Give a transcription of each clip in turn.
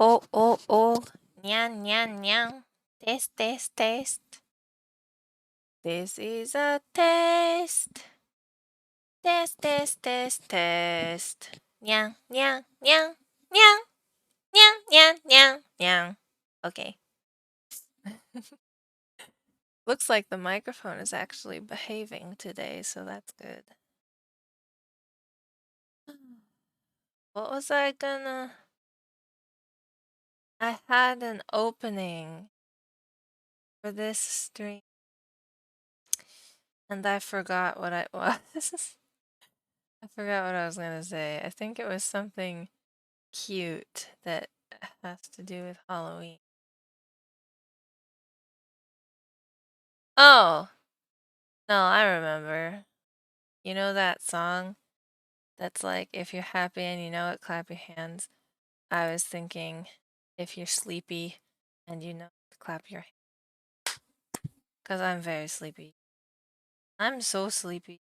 Oh, oh, oh. Nyan, nyan, nyan. Test, test, test. This is a test. Test, test, test, test. Nyan, nyan, nyan, nyan, nyan, nyan, nyan, nyan. Okay. Looks like the microphone is actually behaving today, so that's good. What was I gonna... I had an opening for this stream, and I forgot what I was. I forgot what I was gonna say. I think it was something cute that has to do with Halloween. Oh! No, I remember. You know that song that's like, if you're happy and you know it, clap your hands? I was thinking, if you're sleepy and you know it, clap your hands. Because I'm very sleepy. I'm so sleepy.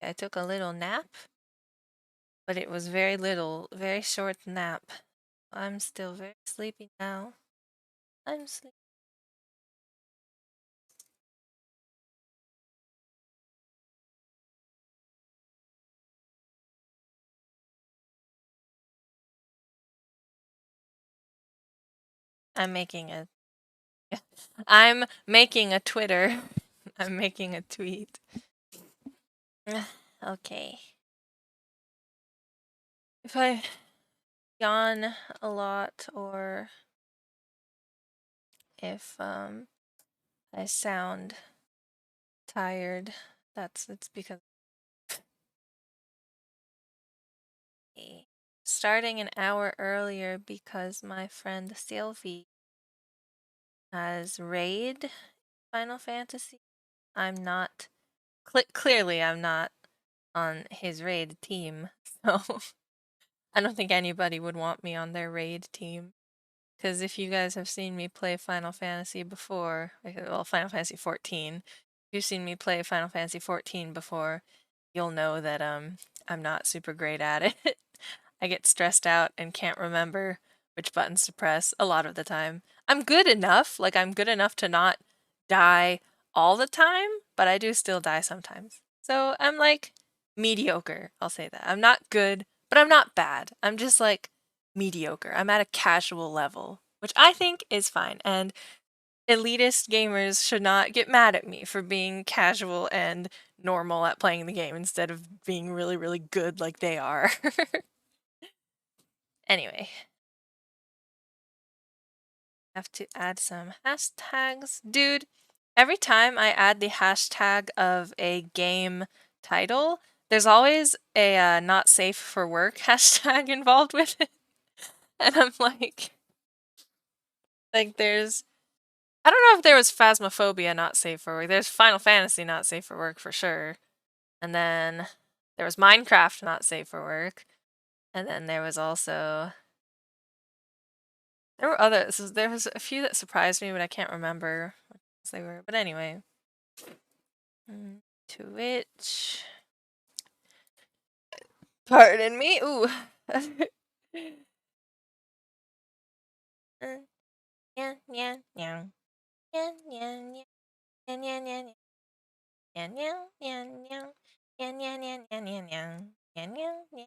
I took a little nap, but it was very little, very short nap. I'm still very sleepy now. I'm sleepy. I'm making a I'm making a Twitter. I'm making a tweet. Okay. If I yawn a lot or if I sound tired, it's because starting an hour earlier because my friend Sylvie has raid Final Fantasy. I'm not clearly I'm not on his raid team, so I don't think anybody would want me on their raid team. Because if you guys have seen me play Final Fantasy before, well, Final Fantasy 14, if you've seen me play Final Fantasy 14 before, you'll know that I'm not super great at it. I get stressed out and can't remember which buttons to press a lot of the time. I'm good enough, like I'm good enough to not die all the time, but I do still die sometimes. So I'm like mediocre, I'll say that. I'm not good, but I'm not bad. I'm just like mediocre. I'm at a casual level, which I think is fine. And elitist gamers should not get mad at me for being casual and normal at playing the game instead of being really, really good like they are. Anyway, have to add some hashtags. Dude, every time I add the hashtag of a game title, there's always a not safe for work hashtag involved with it. And I'm like there's, I don't know if there was Phasmophobia not safe for work. There's Final Fantasy not safe for work for sure. And then there was Minecraft not safe for work. And then there was also, there were others. There was a few that surprised me, but I can't remember what they were. But anyway. Twitch. Pardon me. Ooh. Yeah, yeah, yeah. Yeah, yeah, yeah. Yeah, yeah, yeah, yeah. Yeah, yeah, yeah, yeah. Yeah, yeah, yeah, yeah, yeah, yeah. Yeah, yeah, yeah.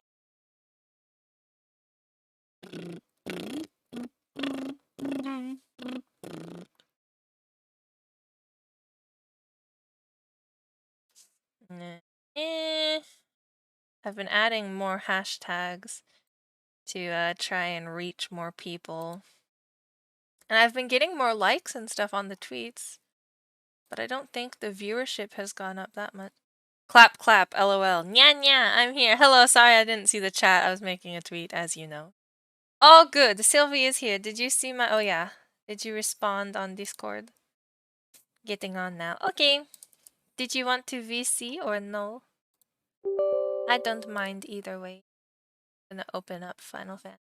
Eh. I've been adding more hashtags to try and reach more people. And I've been getting more likes and stuff on the tweets, but I don't think the viewership has gone up that much. Clap, clap, lol. Nya, nya, I'm here. Hello, sorry I didn't see the chat. I was making a tweet, as you know. Oh, good. Sylvie is here. Did you see my... Oh, yeah. Did you respond on Discord? Getting on now. Okay. Did you want to VC or no? I don't mind either way. I'm gonna open up Final Fantasy.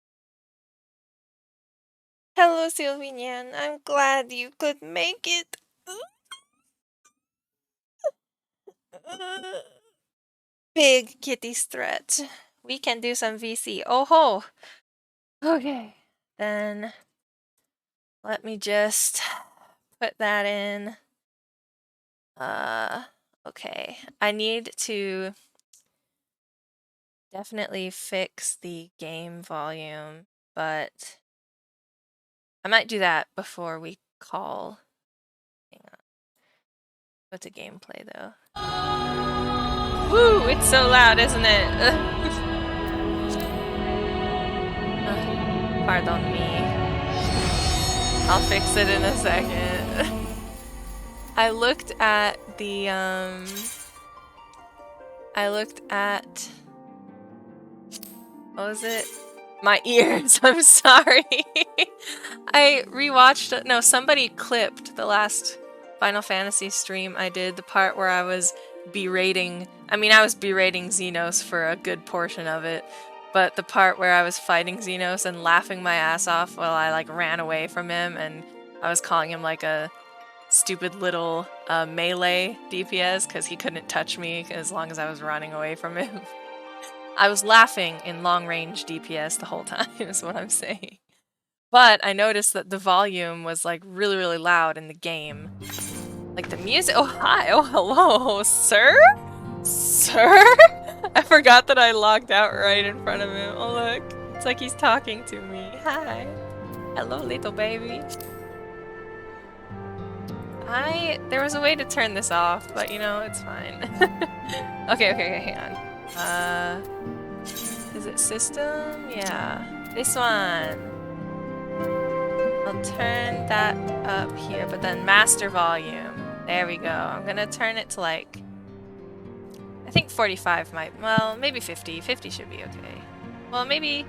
Hello, Sylvie Nyan. I'm glad you could make it. Big kitty stretch. We can do some VC. Oh ho! Okay. Then let me just put that in. Okay. I need to definitely fix the game volume, but I might do that before we call. Hang on. Go to gameplay though. Woo! It's so loud, isn't it? Pardon me. I'll fix it in a second. I looked at the what was it? My ears. I'm sorry. I rewatched. No, somebody clipped the last Final Fantasy stream I did, the part where I was berating. I mean, I was berating Xenos for a good portion of it, but the part where I was fighting Xenos and laughing my ass off while I like ran away from him, and I was calling him like a stupid little melee DPS because he couldn't touch me as long as I was running away from him. I was laughing in long-range DPS the whole time, is what I'm saying. But I noticed that the volume was like really, really loud in the game. Like the music. Oh, hi. Oh, hello, sir? Sir? I forgot that I logged out right in front of him. Oh, look. It's like he's talking to me. Hi. Hello, little baby. There was a way to turn this off, but you know, it's fine. Okay, hang on. Is it system? Yeah. This one. I'll turn that up here, but then master volume. There we go. I'm gonna turn it to like, I think 45 might, well, maybe 50. 50 should be okay. Well, maybe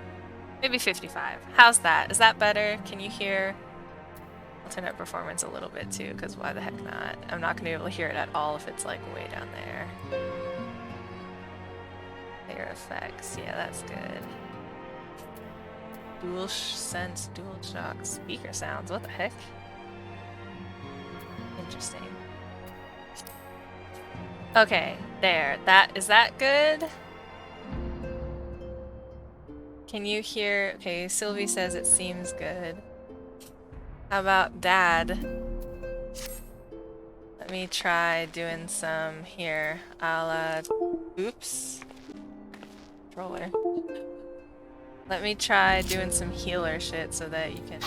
55. How's that? Is that better? Can you hear? I'll turn up performance a little bit too, because why the heck not? I'm not gonna be able to hear it at all if it's like way down there. Player effects, yeah, that's good. Dual sense, dual shock, speaker sounds, what the heck? Interesting. Okay, there. Is that good? Can you hear? Okay, Sylvie says it seems good. How about Dad? Let me try doing some here. I'll, oops. Controller. Let me try doing some healer shit so that you can...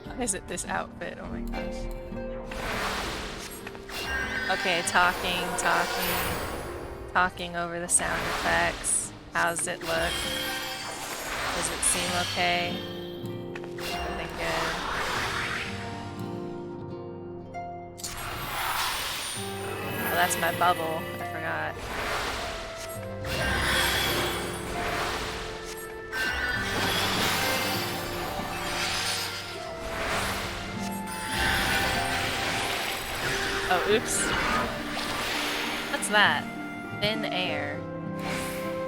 Why is it this outfit? Oh my gosh. Okay, talking over the sound effects. How's it look? Does it seem okay? Everything good? Oh, that's my bubble. I forgot. Oh, oops. What's that? Thin air.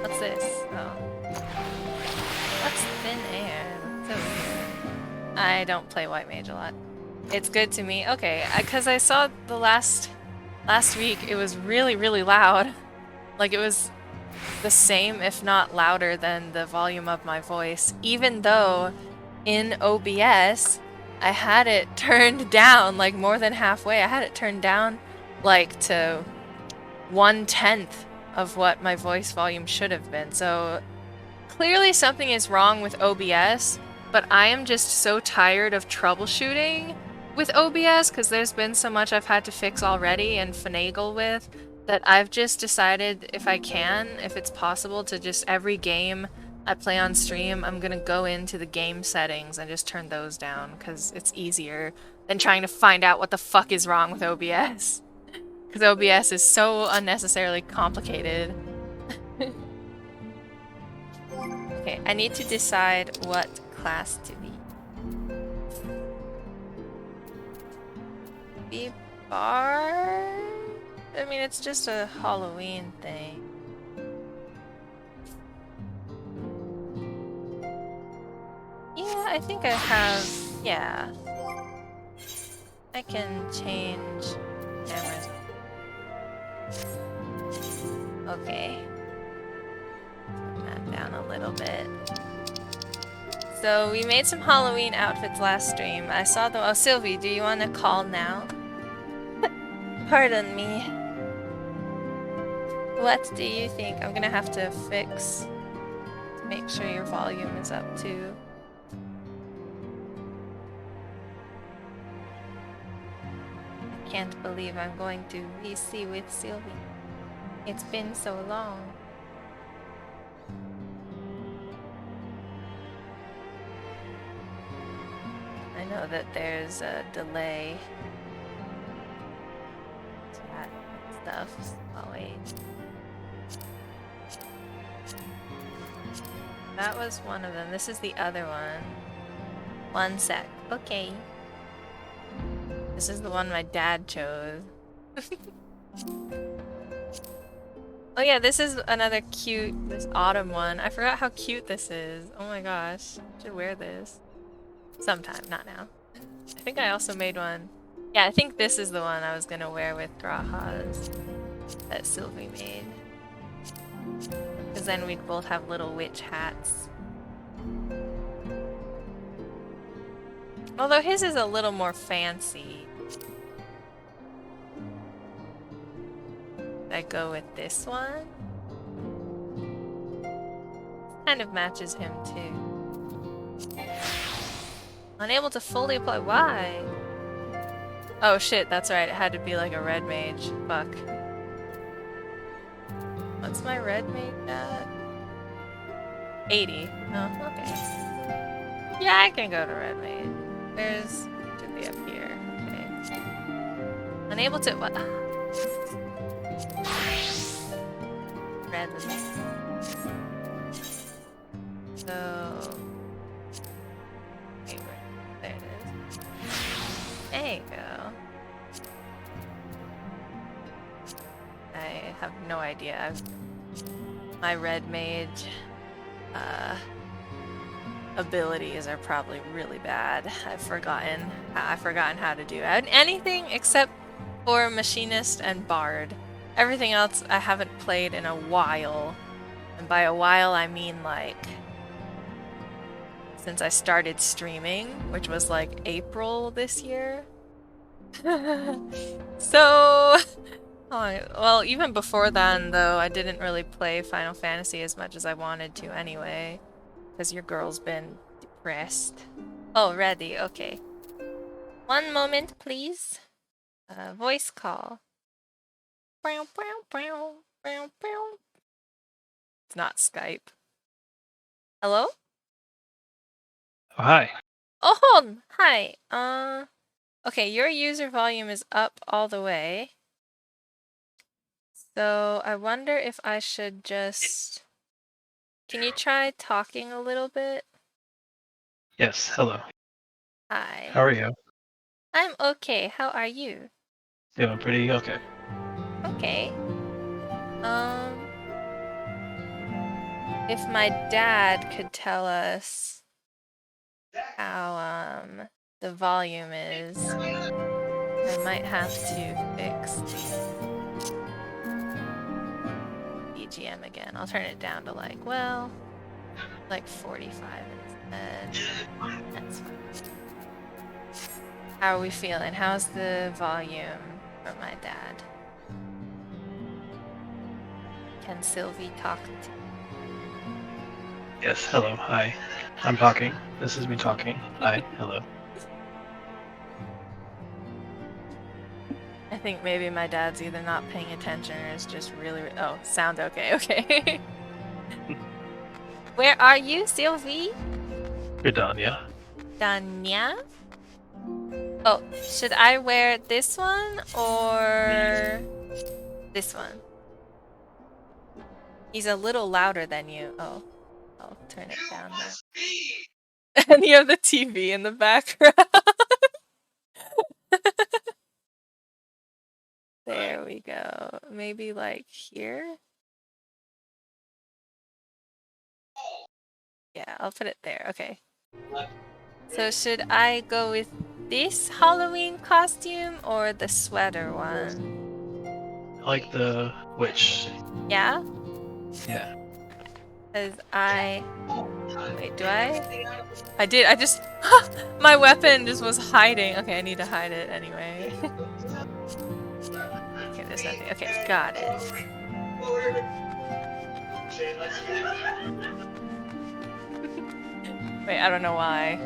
What's this? Oh. What's thin air? That's so weird. I don't play White Mage a lot. It's good to me. Okay, because I saw the last week, it was really, really loud. Like, it was the same, if not louder, than the volume of my voice, even though in OBS, I had it turned down, like, more than halfway. I had it turned down, like, to 1/10 of what my voice volume should have been. So, clearly something is wrong with OBS, but I am just so tired of troubleshooting with OBS, because there's been so much I've had to fix already and finagle with, that I've just decided if I can, if it's possible, to just every game I play on stream, I'm gonna go into the game settings and just turn those down, because it's easier than trying to find out what the fuck is wrong with OBS. Because OBS is so unnecessarily complicated. Okay, I need to decide what class to be. Be bar? I mean, it's just a Halloween thing. Yeah, I think I have... yeah. I can change cameras. Okay. Turn that down a little bit. So we made some Halloween outfits last stream. I saw them. Oh, Sylvie, do you want to call now? Pardon me. What do you think? I'm gonna have to fix to make sure your volume is up too. I can't believe I'm going to VC with Sylvie. It's been so long. I know that there's a delay to that stuff. Oh wait. That was one of them. This is the other one. One sec. Okay. This is the one my dad chose. Oh yeah, this is another cute, this autumn one. I forgot how cute this is. Oh my gosh. I should wear this. Sometime, not now. I think I also made one. Yeah, I think this is the one I was gonna wear with grahas that Sylvie made. Because then we'd both have little witch hats. Although his is a little more fancy. I go with this one. Kind of matches him too. Unable to fully apply. Why? Oh shit, that's right. It had to be like a red mage. Fuck. What's my red mage at? 80. Oh, okay. Yeah, I can go to red mage. There's... should be up here. Okay. Unable to... what? Red mage. So... wait, there it is. There you go. I have no idea. My red mage abilities are probably really bad. I've forgotten how to do anything except for machinist and bard. Everything else I haven't played in a while. And by a while I mean like since I started streaming, which was like April this year. So well, even before then, though, I didn't really play Final Fantasy as much as I wanted to anyway, because your girl's been depressed. Oh, ready, okay. One moment, please. Voice call. It's not Skype. Hello? Oh, hi. Oh, hi. Okay, your user volume is up all the way. So I wonder if I should just... Can you try talking a little bit? Yes, hello. Hi. How are you? I'm okay. How are you? Doing pretty okay. Okay. If my dad could tell us how, the volume is, I might have to fix the BGM again. I'll turn it down to like, well, like 45 instead. That's fine. How are we feeling? How's the volume for my dad? Can Sylvie talk to... Yes, hello, hi. I'm talking. This is me talking. Hi, hello. I think maybe my dad's either not paying attention or is just really... Oh, sound okay, okay. Where are you, Sylvie? You're done, yeah? Danya? Oh, should I wear this one or this one? He's a little louder than you. Oh, I'll turn it down now. And you have the TV in the background. There we go. Maybe like here? Yeah, I'll put it there. Okay. So should I go with this Halloween costume or the sweater one? I like the witch. Yeah? Yeah. Because wait, do I? I did, I just, my weapon just was hiding. Okay, I need to hide it anyway. Okay, there's nothing. Okay, got it. Wait, I don't know why.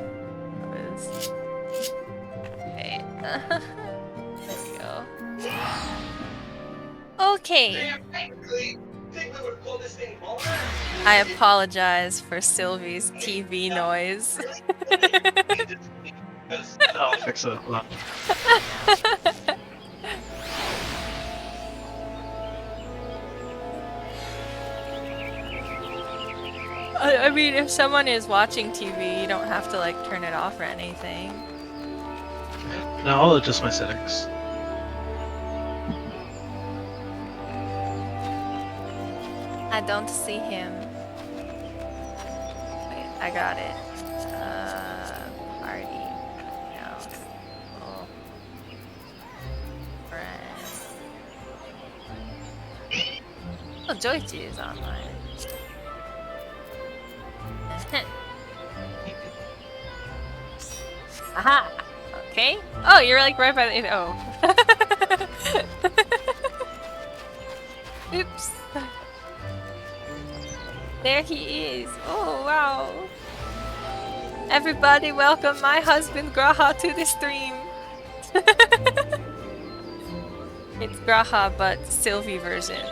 Wait. There we go. Okay. I apologize for Sylvie's TV noise. I'll fix it. Hold on. I mean, if someone is watching TV, you don't have to like turn it off or anything. No, I'll adjust my settings. I don't see him. Wait, I got it. Party. No. Oh. Friend. Oh, Joichi is online. Aha! Okay. Oh, you're like right by the. Oh. Oops. There he is. Oh, wow. Everybody welcome my husband Graha to the stream. It's Graha, but Sylvie version.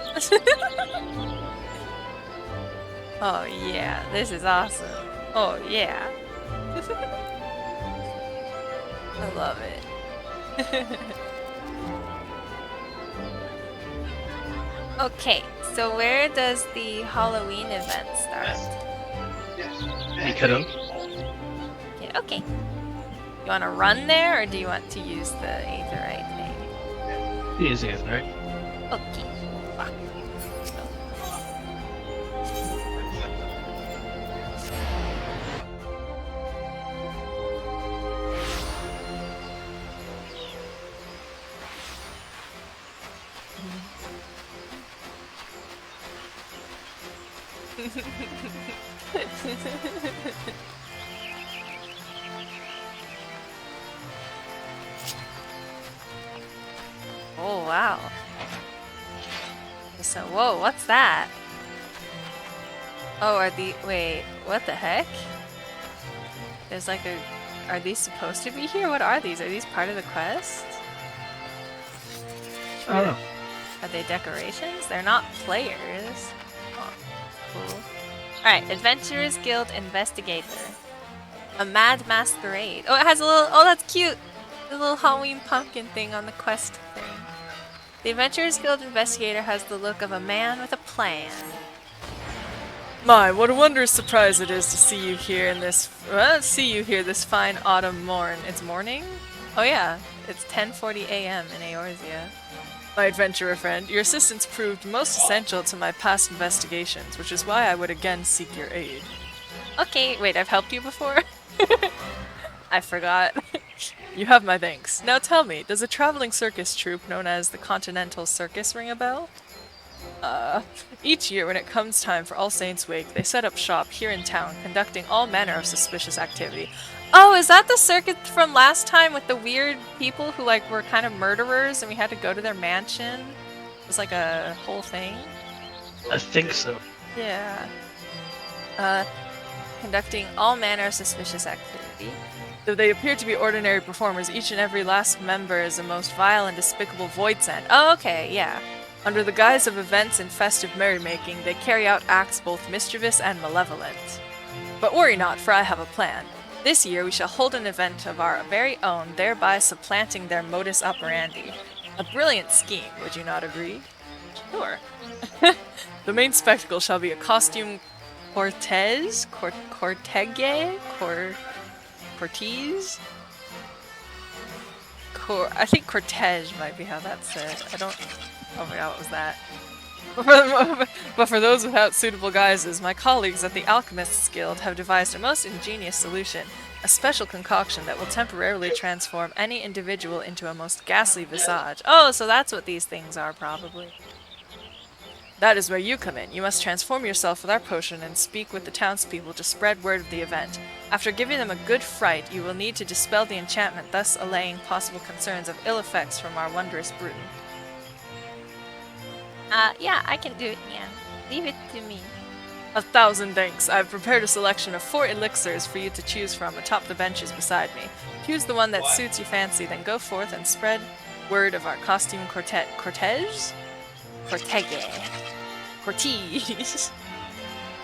Oh yeah, this is awesome. Oh yeah. I love it. Okay, so where does the Halloween event start? Mikado. Yeah, okay. You want to run there, or do you want to use the aetherite thing? Easy, right? Okay. Wow. Oh wow. So whoa, what's that? Oh, wait, what the heck? There's like are these supposed to be here? What are these? Are these part of the quest? I don't know. Are they decorations? They're not players. Oh, cool. Alright, Adventurers Guild Investigator. A Mad Masquerade. Oh, it has a little, oh that's cute! The little Halloween pumpkin thing on the quest thing. The Adventurers Guild Investigator has the look of a man with a plan. My, what a wondrous surprise it is to see you here this fine autumn morn. It's morning? Oh yeah, it's 10:40 a.m. in Eorzea. My adventurer friend, your assistance proved most essential to my past investigations, which is why I would again seek your aid. Okay, wait, I've helped you before? I forgot. You have my thanks. Now tell me, does a traveling circus troupe known as the Continental Circus ring a bell? Each year when it comes time for All Saints' Wake, they set up shop here in town, conducting all manner of suspicious activity. Oh, is that the circuit from last time with the weird people who like were kind of murderers and we had to go to their mansion? It was like a whole thing? I think so. Yeah. Conducting all manner of suspicious activity. Though they appear to be ordinary performers, each and every last member is a most vile and despicable voidsent. Oh, okay, yeah. Under the guise of events and festive merrymaking, they carry out acts both mischievous and malevolent. But worry not, for I have a plan. This year we shall hold an event of our very own, thereby supplanting their modus operandi. A brilliant scheme, would you not agree? Sure. The main spectacle shall be a costume cortege? Cortege? I think cortege might be how that's said. I don't... Oh my god, what was that? But for those without suitable guises, my colleagues at the Alchemists Guild have devised a most ingenious solution, a special concoction that will temporarily transform any individual into a most ghastly visage. Oh, so that's what these things are, probably. That is where you come in. You must transform yourself with our potion and speak with the townspeople to spread word of the event. After giving them a good fright, you will need to dispel the enchantment, thus allaying possible concerns of ill effects from our wondrous brew. Yeah, I can do it, Nyan. Leave it to me. 1,000 thanks. I've prepared a selection of 4 elixirs for you to choose from atop the benches beside me. Choose the one that suits your fancy, then go forth and spread word of our costume cortege? Cortege.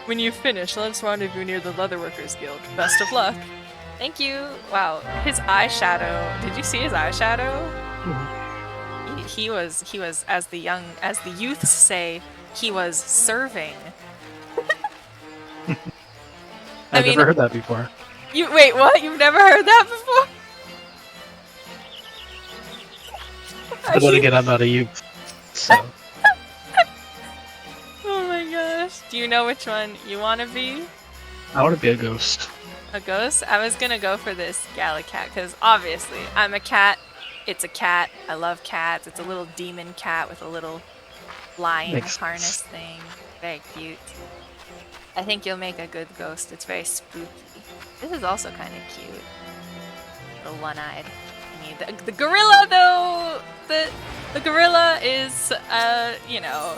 When you finish, let us rendezvous near the Leatherworkers Guild. Best of luck. Thank you. Wow, his eyeshadow. Did you see his eyeshadow? He was, as the youths say, he was serving. I've never heard that before. Wait, what? You've never heard that before? But then again, I'm not a youth, so. Oh my gosh. Do you know which one you want to be? I want to be a ghost. A ghost? I was gonna go for this Gallicat, because obviously I'm a cat. It's a cat. I love cats. It's a little demon cat with a little lion harness thing. Very cute. I think you'll make a good ghost. It's very spooky. This is also kind of cute. Little one-eyed. I mean, the gorilla though. The gorilla is, you know,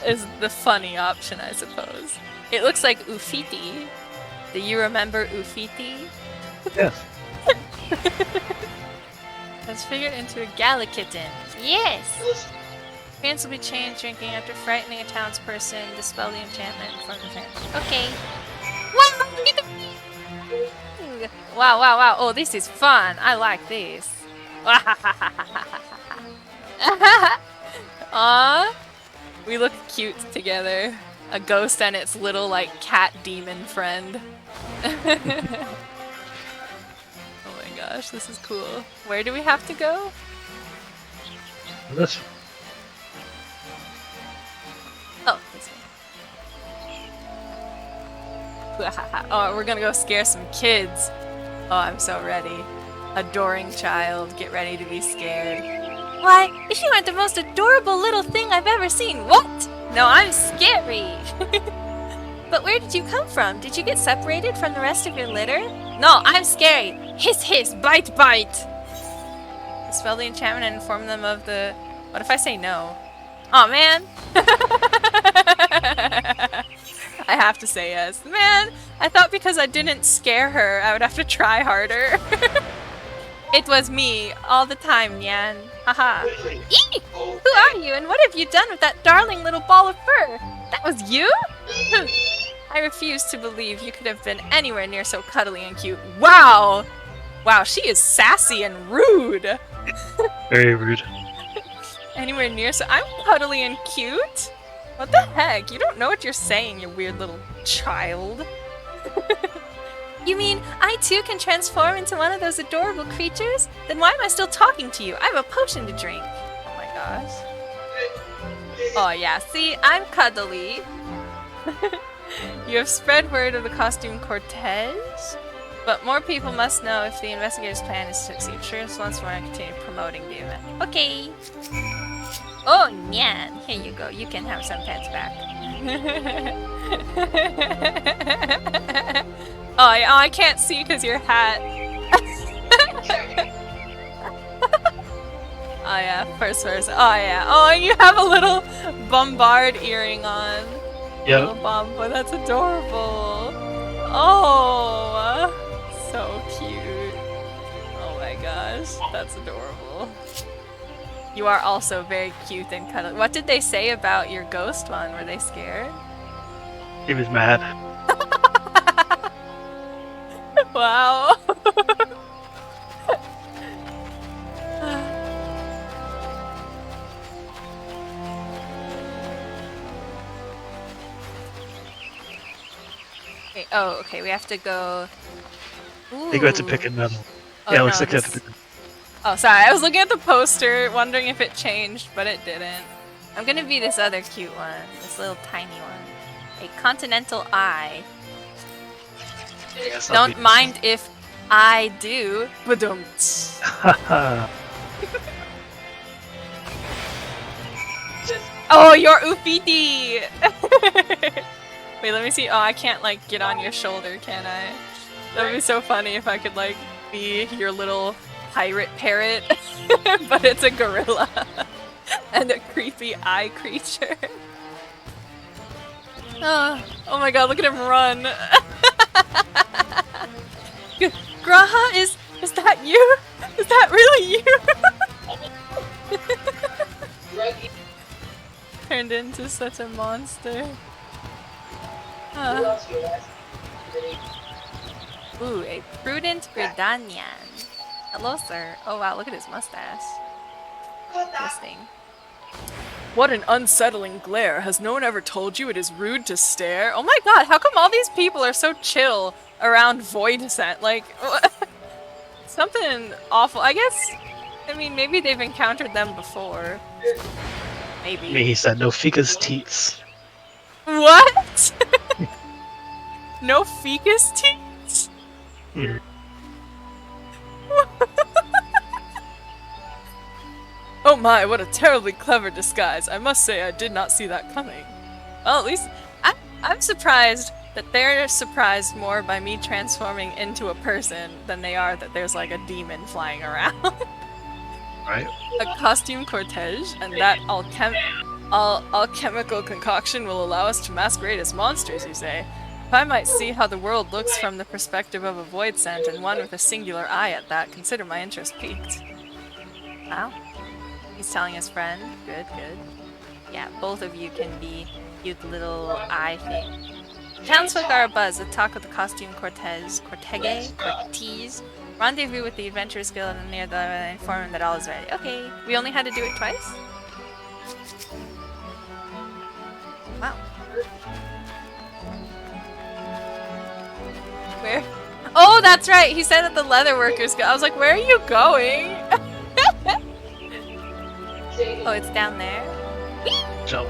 is the funny option, I suppose. It looks like Ufiti. Do you remember Ufiti? Yes. Has figured into a Gallikitten. Yes! Appearance will be changed drinking after frightening a townsperson, dispel the enchantment from the fence. Okay. Wow, wow, wow. Oh, this is fun. I like this. Aww. We look cute together. A ghost and its little, like, cat demon friend. Oh my gosh, this is cool. Where do we have to go? This. Oh, this way. Oh, we're gonna go scare some kids. Oh, I'm so ready. Adoring child, get ready to be scared. Why, you are the most adorable little thing I've ever seen. What? No, I'm scary. But where did you come from? Did you get separated from the rest of your litter? No, I'm scary. Hiss, hiss, bite, bite. Dispel the enchantment and inform them of the... What if I say no? Aw, man. I have to say yes. Man, I thought because I didn't scare her, I would have to try harder. It was me, all the time, Nyan. Haha. Eee! Who are you, and what have you done with that darling little ball of fur? That was you? I refuse to believe you could have been anywhere near so cuddly and cute. Wow! Wow, she is sassy and rude. Very rude. Anywhere near so... I'm cuddly and cute? What the heck? You don't know what you're saying, you weird little child. You mean I too can transform into one of those adorable creatures? Then why am I still talking to you? I have a potion to drink. Oh my gosh. Oh yeah, see? I'm cuddly. You have spread word of the costume cortege? But more people must know if the investigator's plan is to succeed. Sure, once more and continue promoting the event. Okay. Oh, Nyan. Here you go. You can have some pets back. Oh, I can't see because your hat. Oh yeah, first person. Oh yeah. Oh, and you have a little bombard earring on. Yep. Little bomb. That's adorable. Oh, so cute. Oh my gosh, that's adorable. You are also very cute and cuddly. What did they say about your ghost one? Were they scared? He was mad. Wow. Okay, oh, okay, we have to go... Ooh. They go to pick another. Oh, Yeah, it no, looks like they this... have to pick. Oh, sorry, I was looking at the poster, wondering if it changed, but it didn't. I'm gonna be this other cute one, this little tiny one. A continental eye. Yeah, Don't mind if I do. Badum. Haha. Oh, you're Ufiti! Wait, let me see. Oh, I can't, like, get on your shoulder, can I? That would be so funny if I could, like, be your little pirate parrot, but it's a gorilla and a creepy eye creature. Oh my god, look at him run. Graha, is that you? Is that really you? Turned into such a monster. Ooh, a prudent Gridanian. Hello, sir. Oh wow, look at his mustache. Interesting. What an unsettling glare. Has no one ever told you it is rude to stare? Oh my god, how come all these people are so chill around Void Descent? Like, something awful. I guess, I mean, maybe they've encountered them before. Maybe. He said no ficus teats. What? No ficus teats? Mm. Oh my, what a terribly clever disguise. I must say I did not see that coming. Well, at least I'm surprised that they're surprised more by me transforming into a person than they are that there's like a demon flying around. Right? A costume cortege, and that alchemical concoction will allow us to masquerade as monsters, you say? If I might see how the world looks from the perspective of a void scent, and one with a singular eye at that, consider my interest piqued. Wow. He's telling his friend. Good, good. Yeah, both of you can be cute little eye thing. Townsfolk are abuzz with talk of the costume cortege, rendezvous with the adventurers guild and near the inform them that all is ready. Okay, we only had to do it twice? Wow. Where? Oh, that's right! He said that the leatherworkers go. I was like, where are you going? Oh, it's down there? Jump.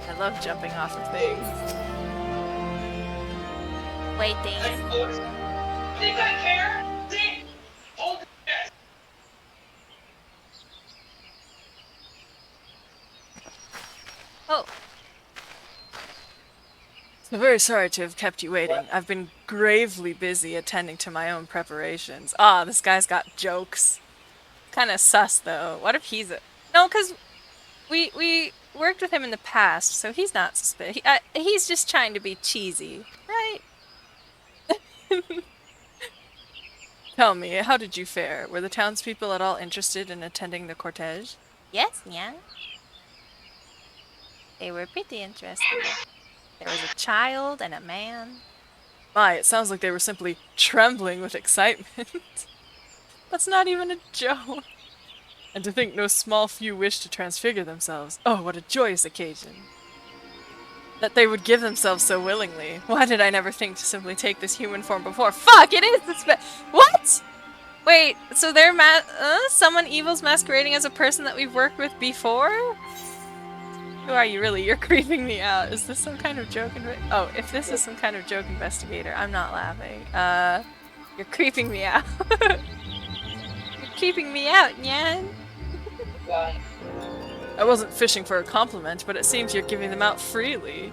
I love jumping off of things. Waiting. Think I care? See? Hold this. Oh. So very sorry to have kept you waiting. I've been gravely busy attending to my own preparations. Ah, this guy's got jokes. Kinda sus, though. What if he's a... No, because we worked with him in the past, so he's not suspicious. He's just trying to be cheesy, right? Tell me, how did you fare? Were the townspeople at all interested in attending the cortege? Yes, Nyan. They were pretty interesting. There was a child and a man. My, it sounds like they were simply trembling with excitement. That's not even a joke. And to think no small few wished to transfigure themselves. Oh, what a joyous occasion. That they would give themselves so willingly. Why did I never think to simply take this human form before? Fuck, it is the What? Wait, so they're someone evil's masquerading as a person that we've worked with before? Who are you really? You're creeping me out. Is this some kind of joke? Oh, if this is some kind of joke investigator, I'm not laughing. You're creeping me out. You're creeping me out, Nyan. I wasn't fishing for a compliment, but it seems you're giving them out freely.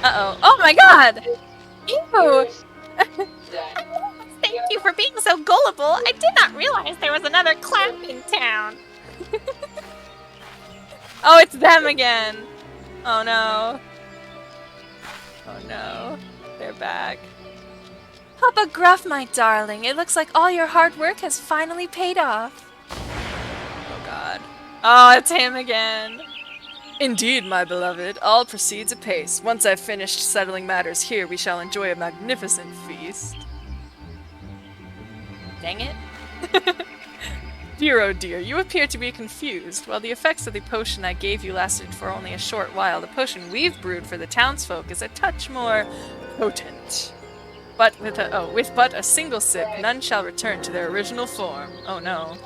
Uh-oh. Oh my god! Ew! Thank you for being so gullible. I did not realize there was another clap in town. Oh, it's them again! Oh no. Oh no. They're back. Papa Gruff, my darling, it looks like all your hard work has finally paid off. Oh god. Oh, it's him again. Indeed, my beloved, all proceeds apace. Once I've finished settling matters here, we shall enjoy a magnificent feast. Dang it. Dear oh dear, you appear to be confused. While the effects of the potion I gave you lasted for only a short while, the potion we've brewed for the townsfolk is a touch more potent. But with but a single sip, none shall return to their original form. Oh no.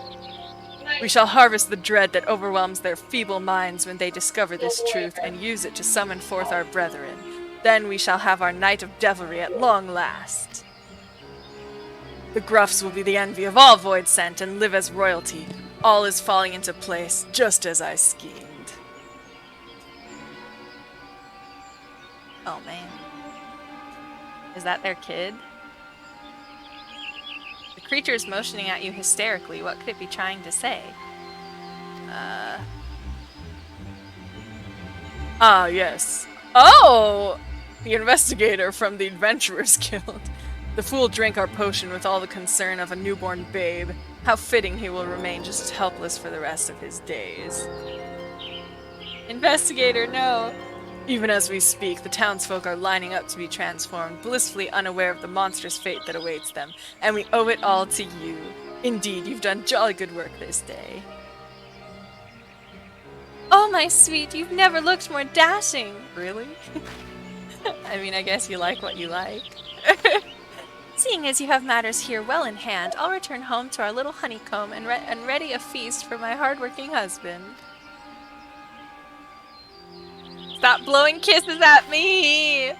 We shall harvest the dread that overwhelms their feeble minds when they discover this truth and use it to summon forth our brethren. Then we shall have our night of devilry at long last. The Gruffs will be the envy of all Voidsent and live as royalty. All is falling into place, just as I schemed. Oh man. Is that their kid? The creature is motioning at you hysterically. What could it be trying to say? Ah, yes. Oh! The investigator from the Adventurers Guild. The fool drank our potion with all the concern of a newborn babe. How fitting he will remain just helpless for the rest of his days. Investigator, no! Even as we speak, the townsfolk are lining up to be transformed, blissfully unaware of the monstrous fate that awaits them, and we owe it all to you. Indeed, you've done jolly good work this day. Oh, my sweet, you've never looked more dashing! Really? I mean, I guess you like what you like. Seeing as you have matters here well in hand, I'll return home to our little honeycomb and ready a feast for my hard-working husband. Stop blowing kisses at me!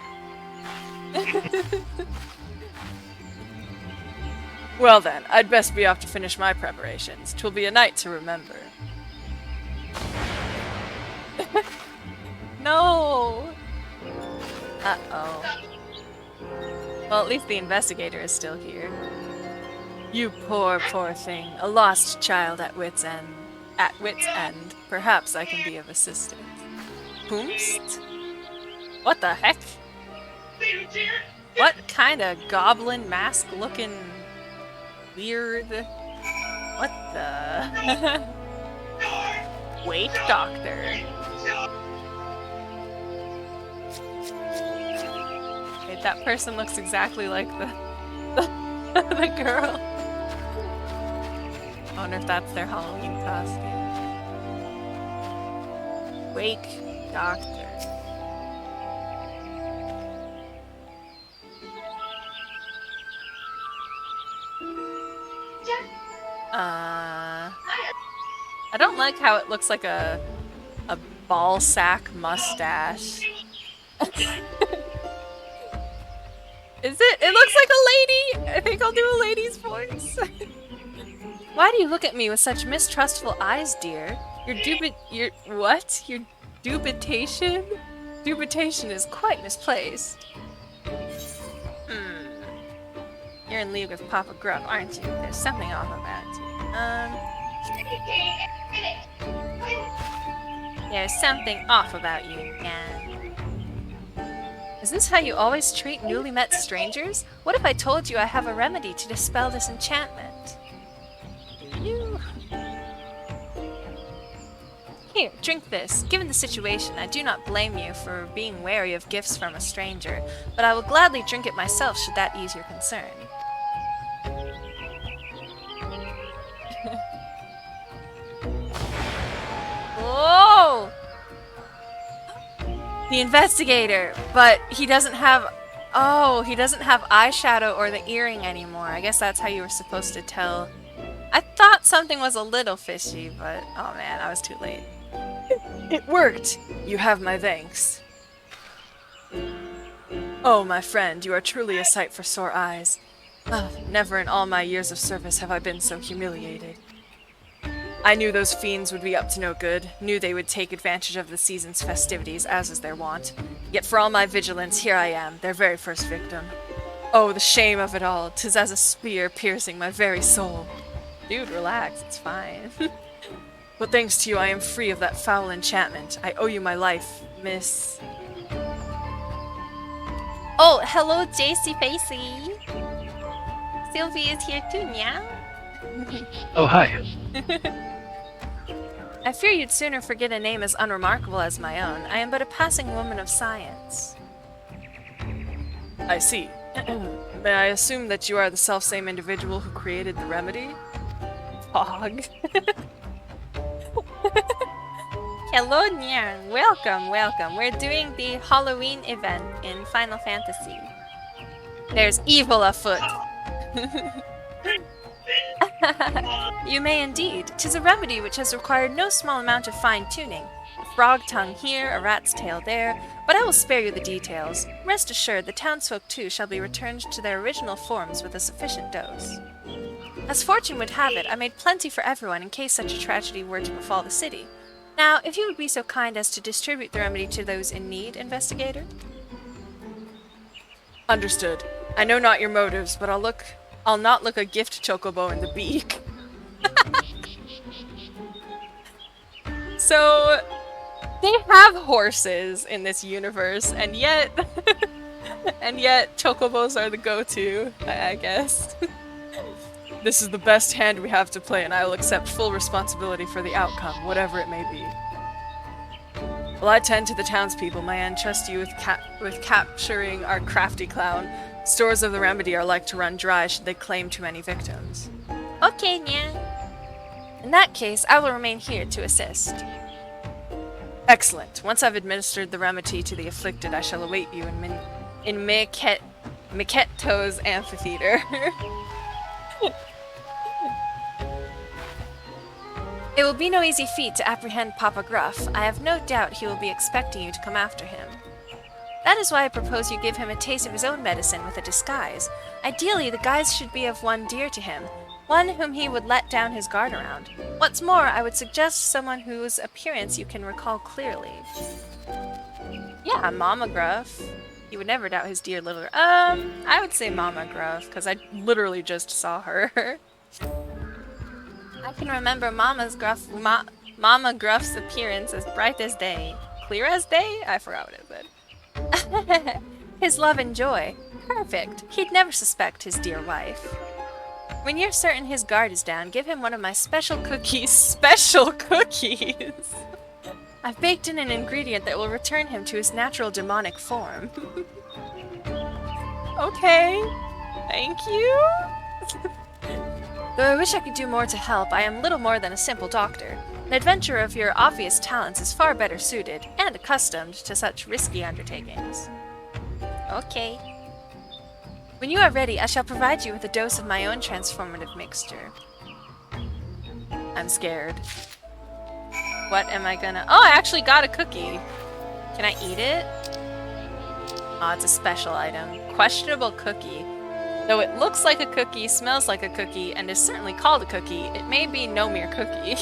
Well then, I'd best be off to finish my preparations. 'Twill be a night to remember. No! Uh-oh. Well, at least the investigator is still here. You poor, poor thing. A lost child at wit's end. At wit's end. Perhaps I can be of assistance. Whomst? What the heck? Leave here. What kind of goblin mask looking weird? What the? Wait, doctor. Wait, that person looks exactly like the girl. I wonder if that's their Halloween costume. Wake, doctor. I don't like how it looks like a ball sack mustache. Is it? It looks like a lady! I think I'll do a lady's voice. Why do you look at me with such mistrustful eyes, dear? Your dubitation? Dubitation is quite misplaced. You're in league with Papa Grubb, aren't you? There's something off about you. There's something off about you, man. Is this how you always treat newly met strangers? What if I told you I have a remedy to dispel this enchantment? You... Here, drink this. Given the situation, I do not blame you for being wary of gifts from a stranger, but I will gladly drink it myself should that ease your concern. Whoa! The investigator, but he doesn't have... Oh, he doesn't have eyeshadow or the earring anymore. I guess that's how you were supposed to tell. I thought something was a little fishy, but... Oh man, I was too late. It worked! You have my thanks. Oh, my friend, you are truly a sight for sore eyes. Never in all my years of service have I been so humiliated. I knew those fiends would be up to no good, knew they would take advantage of the season's festivities, as is their wont. Yet for all my vigilance, here I am, their very first victim. Oh, the shame of it all! 'Tis as a spear piercing my very soul. Dude, relax, it's fine. But thanks to you, I am free of that foul enchantment. I owe you my life, Miss... Oh, hello, Jacey Facey. Sylvie is here too, meow. Oh, hi. I fear you'd sooner forget a name as unremarkable as my own. I am but a passing woman of science. I see. May I assume that you are the selfsame individual who created the remedy? Fog. Hello, Nyang. Welcome, welcome. We're doing the Halloween event in Final Fantasy. There's evil afoot. You may indeed. 'Tis a remedy which has required no small amount of fine-tuning. The frog tongue here, a rat's tail there, but I will spare you the details. Rest assured, the townsfolk too shall be returned to their original forms with a sufficient dose. As fortune would have it, I made plenty for everyone in case such a tragedy were to befall the city. Now, if you would be so kind as to distribute the remedy to those in need, investigator? Understood. I know not your motives, but I'll not look a gift chocobo in the beak. So, they have horses in this universe, and yet, and yet chocobos are the go-to, I guess. This is the best hand we have to play, and I will accept full responsibility for the outcome, whatever it may be. Will I tend to the townspeople, may I entrust you with capturing our crafty clown. Stores of the remedy are like to run dry should they claim too many victims. Okay, Nyan. In that case, I will remain here to assist. Excellent. Once I've administered the remedy to the afflicted, I shall await you in Miketo's amphitheater. It will be no easy feat to apprehend Papa Gruff. I have no doubt he will be expecting you to come after him. That is why I propose you give him a taste of his own medicine with a disguise. Ideally, the guise should be of one dear to him, one whom he would let down his guard around. What's more, I would suggest someone whose appearance you can recall clearly. Yeah, Mama Gruff. You would never doubt his dear little... I would say Mama Gruff, because I literally just saw her. I can remember Mama Gruff's appearance as bright as day. Clear as day? I forgot what it said. His love and joy. Perfect. He'd never suspect his dear wife. When you're certain his guard is down, give him one of my special cookies. Special cookies! I've baked in an ingredient that will return him to his natural demonic form. Okay. Thank you. Though I wish I could do more to help, I am little more than a simple doctor. An adventurer of your obvious talents is far better suited, and accustomed to such risky undertakings. Okay. When you are ready, I shall provide you with a dose of my own transformative mixture. I'm scared. What am I gonna... Oh, I actually got a cookie! Can I eat it? Oh, it's a special item. Questionable cookie. Though it looks like a cookie, smells like a cookie, and is certainly called a cookie, it may be no mere cookie.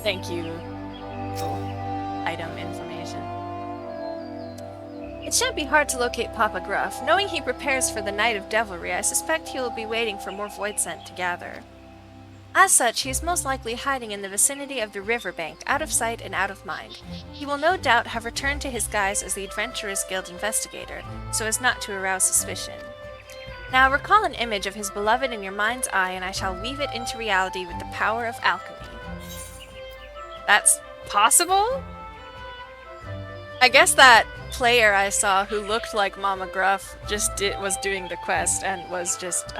Thank you. Oh, item information. It shan't be hard to locate Papa Gruff. Knowing he prepares for the Night of Devilry, I suspect he will be waiting for more void scent to gather. As such, he is most likely hiding in the vicinity of the riverbank, out of sight and out of mind. He will no doubt have returned to his guise as the Adventurers Guild investigator, so as not to arouse suspicion. Now recall an image of his beloved in your mind's eye, and I shall weave it into reality with the power of alchemy. That's possible? I guess that player I saw who looked like Mama Gruff just was doing the quest and was just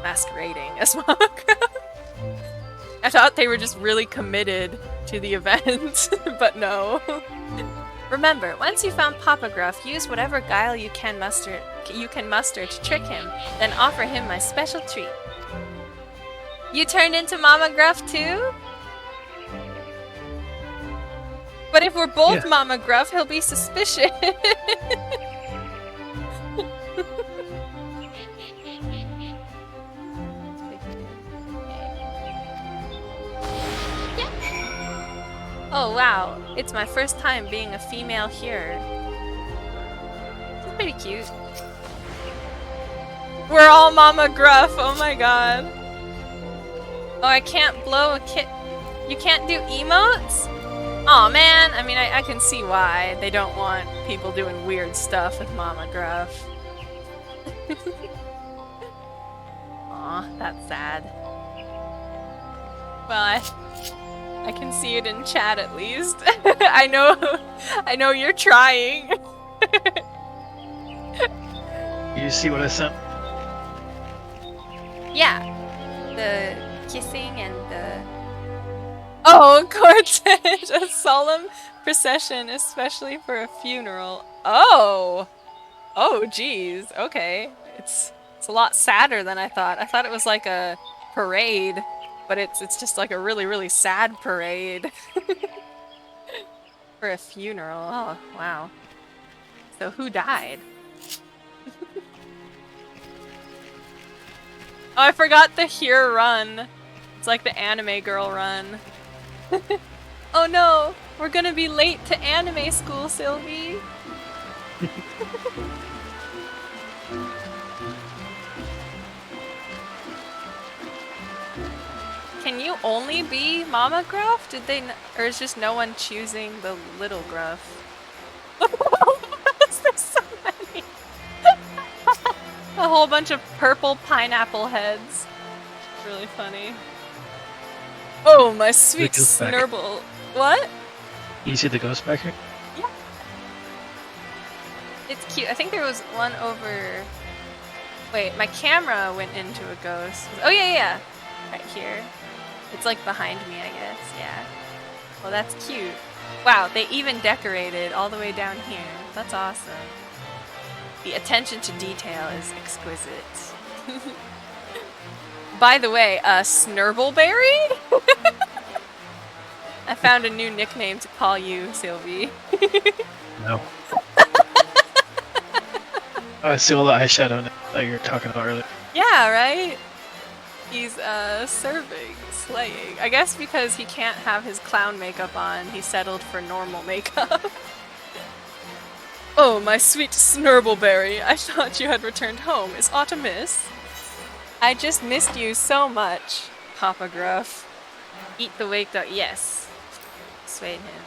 masquerading as Mama Gruff. I thought they were just really committed to the event, but no. Remember, once you found Papa Gruff, use whatever guile you can muster to trick him, then offer him my special treat. You turned into Mama Gruff too? But if we're both Mama Gruff, he'll be suspicious. Oh wow, it's my first time being a female here. It's pretty cute. We're all Mama Gruff, oh my god. Oh, I can't blow a kit. You can't do emotes? Aw man, I mean I can see why. They don't want people doing weird stuff with Mama Gruff. Aw, that's sad. Well, I can see it in chat at least. I know you're trying. You see what I sent? Yeah. The kissing and the... Oh, cortege! A solemn procession, especially for a funeral. Oh! Oh, geez. Okay. It's a lot sadder than I thought. I thought it was like a parade, but it's just like a really, really sad parade. For a funeral. Oh, wow. So who died? Oh, I forgot the here run. It's like the anime girl run. Oh no, we're gonna be late to anime school, Sylvie. Can you only be Mama Gruff? Did they, or is just no one choosing the little Gruff? There's so many. A whole bunch of purple pineapple heads. Really funny. Oh, my sweet Snurble. What? You see the ghost back here? Yeah. It's cute. I think there was one over... Wait, my camera went into a ghost. Oh, yeah. Right here. It's like behind me, I guess. Yeah. Well, that's cute. Wow, they even decorated all the way down here. That's awesome. The attention to detail is exquisite. By the way, Snurbbleberry? I found a new nickname to call you, Sylvie. No. I see all the eyeshadow that you were talking about earlier. Yeah, right? He's, serving, slaying. I guess because he can't have his clown makeup on, he settled for normal makeup. Oh, my sweet Snurbbleberry, I thought you had returned home. Is aught amiss? I just missed you so much, Papa Gruff. Eat the wake dog. Yes. Swayed him.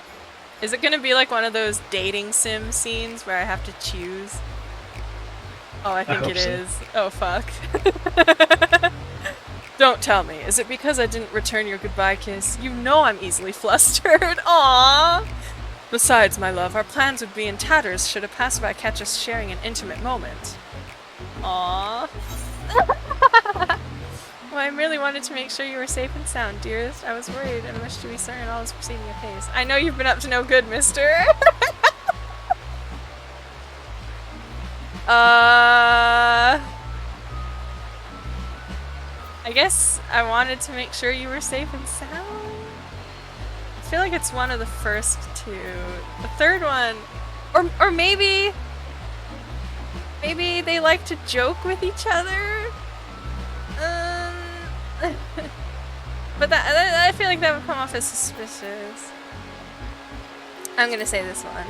Is it gonna be like one of those dating sim scenes where I have to choose? Oh, I think it is. Oh, fuck. Don't tell me. Is it because I didn't return your goodbye kiss? You know I'm easily flustered. Aww. Besides, my love, our plans would be in tatters should a passerby catch us sharing an intimate moment. Aww. Well, I really wanted to make sure you were safe and sound, dearest. I was worried and wished to be certain all was proceeding apace. I know you've been up to no good, mister. I guess I wanted to make sure you were safe and sound. I feel like it's one of the first two. The third one, or maybe they like to joke with each other. But that I feel like that would come off as suspicious. I'm gonna say this one.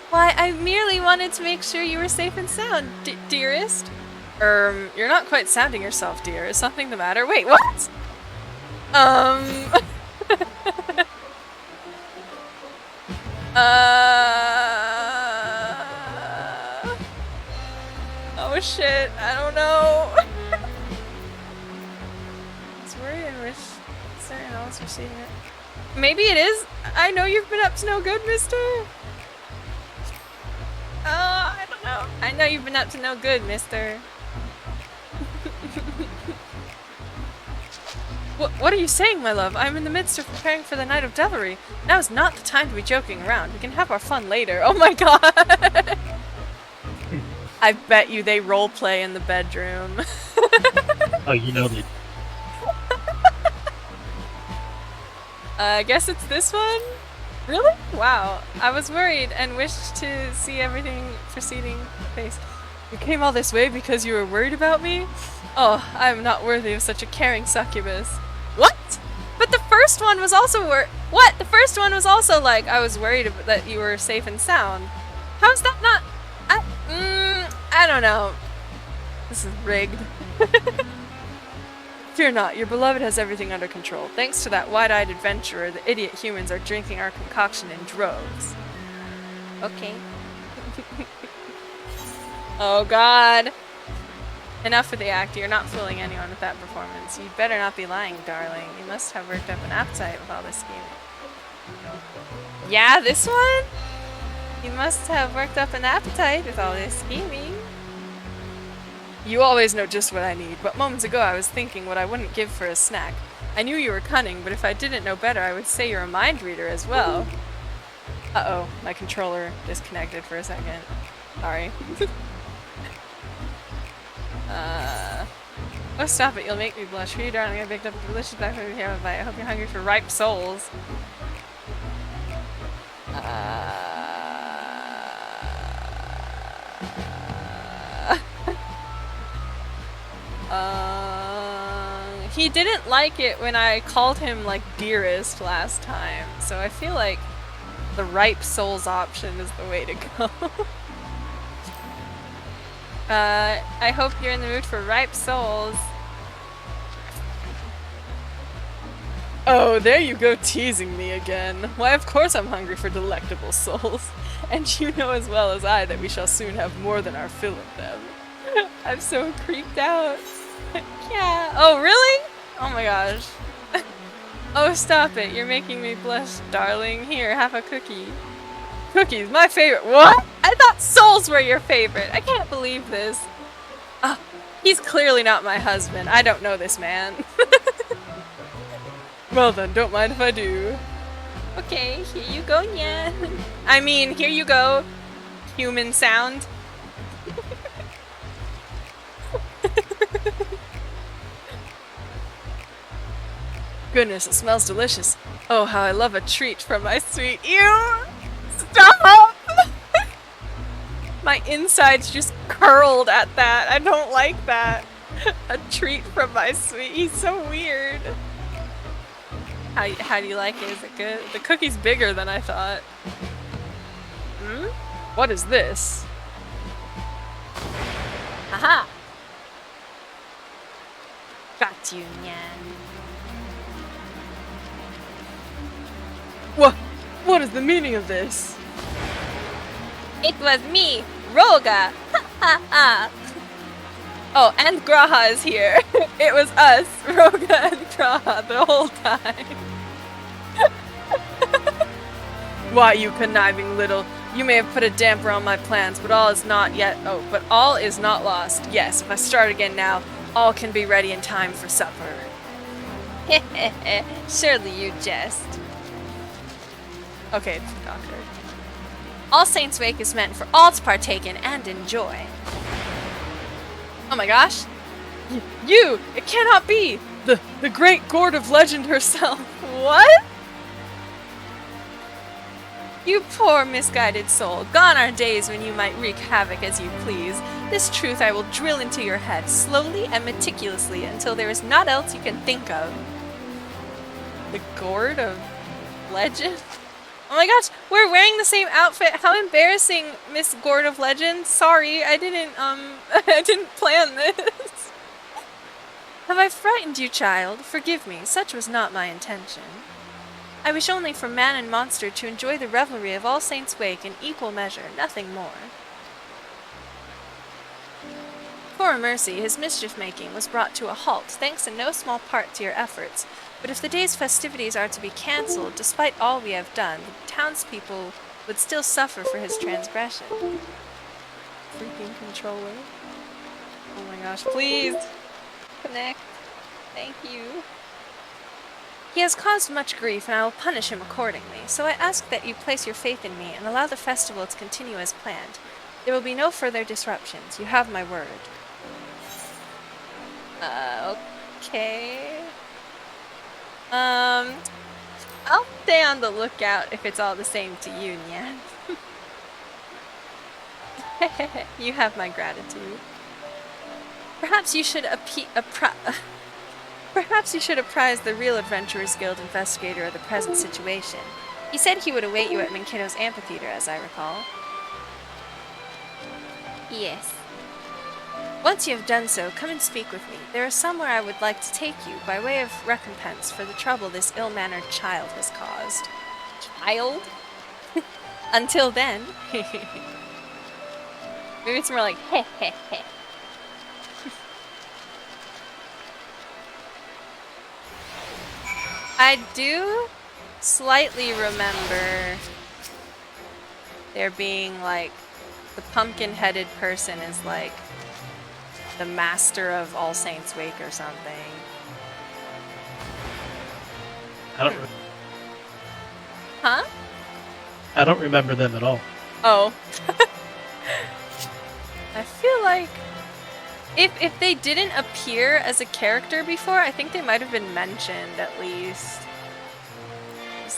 Why, I merely wanted to make sure you were safe and sound, dearest. You're not quite sounding yourself, dear. Is something the matter? Wait, what? Oh shit, I don't know. It's worried and wish certain else receiving it. Maybe it is. I know you've been up to no good, mister. I don't know. I know you've been up to no good, mister. What are you saying, my love? I'm in the midst of preparing for the night of devilry. Now is not the time to be joking around. We can have our fun later. Oh my god! I bet you they roleplay in the bedroom. Oh, you know they... I guess it's this one? Really? Wow. I was worried and wished to see everything proceeding apace. You came all this way because you were worried about me? Oh, I am not worthy of such a caring succubus. What? But the first one was also What? The first one was also like, I was worried that you were safe and sound. How's that not... I don't know. This is rigged. Fear not, your beloved has everything under control. Thanks to that wide-eyed adventurer, the idiot humans are drinking our concoction in droves. Okay. Oh god. Enough with the act. You're not fooling anyone with that performance. You'd better not be lying, darling. You must have worked up an appetite with all this scheming. Yeah, this one? You must have worked up an appetite with all this scheming. You always know just what I need, but moments ago I was thinking what I wouldn't give for a snack. I knew you were cunning, but if I didn't know better, I would say you're a mind reader as well. Uh-oh, my controller disconnected for a second. Sorry. Oh, stop it, you'll make me blush. For you, darling, I baked up a delicious blackberry here with a bite. I hope you're hungry for ripe souls. He didn't like it when I called him, like, dearest last time, so I feel like the ripe souls option is the way to go. I hope you're in the mood for ripe souls. Oh, there you go teasing me again. Why, of course I'm hungry for delectable souls. And you know as well as I that we shall soon have more than our fill of them. I'm so creeped out. Yeah. Oh, really? Oh my gosh. Oh, stop it. You're making me blush, darling. Here, have a cookie. Cookies, my favorite. What? I thought souls were your favorite. I can't believe this. Oh, he's clearly not my husband. I don't know this man. Well then, don't mind if I do. Okay, here you go, yeah. I mean, here you go. Human sound. Goodness, it smells delicious. Oh, how I love a treat from my sweet. Ew! Stop! My insides just curled at that. I don't like that. A treat from my sweet. He's so weird. How do you like it? Is it good? The cookie's bigger than I thought. Hmm? What is this? Haha! Got you, Nyan. What is the meaning of this? It was me, Roga! Ha ha ha! Oh, and Graha is here. It was us, Roga and Graha, the whole time. Why, you conniving little... You may have put a damper on my plans, but all is not yet... Oh, but all is not lost. Yes, if I start again now, all can be ready in time for supper. Hehehe, surely you jest. Okay, it's the doctor. All Saints' Wake is meant for all to partake in and enjoy. Oh my gosh. You! It cannot be! The great gourd of legend herself. What? You poor misguided soul. Gone are days when you might wreak havoc as you please. This truth I will drill into your head, slowly and meticulously, until there is naught else you can think of. The gourd of legend? Oh my gosh, we're wearing the same outfit. How embarrassing, Miss Gourd of Legend. Sorry, I didn't plan this. Have I frightened you, child? Forgive me, such was not my intention. I wish only for man and monster to enjoy the revelry of All Saints' Wake in equal measure, nothing more. For a mercy, his mischief-making was brought to a halt, thanks in no small part to your efforts. But if the day's festivities are to be cancelled, despite all we have done, the townspeople would still suffer for his transgression. Freaking controller. Oh my gosh, please! Connect. Thank you. He has caused much grief, and I will punish him accordingly, so I ask that you place your faith in me and allow the festival to continue as planned. There will be no further disruptions. You have my word. Okay... I'll stay on the lookout if it's all the same to you, Nyan. You have my gratitude. Perhaps you should apprise the real Adventurers Guild investigator of the present situation. He said he would await you at Mankito's amphitheater, as I recall. Yes. Once you have done so, come and speak with me. There is somewhere I would like to take you, by way of recompense for the trouble this ill-mannered child has caused. Child? Until then. Maybe it's more like heh heh heh. I do slightly remember there being like the pumpkin-headed person is like the master of All Saints' Wake or something. Huh? I don't remember them at all. Oh. I feel like if they didn't appear as a character before, I think they might have been mentioned at least.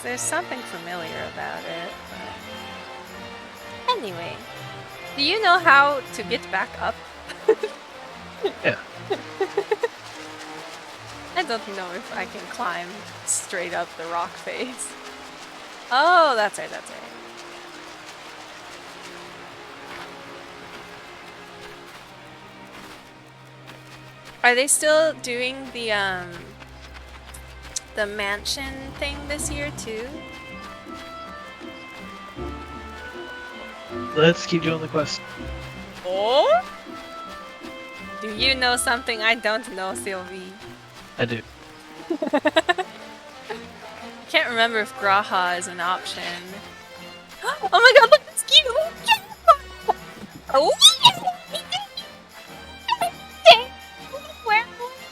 There's something familiar about it. But... Anyway, do you know how to get back up? Yeah. I don't know if I can climb straight up the rock face. Oh, that's right, that's right. Are they still doing the mansion thing this year too? Let's keep doing the quest. Oh? Do you know something I don't know, Sylvie? I do. I can't remember if graha is an option. Oh my god, look, it's cute! Oh! Wearing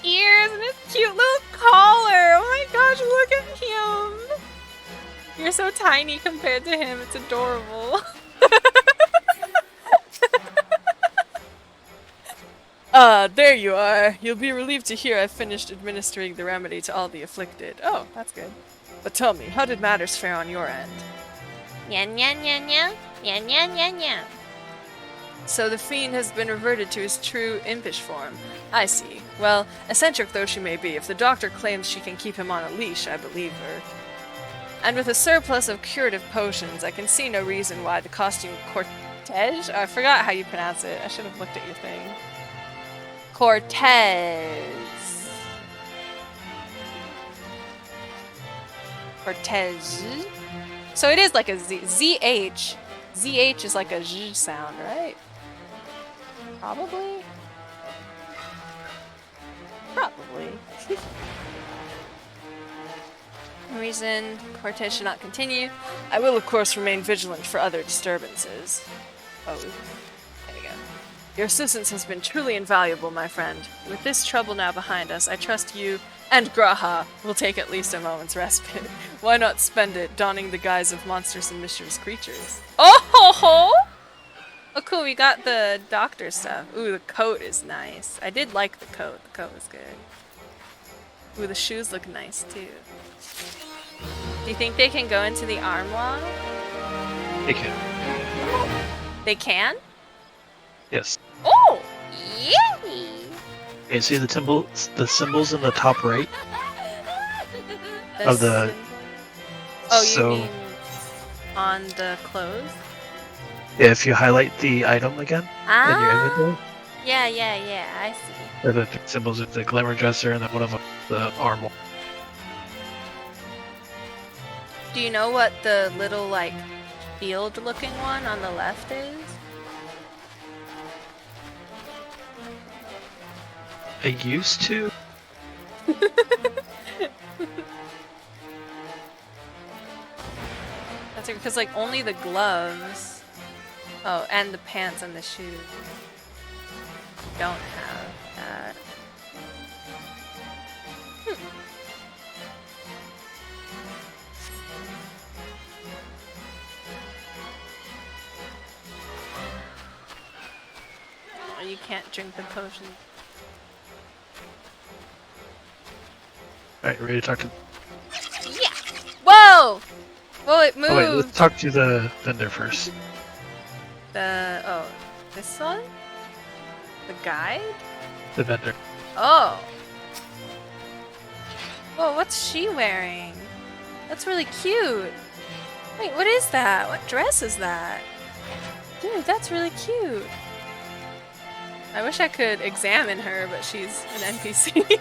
ears and his cute little collar! Oh my gosh, look at him! You're so tiny compared to him, it's adorable. There you are. You'll be relieved to hear I've finished administering the remedy to all the afflicted. Oh, that's good. But tell me, how did matters fare on your end? Nyan nyan nyan nyan. Nyan nyan nyan nyan. So the fiend has been reverted to his true impish form. I see. Well, eccentric though she may be, if the doctor claims she can keep him on a leash, I believe her. And with a surplus of curative potions, I can see no reason why the costume cortege? I forgot how you pronounce it. I should have looked at your thing. Cortez. Cortez. So it is like a Z. ZH. ZH is like a Z sound, right? Probably? Probably. Reason Cortez should not continue. I will, of course, remain vigilant for other disturbances. Oh, there we go. Your assistance has been truly invaluable, my friend. With this trouble now behind us, I trust you and Graha will take at least a moment's respite. Why not spend it donning the guise of monstrous and mischievous creatures? Oh ho ho! Oh cool, we got the doctor stuff. Ooh, the coat is nice. I did like the coat. The coat was good. Ooh, the shoes look nice too. Do you think they can go into the armoire? They can. They can? Yes. Oh! Yay! Okay, see the symbols in the top right of the. Oh, so, you mean on the clothes? Yeah, if you highlight the item again in your inventory, Yeah, I see. there are the three symbols of the glamour dresser and then one of them the armor. Do you know what the little, like, shield-looking one on the left is? I used to. That's because, like, only the gloves. Oh, and the pants and the shoes don't have that. Oh, you can't drink the potion. Alright, ready to talk to. Yeah! Whoa! Whoa, it moved! Oh wait, let's talk to the vendor first. Oh, this one? The guide? The vendor. Oh! Whoa, what's she wearing? That's really cute! Wait, what is that? What dress is that? Dude, that's really cute! I wish I could examine her, but she's an NPC.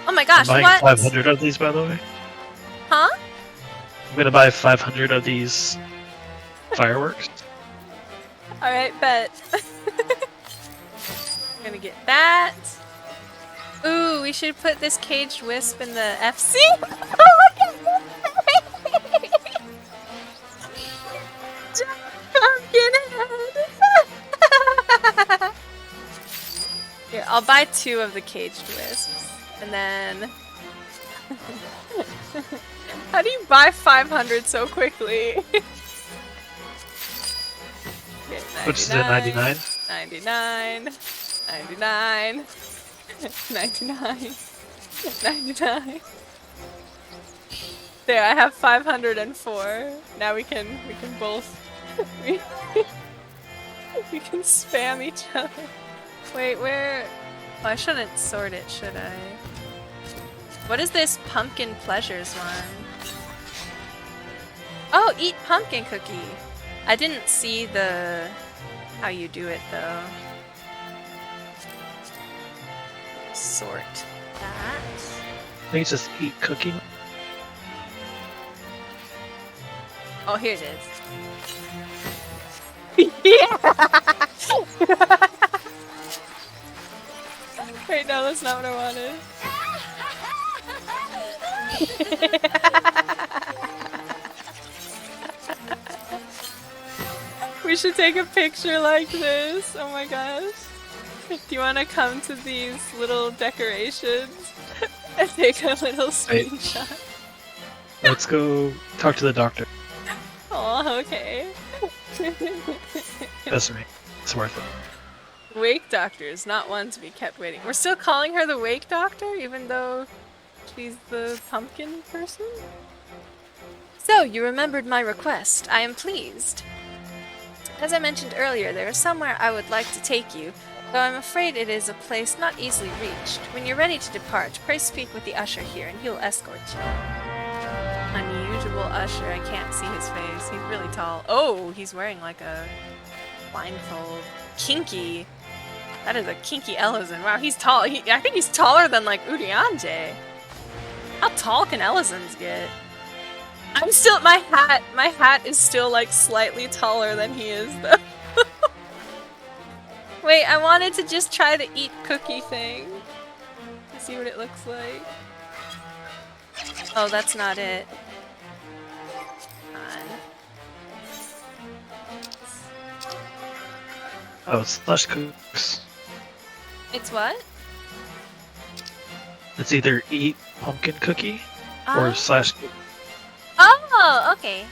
Oh my gosh, I'm buying what? 500 of these, by the way. Huh? I'm gonna buy 500 of these fireworks. Alright, bet. I'm gonna get that. Ooh, we should put this caged wisp in the FC. Oh, look at this! Pumpkin head! Here, I'll buy 2 of the caged wisps. And then... How do you buy 500 so quickly? Okay, Which is at 99? 99, 99, 99, 99. There, I have 504. Now we can both we, we can spam each other. Wait, where? Oh, I shouldn't sort it, should I? What is this pumpkin pleasures one? Oh, eat pumpkin cookie. I didn't see the how you do it though. Sort that. I think it's just eat cookie. Oh, here it is. Yeah! Wait, no, that's not what I wanted. We should take a picture like this. Oh my gosh. Do you want to come to these little decorations and take a little screenshot? Let's go talk to the doctor. Oh, okay. That's me. It's worth it. Wake doctor is not one to be kept waiting. We're still calling her the wake doctor, even though she's the pumpkin person? So, you remembered my request. I am pleased. As I mentioned earlier, there is somewhere I would like to take you, though I'm afraid it is a place not easily reached. When you're ready to depart, pray speak with the usher here, and he'll escort you. Unusual usher. I can't see his face. He's really tall. Oh, he's wearing like a blindfold. Kinky. That is a kinky Ellison. Wow, he's tall. I think he's taller than like Urianger. How tall can Ellisons get? I'm still my hat is still like slightly taller than he is though. Wait, I wanted to just try the eat cookie thing. To see what it looks like. Oh, that's not it. Oh, it's slush cooks. It's what? It's either eat pumpkin cookie or slash cookie. Oh, okay.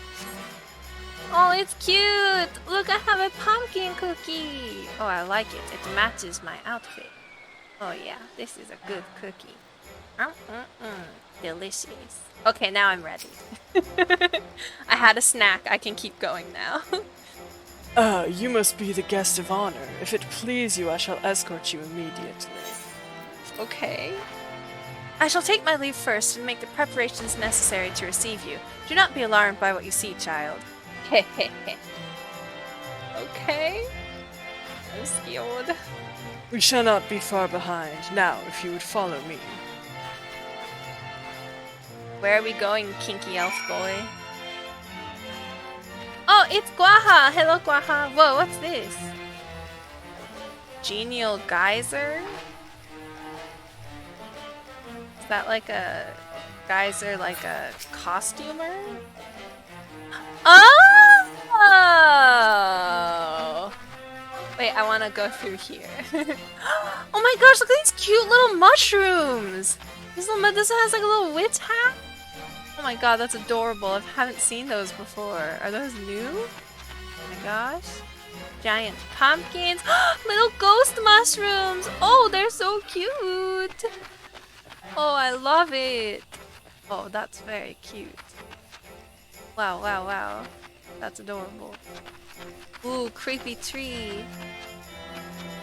Oh, it's cute. Look, I have a pumpkin cookie. Oh, I like it. It matches my outfit. Oh yeah, this is a good cookie. Delicious. Okay, now I'm ready. I had a snack. I can keep going now. You must be the guest of honor. If it please you, I shall escort you immediately. Okay. I shall take my leave first and make the preparations necessary to receive you. Do not be alarmed by what you see, child. Okay. I'm scared. We shall not be far behind. Now, if you would follow me. Where are we going, kinky elf boy? Oh, it's Graha! Hello, Graha! Whoa, what's this? Genial geyser? Is that like a geyser, like a costumer? Oh! Wait, I want to go through here. Oh my gosh, look at these cute little mushrooms! This has like a little witch hat? Oh my god, that's adorable. I haven't seen those before. Are those new? Oh my gosh. Giant pumpkins. Little ghost mushrooms! Oh, they're so cute! Oh, I love it! Oh, that's very cute. Wow, wow, wow. That's adorable. Ooh, creepy tree.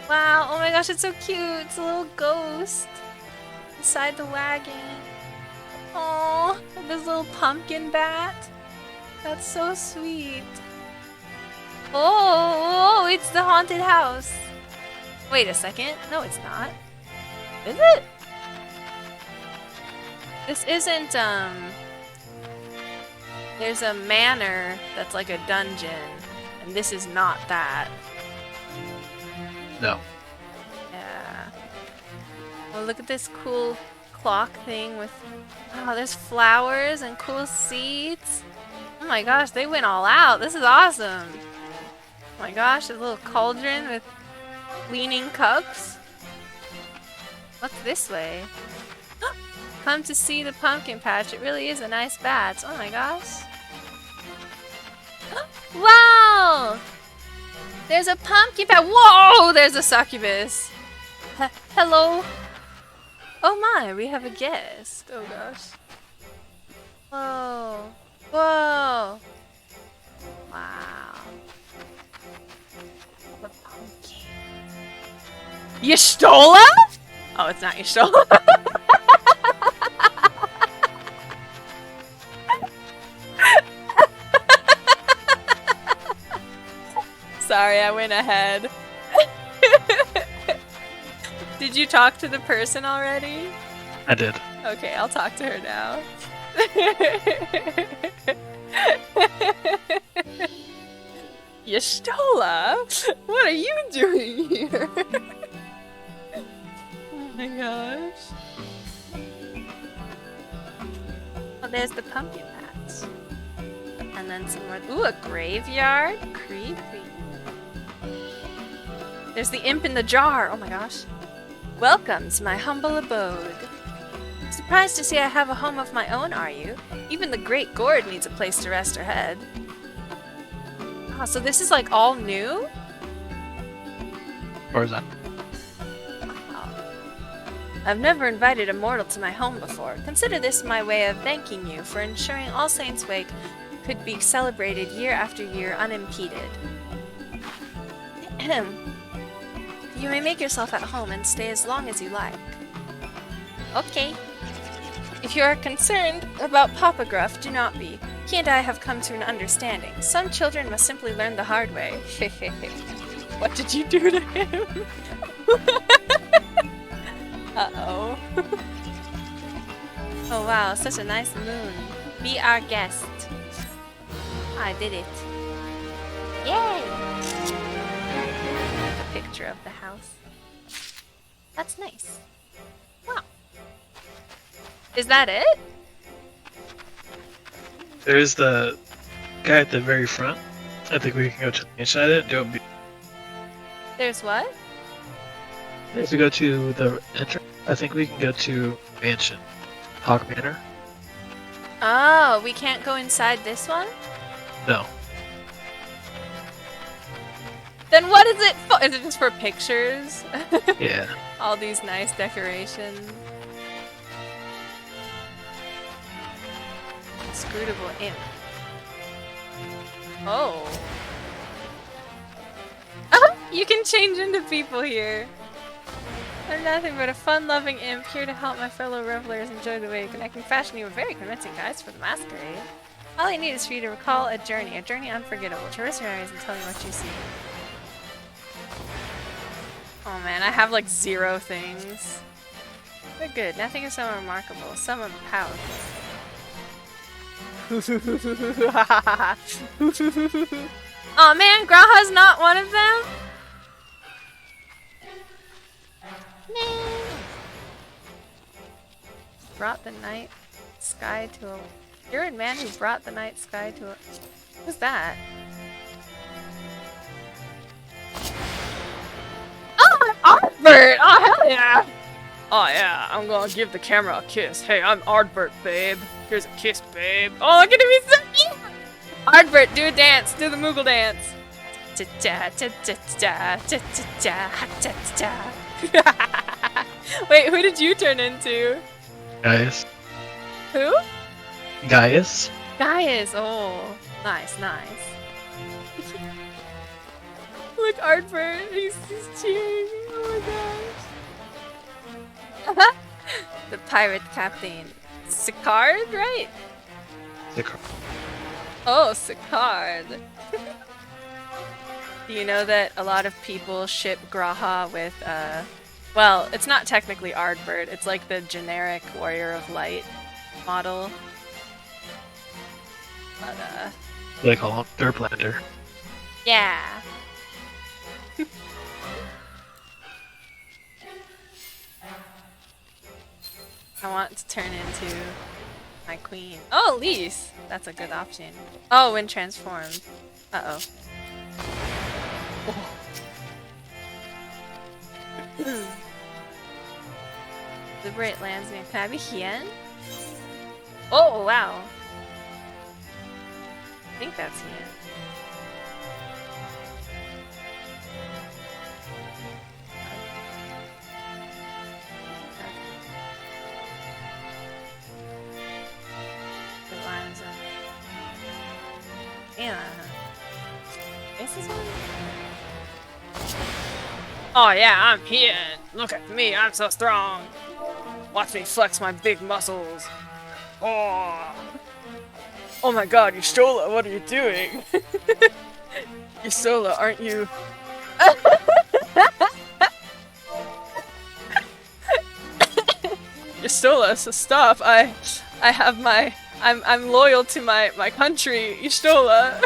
Wow, oh my gosh, it's so cute! It's a little ghost inside the wagon. Oh, and this little pumpkin bat. That's so sweet. Oh, it's the haunted house. Wait a second. No, it's not. Is it? This isn't, there's a manor that's like a dungeon, and this is not that. No. Yeah. Well, look at this cool clock thing with... Oh, there's flowers and cool seats. Oh my gosh, they went all out. This is awesome. Oh my gosh, a little cauldron with leaning cups. What's this way? Come to see the pumpkin patch. It really is a nice bat. Oh my gosh. Wow! There's a pumpkin patch. Whoa! There's a succubus. Hello. Oh my, we have a guest. Oh gosh. Whoa. Y'shtola? Oh, it's not Y'shtola. Sorry, I went ahead. Did you talk to the person already? I did. Okay, I'll talk to her now. Y'shtola? What are you doing here? Oh my gosh. Oh, there's the pumpkin patch. And then some more. Ooh, a graveyard? Creepy. There's the imp in the jar. Oh my gosh. Welcome to my humble abode. Surprised to see I have a home of my own, are you? Even the Great Gourd needs a place to rest her head. Oh, so this is like all new? Or is that? I've never invited a mortal to my home before. Consider this my way of thanking you for ensuring All Saints' Wake could be celebrated year after year unimpeded. You may make yourself at home and stay as long as you like. Okay. If you are concerned about Papa Gruff, do not be. He and I have come to an understanding. Some children must simply learn the hard way. What did you do to him? Uh-oh. Oh wow, such a nice moon. Be our guest. I did it. Yay! A picture of the house. That's nice. Wow. Is that it? There's the guy at the very front. I think we can go to the inside. I didn't do it. There's what? If we go to the entrance, I think we can go to Mansion. Hawk Manor? Oh, we can't go inside this one? No. Then what is it for? Is it just for pictures? Yeah. All these nice decorations. Inscrutable imp. Oh. Oh, you can change into people here. I'm nothing but a fun-loving imp here to help my fellow revelers enjoy the wake, and I can fashion you a very convincing guise for the masquerade. All I need is for you to recall a journey unforgettable. Traverse your areas and tell me what you see. Oh man, I have like 0 things. But good, nothing is so remarkable, some are powerful. Oh man, Graha's not one of them? Brought the night sky to a... You're a man who brought the night sky to a... Who's that? Oh, Ardbert! Oh, hell yeah! Oh yeah, I'm gonna give the camera a kiss. Hey, I'm Ardbert, babe. Here's a kiss, babe. Oh, look at him, he's so cute! Ardbert, do a dance. Do the Moogle dance. Wait, who did you turn into? Gaius. Who? Gaius? Gaius. Oh, nice, nice. Look, Ardbert. He's cheering. Oh my gosh. The pirate captain. Sicard, right? Sicard. Oh, Sicard. Do you know that a lot of people ship Graha with, well, it's not technically Ardbert, it's like the generic Warrior of Light model. But, They call him Derplander. yeah. I want to turn into my queen. Oh, Lise! That's a good option. Oh, when transformed. Uh-oh. Liberate lands. Can I be Hien? Oh, wow. I think that's Hien. The lines of... Yeah. Is this one? Oh yeah, I'm Hien. Look at me, I'm so strong. Watch me flex my big muscles. Oh, oh my god, Yustola, what are you doing? Yustola, aren't you... Yustola, so stop. I have my... I'm loyal to my country, Yustola.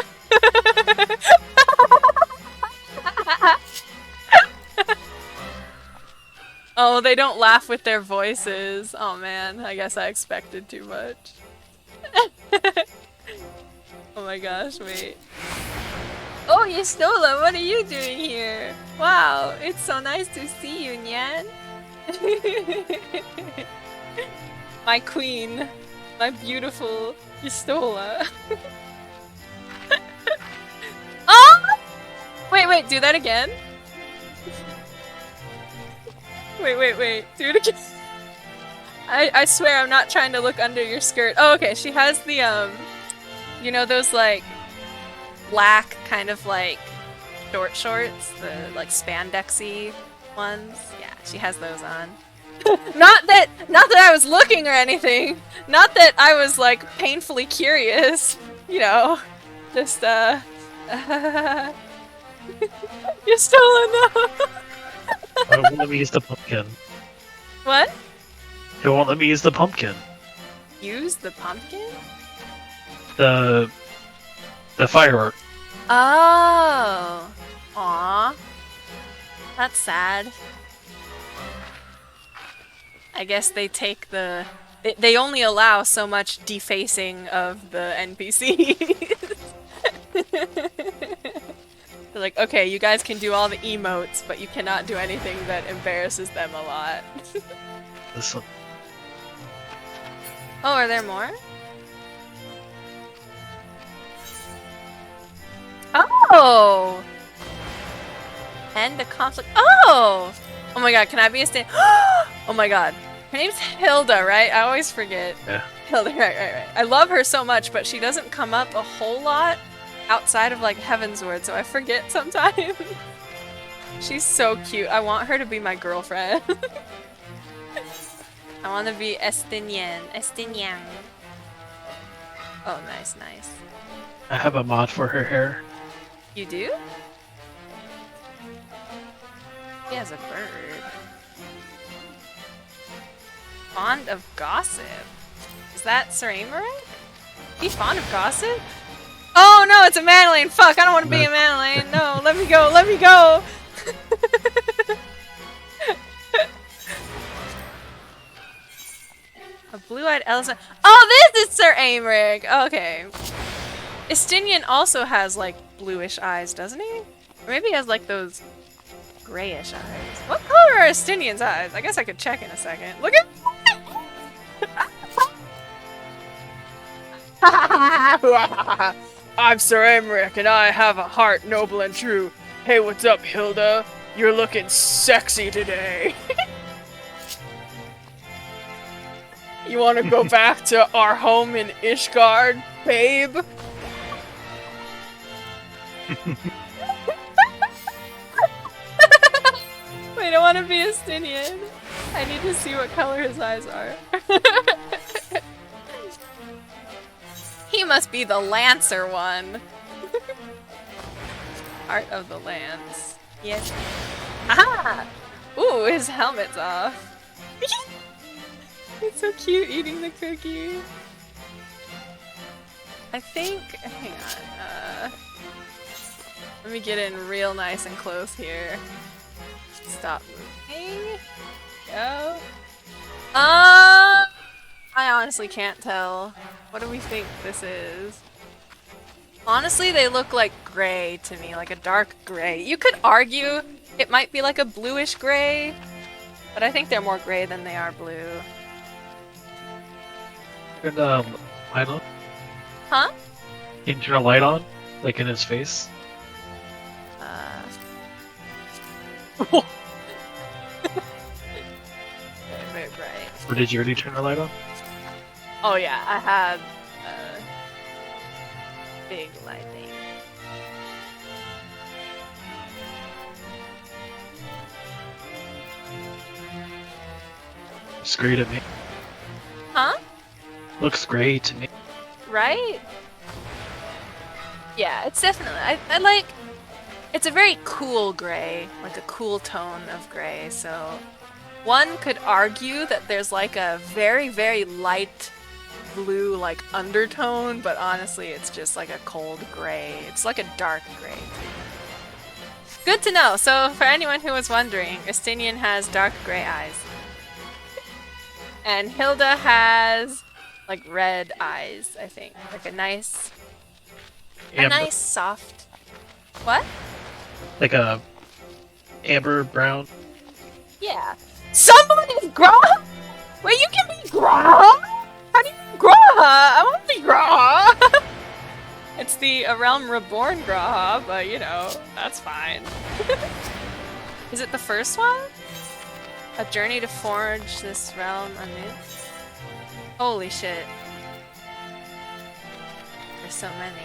Oh, they don't laugh with their voices. Oh man, I guess I expected too much. Oh my gosh, wait. Oh, Yustola, what are you doing here? Wow, it's so nice to see you, Nyan. My queen. My beautiful Yustola. Oh! Wait, do that again. Wait, do it again. I swear I'm not trying to look under your skirt. Oh, okay, she has the, you know those, like, black kind of, like, short shorts? The, like, spandexy ones? Yeah, she has those on. Not that I was looking or anything! Not that I was, like, painfully curious. You know, just, You're still enough! It won't let me use the pumpkin. What? It won't let me use the pumpkin. Use the pumpkin? The firework. Oh. Aw. That's sad. I guess they take the... They only allow so much defacing of the NPCs. They're like, okay, you guys can do all the emotes, but you cannot do anything that embarrasses them a lot. This one. Oh, are there more? Oh! End the conflict. Oh! Oh my god, can I be a stand? Oh my god. Her name's Hilda, right? I always forget. Yeah. Hilda, right. I love her so much, but she doesn't come up a whole lot outside of, like, Heavensward, so I forget sometimes. She's so cute. I want her to be my girlfriend. I want to be Estinian. Oh, nice. I have a mod for her hair. You do? He has a bird. Fond of gossip. Is that Sir Amory? He fond of gossip? Oh no, it's a Madeline! Fuck, I don't want to be a Madeline! No, let me go! A blue-eyed elephant. Oh, this is Sir Amory! Okay. Estinian also has, like, bluish eyes, doesn't he? Or maybe he has, like, those grayish eyes. What color are Estinian's eyes? I guess I could check in a second. Look at... I'm Sir Emmerich, and I have a heart noble and true. Hey, what's up, Hilda? You're looking sexy today. You want to go back to our home in Ishgard, babe? Wait, I want to be Estinian. I need to see what color his eyes are. He must be the Lancer one. Heart of the Lance. Yes. Aha! Ooh, his helmet's off. It's so cute eating the cookie. I think... Hang on. Let me get in real nice and close here. Stop moving. Go. I honestly can't tell. What do we think this is? Honestly, they look like gray to me, like a dark gray. You could argue it might be like a bluish gray, but I think they're more gray than they are blue. Turn light on. Huh? Can you turn a light on? Like in his face? Very bright. Or did you already turn the light on? Oh yeah, I had big lighting. Looks great to me. Huh? Looks great to me. Right? Yeah, it's definitely. I like. It's a very cool gray, like a cool tone of gray. So, one could argue that there's like a very, very light blue, like undertone, but honestly, it's just like a cold gray. It's like a dark gray. Good to know. So, for anyone who was wondering, Estinian has dark gray eyes. And Hilda has like red eyes, I think. Like a nice Amber, soft. What? like a amber brown. Yeah. Someone is Graha? Wait, you can be Graha? How do you be Graha? I want to be Graha. It's the A Realm Reborn Graha, but you know, that's fine. Is it the first one? A journey to forge this realm anew? Holy shit. There's so many.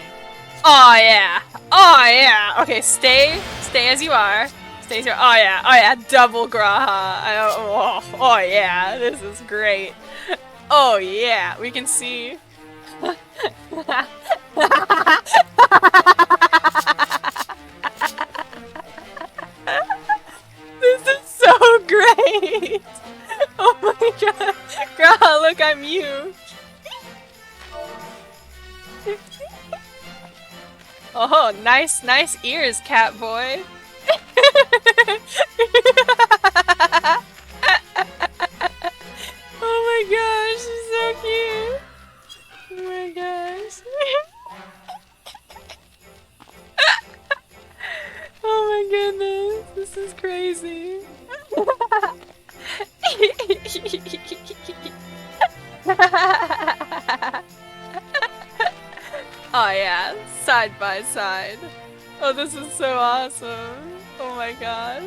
Oh yeah! Oh yeah! Okay, stay as you are. Stay as you are. Oh yeah, double Graha. Oh yeah, this is great. Oh yeah, we can see. This is so great! Oh my god. Graha, look, I'm you. Oh, nice ears, cat boy. Oh my gosh, she's so cute. Oh my gosh. Oh my goodness, this is crazy. Oh yeah, side by side. Oh, this is so awesome. Oh my god.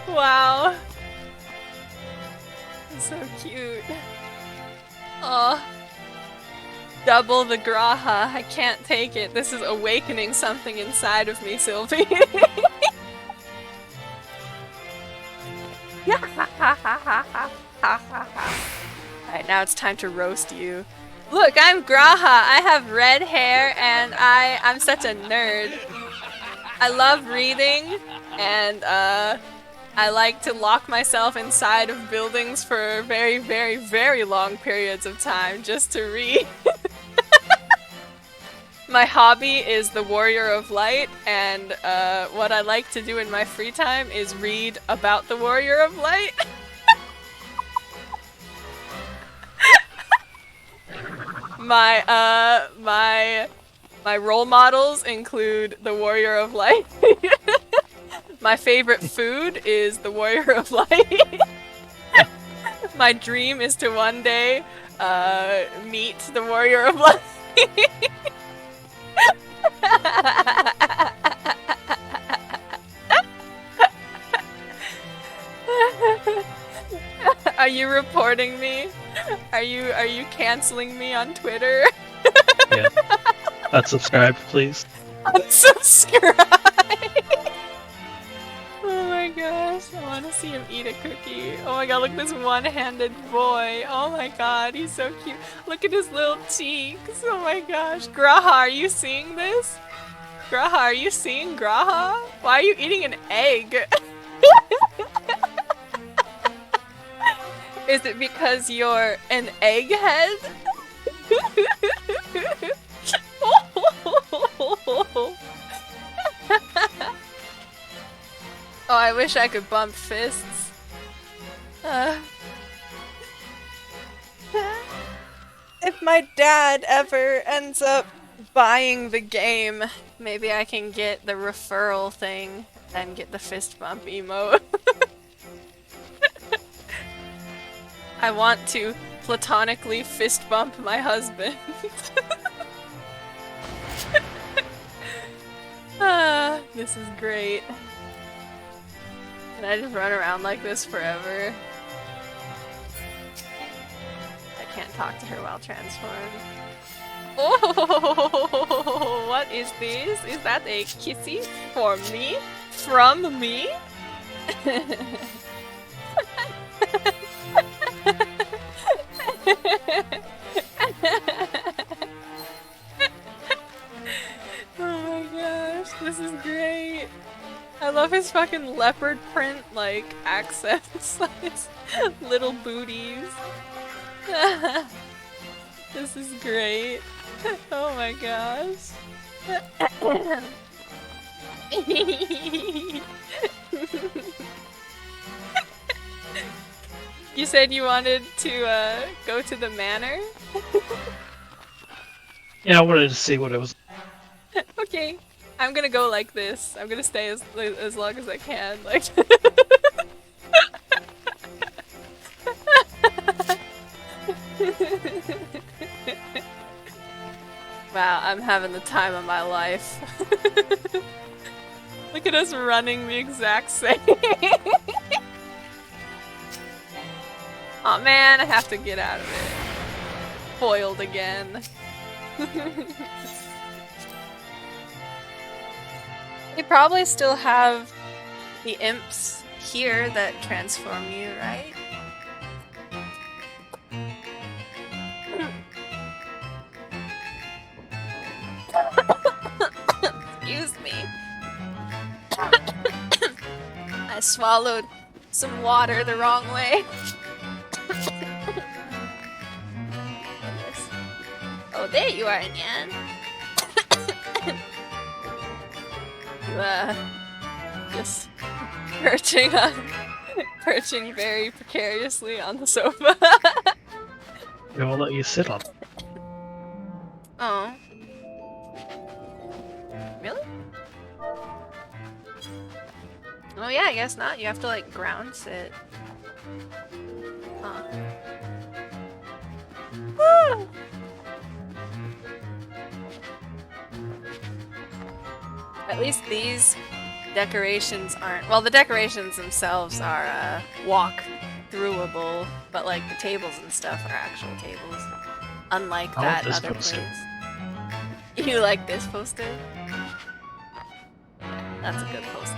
Wow. So cute. Oh. Double the graha. I can't take it. This is awakening something inside of me, Sylvie. Alright, now it's time to roast you. Look, I'm Graha. I have red hair and I'm such a nerd. I love reading and I like to lock myself inside of buildings for very, very, very long periods of time just to read. My hobby is the Warrior of Light, and what I like to do in my free time is read about the Warrior of Light. My role models include the Warrior of Light. My favorite food is the Warrior of Light. My dream is to one day meet the Warrior of Light. Are you reporting me? Are you canceling me on Twitter? Yeah. Unsubscribe, please. Unsubscribe. Oh my gosh, I want to see him eat a cookie. Oh my god, look at this one-handed boy. Oh my god, he's so cute. Look at his little cheeks. Oh my gosh. Graha, are you seeing this? Graha, are you seeing Graha? Why are you eating an egg? Is it because you're an egghead? Oh, I wish I could bump fists. If my dad ever ends up buying the game, maybe I can get the referral thing and get the fist bump emote. I want to platonically fist bump my husband. This is great. Can I just run around like this forever? I can't talk to her while transformed. Oh, what is this? Is that a kissy for me? From me? these fucking leopard print like accents, like little booties. This is great. Oh my gosh. You said you wanted to go to the manor? Yeah, I wanted to see what it was. Okay. I'm gonna go like this. I'm gonna stay as long as I can. Like wow, I'm having the time of my life. Look at us running the exact same. Aw man, I have to get out of it. Foiled again. They probably still have the imps here that transform you, right? Excuse me. I swallowed some water the wrong way. Oh, there you are, Nyan. You, just perching very precariously on the sofa. They won't let you sit on it. Oh. Really? Oh yeah, I guess not. You have to like ground sit. Huh. Woo! At least these decorations aren't. Well, the decorations themselves are walk-throughable, but like the tables and stuff are actual tables. Unlike I want that this other poster. place. You like this poster? That's a good poster.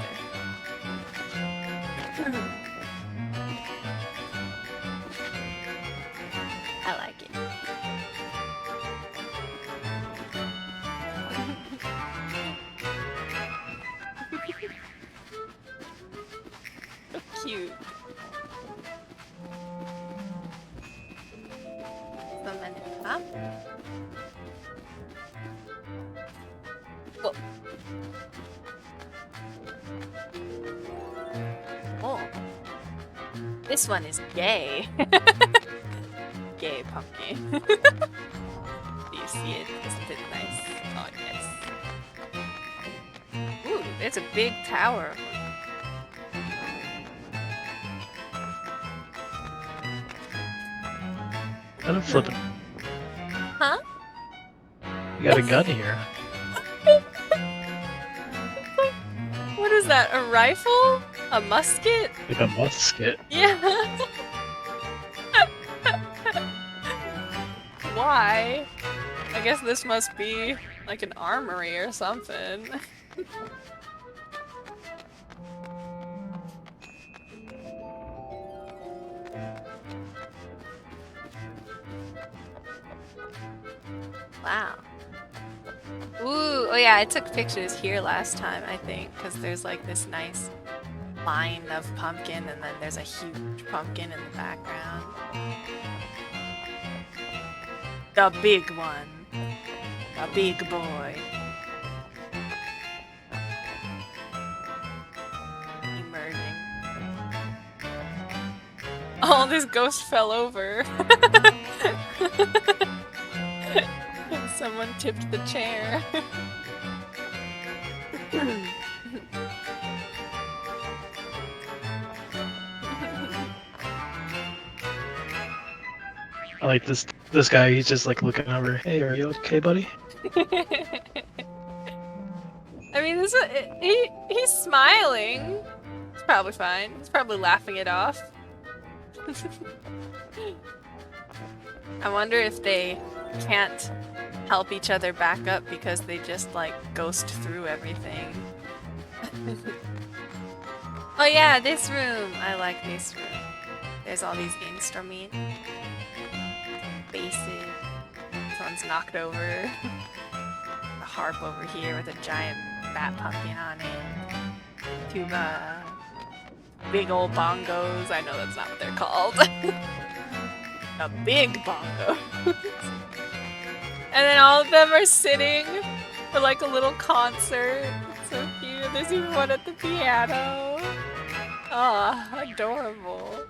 I like it. So cute. So many, huh? Oh. Oh. This one is gay. Gay pumpkin. Do you see it? Isn't it nice? Oh, yes. Ooh, it's a big tower. Kind of flipping. Huh? You got a gun here. What is that? A rifle? A musket? Like a musket. Yeah. Why? I guess this must be like an armory or something. Wow. Ooh, oh yeah, I took pictures here last time, I think, because there's like this nice line of pumpkin and then there's a huge pumpkin in the background. The big one. The big boy. Emerging. Oh, this ghost fell over. Someone tipped the chair. I like this guy. He's just like looking over. Hey, are you okay, buddy? I mean, he's smiling. It's probably fine. He's probably laughing it off. I wonder if they can't help each other back up because they just like ghost through everything. Oh yeah, this room. I like this room. There's all these instruments. Basses. Someone's knocked over. A harp over here with a giant bat pumpkin on it. tuba, big old bongos. I know that's not what they're called. A big bongo. And then all of them are sitting for like a little concert. It's so cute. There's even one at the piano. Oh, adorable.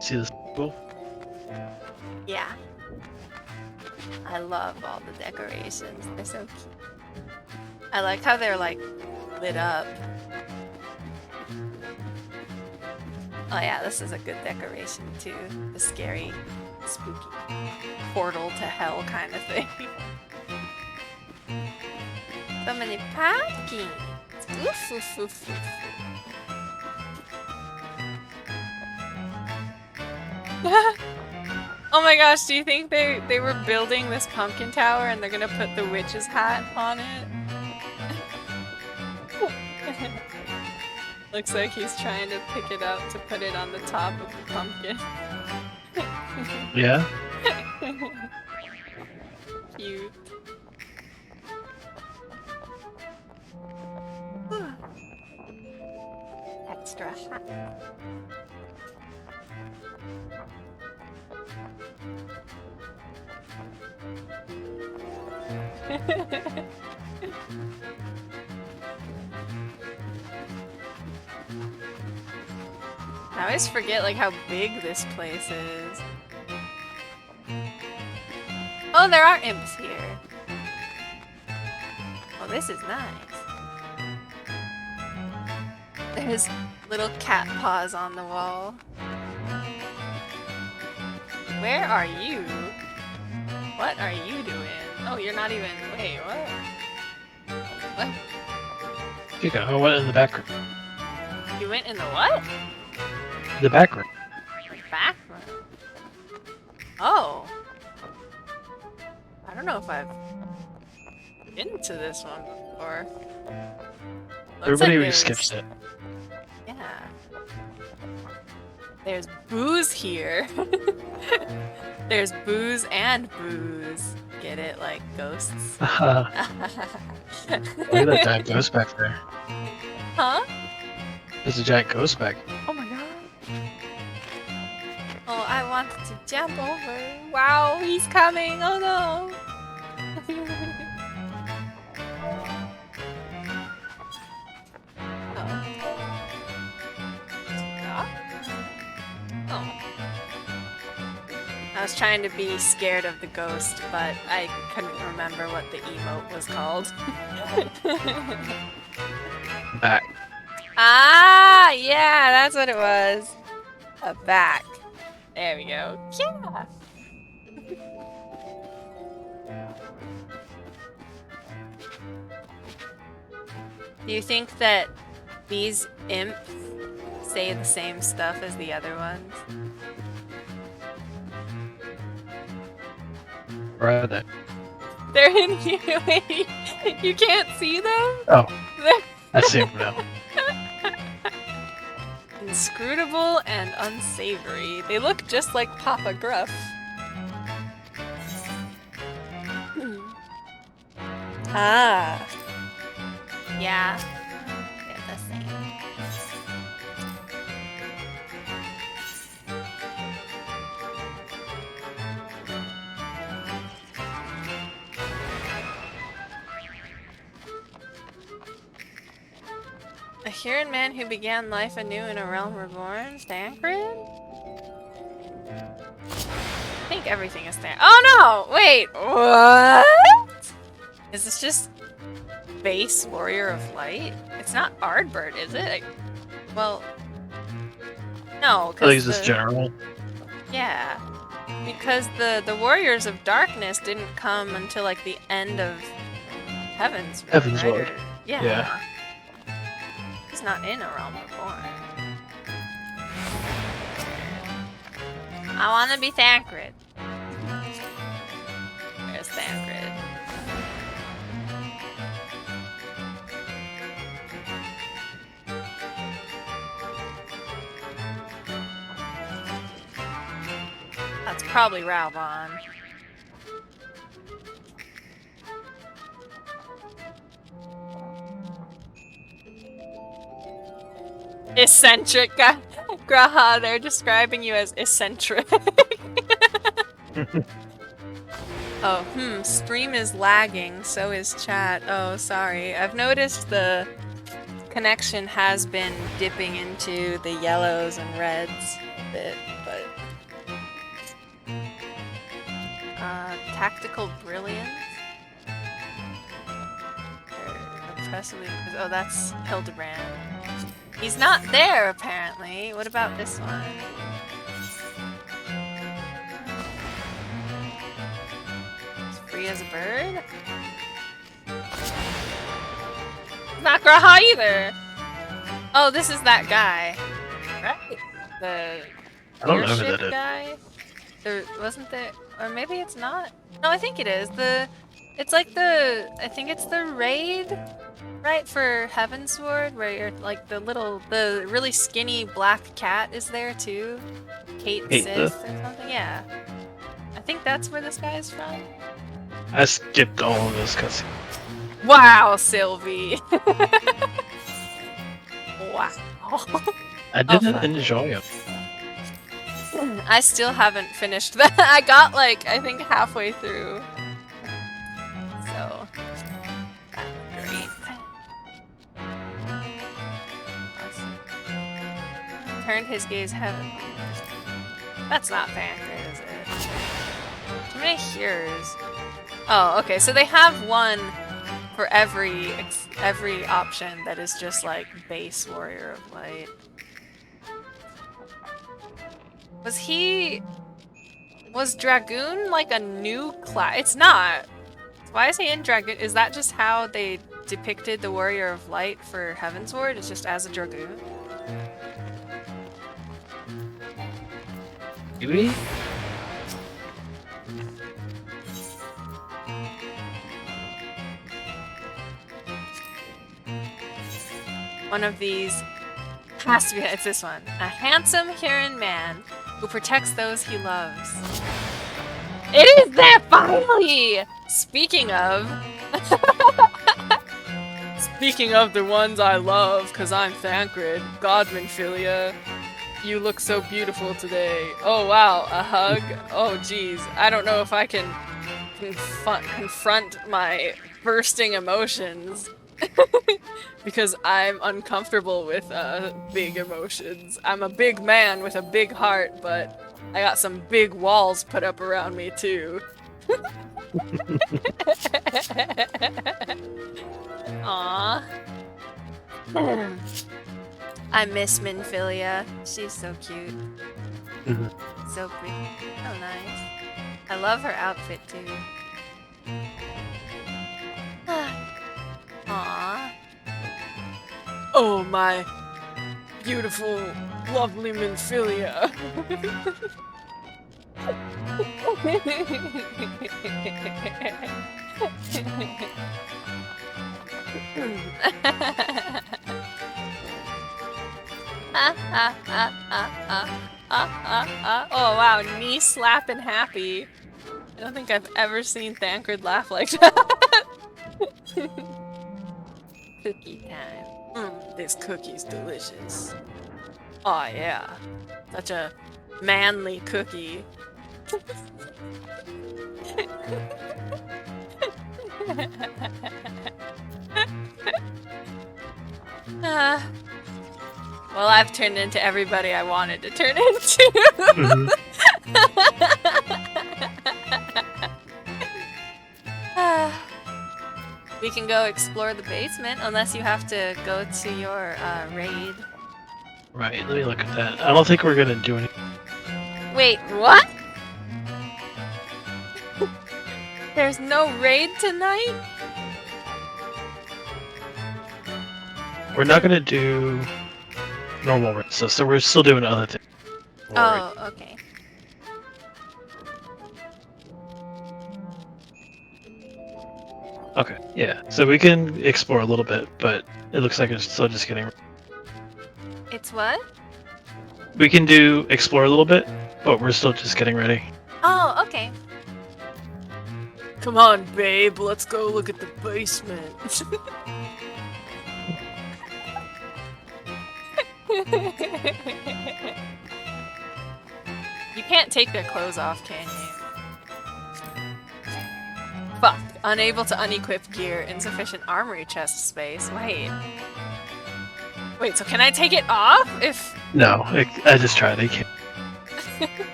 See this cool? Yeah. I love all the decorations. They're so cute. I like how they're like lit up. Oh yeah, this is a good decoration too. The scary, spooky portal to hell kind of thing. So many pumpkins. Oof, oof, oof, oof. Oh my gosh, do you think they were building this pumpkin tower and they're gonna put the witch's hat on it? Looks like he's trying to pick it up to put it on the top of the pumpkin. Yeah? Cute. Extra hat. I always forget like how big this place is. Oh, there are imps here. Oh, this is nice. There's little cat paws on the wall. Where are you? What are you doing? Oh, you're not even. Wait, what? What? You go. I went in the back room. You went in the what? The back room. Back room. Oh. I don't know if I've been to this one before. Looks Everybody like always skips it. Yeah. There's booze here. There's booze and booze. Get it? Like ghosts. Look at that giant ghost back there. Huh? There's a giant ghost back. Oh my god. Oh, I wanted to jump over. Wow, he's coming. Oh no. Oh. I was trying to be scared of the ghost, but I couldn't remember what the emote was called. Back. Ah, yeah, that's what it was. A back. There we go. Yeah. Do you think that these imps say the same stuff as the other ones? Where are they? They're in here. Wait, you can't see them? Oh, They're I see them now. inscrutable and unsavory. They look just like Papa Gruff. Ah. Yeah. They're the same. A Huron man who began life anew in a realm reborn? Thancred? I think everything is there. Oh no! Wait, what? Is this just base Warrior of Light? It's not Ardbird, is it? Well, no, I think because it's just general. yeah, because the Warriors of Darkness didn't come until like the end of Heaven's Realm, Heaven's right? Ward. Or- yeah. Yeah. He's not in a realm reborn. I want to be Thancred. There's Thancred. That's probably Raubon. eccentric guy. Graha, they're describing you as eccentric. Oh, stream is lagging, so is chat. Oh, sorry. I've noticed the connection has been dipping into the yellows and reds a bit, but... Tactical brilliance? Oppressively... Oh, that's Hildebrand. He's not there, apparently. What about this one? He's free as a bird? Not Graha either! Oh, this is that guy. Right? The I don't know who airship that is. guy? There wasn't there... Or maybe it's not? No, I think it is. It's like the... I think it's the raid, right? For Heavensward, where you're like the really skinny black cat is there too. Kate Sith or something? Yeah. I think that's where this guy is from. I skipped all of this cutscene. Wow, Sylvie! Wow. I didn't enjoy him. I still haven't finished that. I got like, I think halfway through. So, that's great. Turned his gaze heavenly. That's not Thancred, is it? Too many hearers. Oh, okay, so they have one for every option that is just like base Warrior of Light. Was Dragoon like a new class? It's not. Why is he in Dragoon? Is that just how they depicted the Warrior of Light for Heavensward? It's just as a Dragoon? Do we? One of these has to be, it's this one. A handsome Huron man who protects those he loves. It is there finally! Speaking of... Speaking of the ones I love, cause I'm Thancred, Godman Philia. You look so beautiful today. Oh wow, a hug? Oh geez, I don't know if I can confront my bursting emotions. Because I'm uncomfortable with big emotions. I'm a big man with a big heart, but I got some big walls put up around me too. Aww. I miss Minfilia. She's so cute. So pretty. Oh, nice. I love her outfit too. Aww. Oh, my beautiful, lovely Minfilia. Oh wow, knee slapping happy. I don't think I've ever seen Thancred laugh like that. Cookie time. This cookie's delicious. Oh yeah, such a manly cookie. Well, I've turned into everybody I wanted to turn into. We can go explore the basement, unless you have to go to your raid. Right, let me look at that. I don't think we're gonna do anything. Wait, what? There's no raid tonight? We're not gonna do normal raids, so we're still doing other things. Oh, okay. Okay, yeah. So we can explore a little bit, but it looks like it's still just getting... It's what? We can do explore a little bit, but we're still just getting ready. Oh, okay. Come on, babe, let's go look at the basement. You can't take their clothes off, can you? Fuck. Unable to unequip gear. Insufficient armory chest space. Wait, so can I take it off if... No, I just tried. I can't.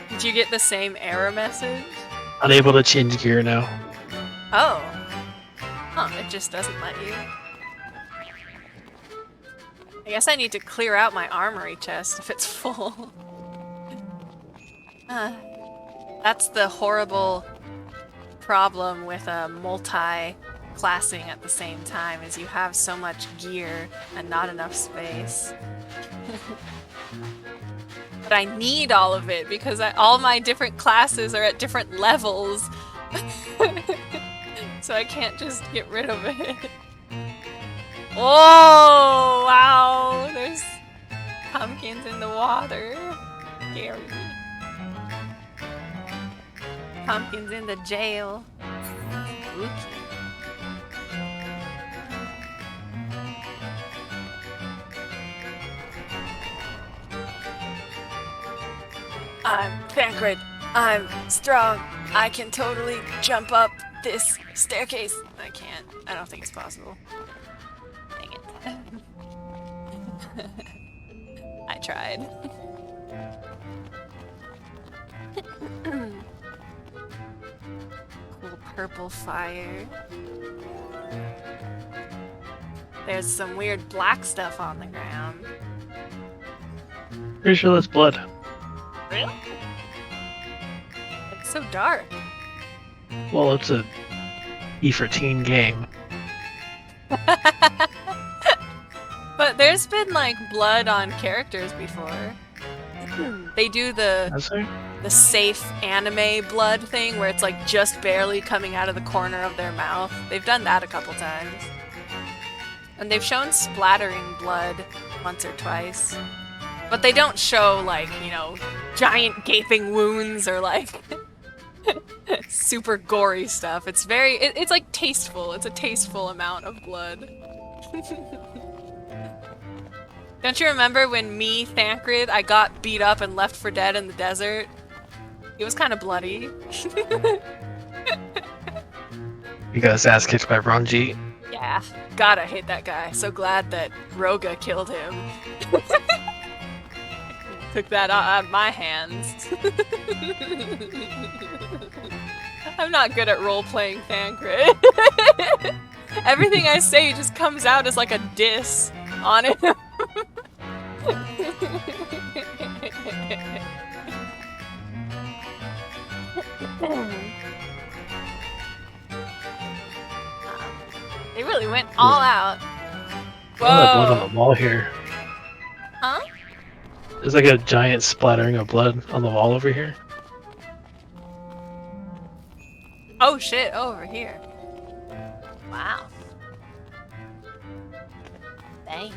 Did you get the same error message? Unable to change gear now. Oh. Huh, it just doesn't let you. I guess I need to clear out my armory chest if it's full. That's the horrible problem with multi-classing at the same time, is you have so much gear and not enough space. But I need all of it because all my different classes are at different levels. So I can't just get rid of it. Oh, wow! There's pumpkins in the water. Scary. Pumpkins in the jail. Spooky. I'm Thancred. I'm strong. I can totally jump up this staircase. I can't. I don't think it's possible. Dang it. I tried. Cool purple fire. There's some weird black stuff on the ground. Pretty sure that's blood. Really? It's so dark. Well, it's a E14 game. But there's been like blood on characters before. They do Is there? the safe anime blood thing where it's like just barely coming out of the corner of their mouth. They've done that a couple times. And they've shown splattering blood once or twice. But they don't show like, you know, giant gaping wounds or like super gory stuff. It's very, it's like tasteful. It's a tasteful amount of blood. Don't you remember when me, Thancred, I got beat up and left for dead in the desert? It was kind of bloody. You got his ass kicked by Ronji. Yeah, gotta hate that guy. So glad that Roga killed him. Took that out of my hands. I'm not good at role-playing Thancred. Everything I say just comes out as like a diss on him. They really went all out. Whoa! That blood Whoa! on the wall here. Huh? There's like a giant splattering of blood on the wall over here. Oh shit, over here. Wow. Dang.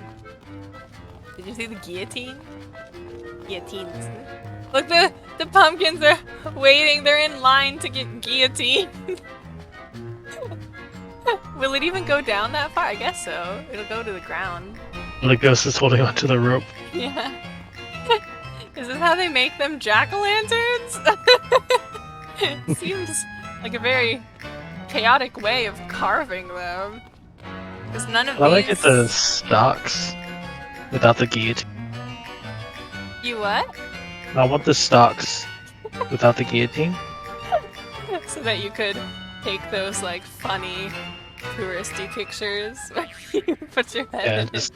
Did you see the guillotine? Guillotines. Look, the pumpkins are waiting. They're in line to get guillotined. Will it even go down that far? I guess so. It'll go to the ground. The ghost is holding onto the rope. Yeah. Is this how they make them jack-o'-lanterns? Seems like a very chaotic way of carving them. Because none of I these... like it the stocks without the guillotine. You what? I want the stocks without the guillotine. So that you could take those, like, funny, touristy pictures where you put your head Yeah, in just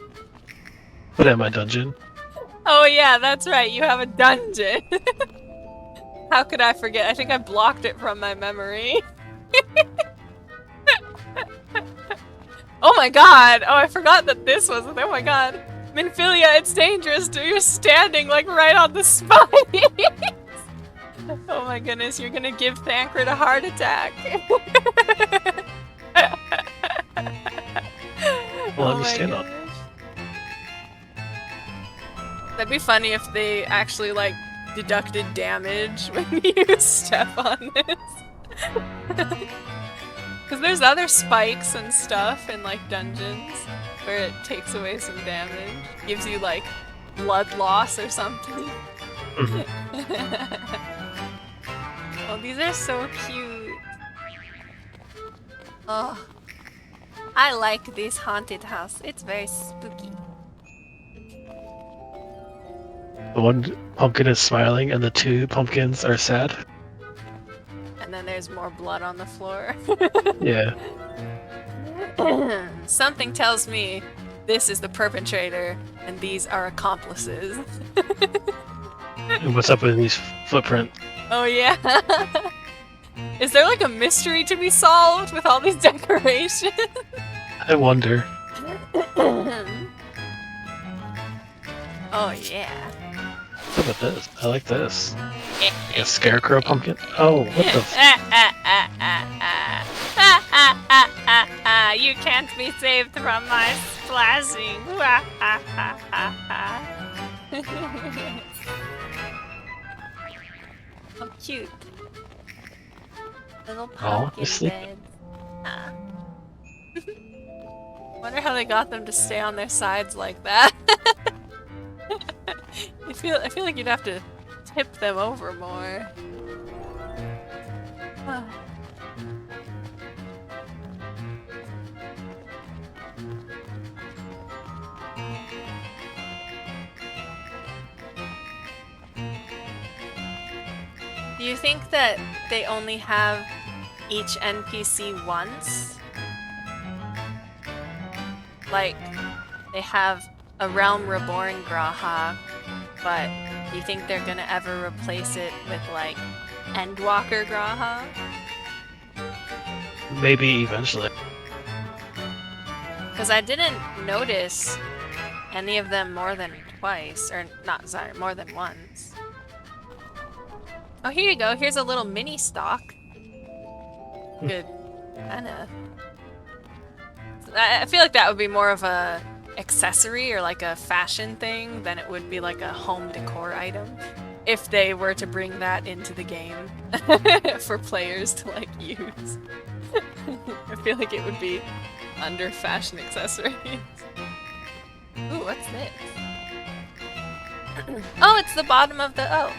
put it in my dungeon. Oh yeah, that's right, you have a dungeon. How could I forget? I think I blocked it from my memory. Oh my god! Oh, I forgot that this was... Oh my god. Minfilia, it's dangerous, dude. You're standing, like, right on the spine. Oh my goodness, you're gonna give Thancred a heart attack. Well, Oh let me my stand on. goodness. That'd be funny if they actually, like, deducted damage when you step on this. Because there's other spikes and stuff in, like, dungeons where it takes away some damage. Gives you, like, blood loss or something. Mhm. Oh, these are so cute. Oh, I like this haunted house. It's very spooky. The one pumpkin is smiling, and the two pumpkins are sad. And then there's more blood on the floor. Yeah. Something tells me this is the perpetrator and these are accomplices. And what's up with these footprints? Oh yeah. Is there like a mystery to be solved with all these decorations? I wonder. Oh yeah. What about this? I like this. Like a scarecrow pumpkin. Oh, what the? You can't be saved from my splashing. How cute. Little pumpkin you're sleeping. beds. Ah. Wonder how they got them to stay on their sides like that. I feel like you'd have to tip them over more. Do you think that they only have each NPC once? Like, they have a Realm Reborn Graha, but do you think they're gonna ever replace it with, like, Endwalker Graha? Maybe eventually. Because I didn't notice any of them more than twice, or not, sorry, more than once. Oh, here you go. Here's a little mini stock. Good. Kinda. I feel like that would be more of a accessory or like a fashion thing than it would be like a home decor item. If they were to bring that into the game for players to like use. I feel like it would be under fashion accessories. Ooh, what's this? Oh, it's the bottom of the O.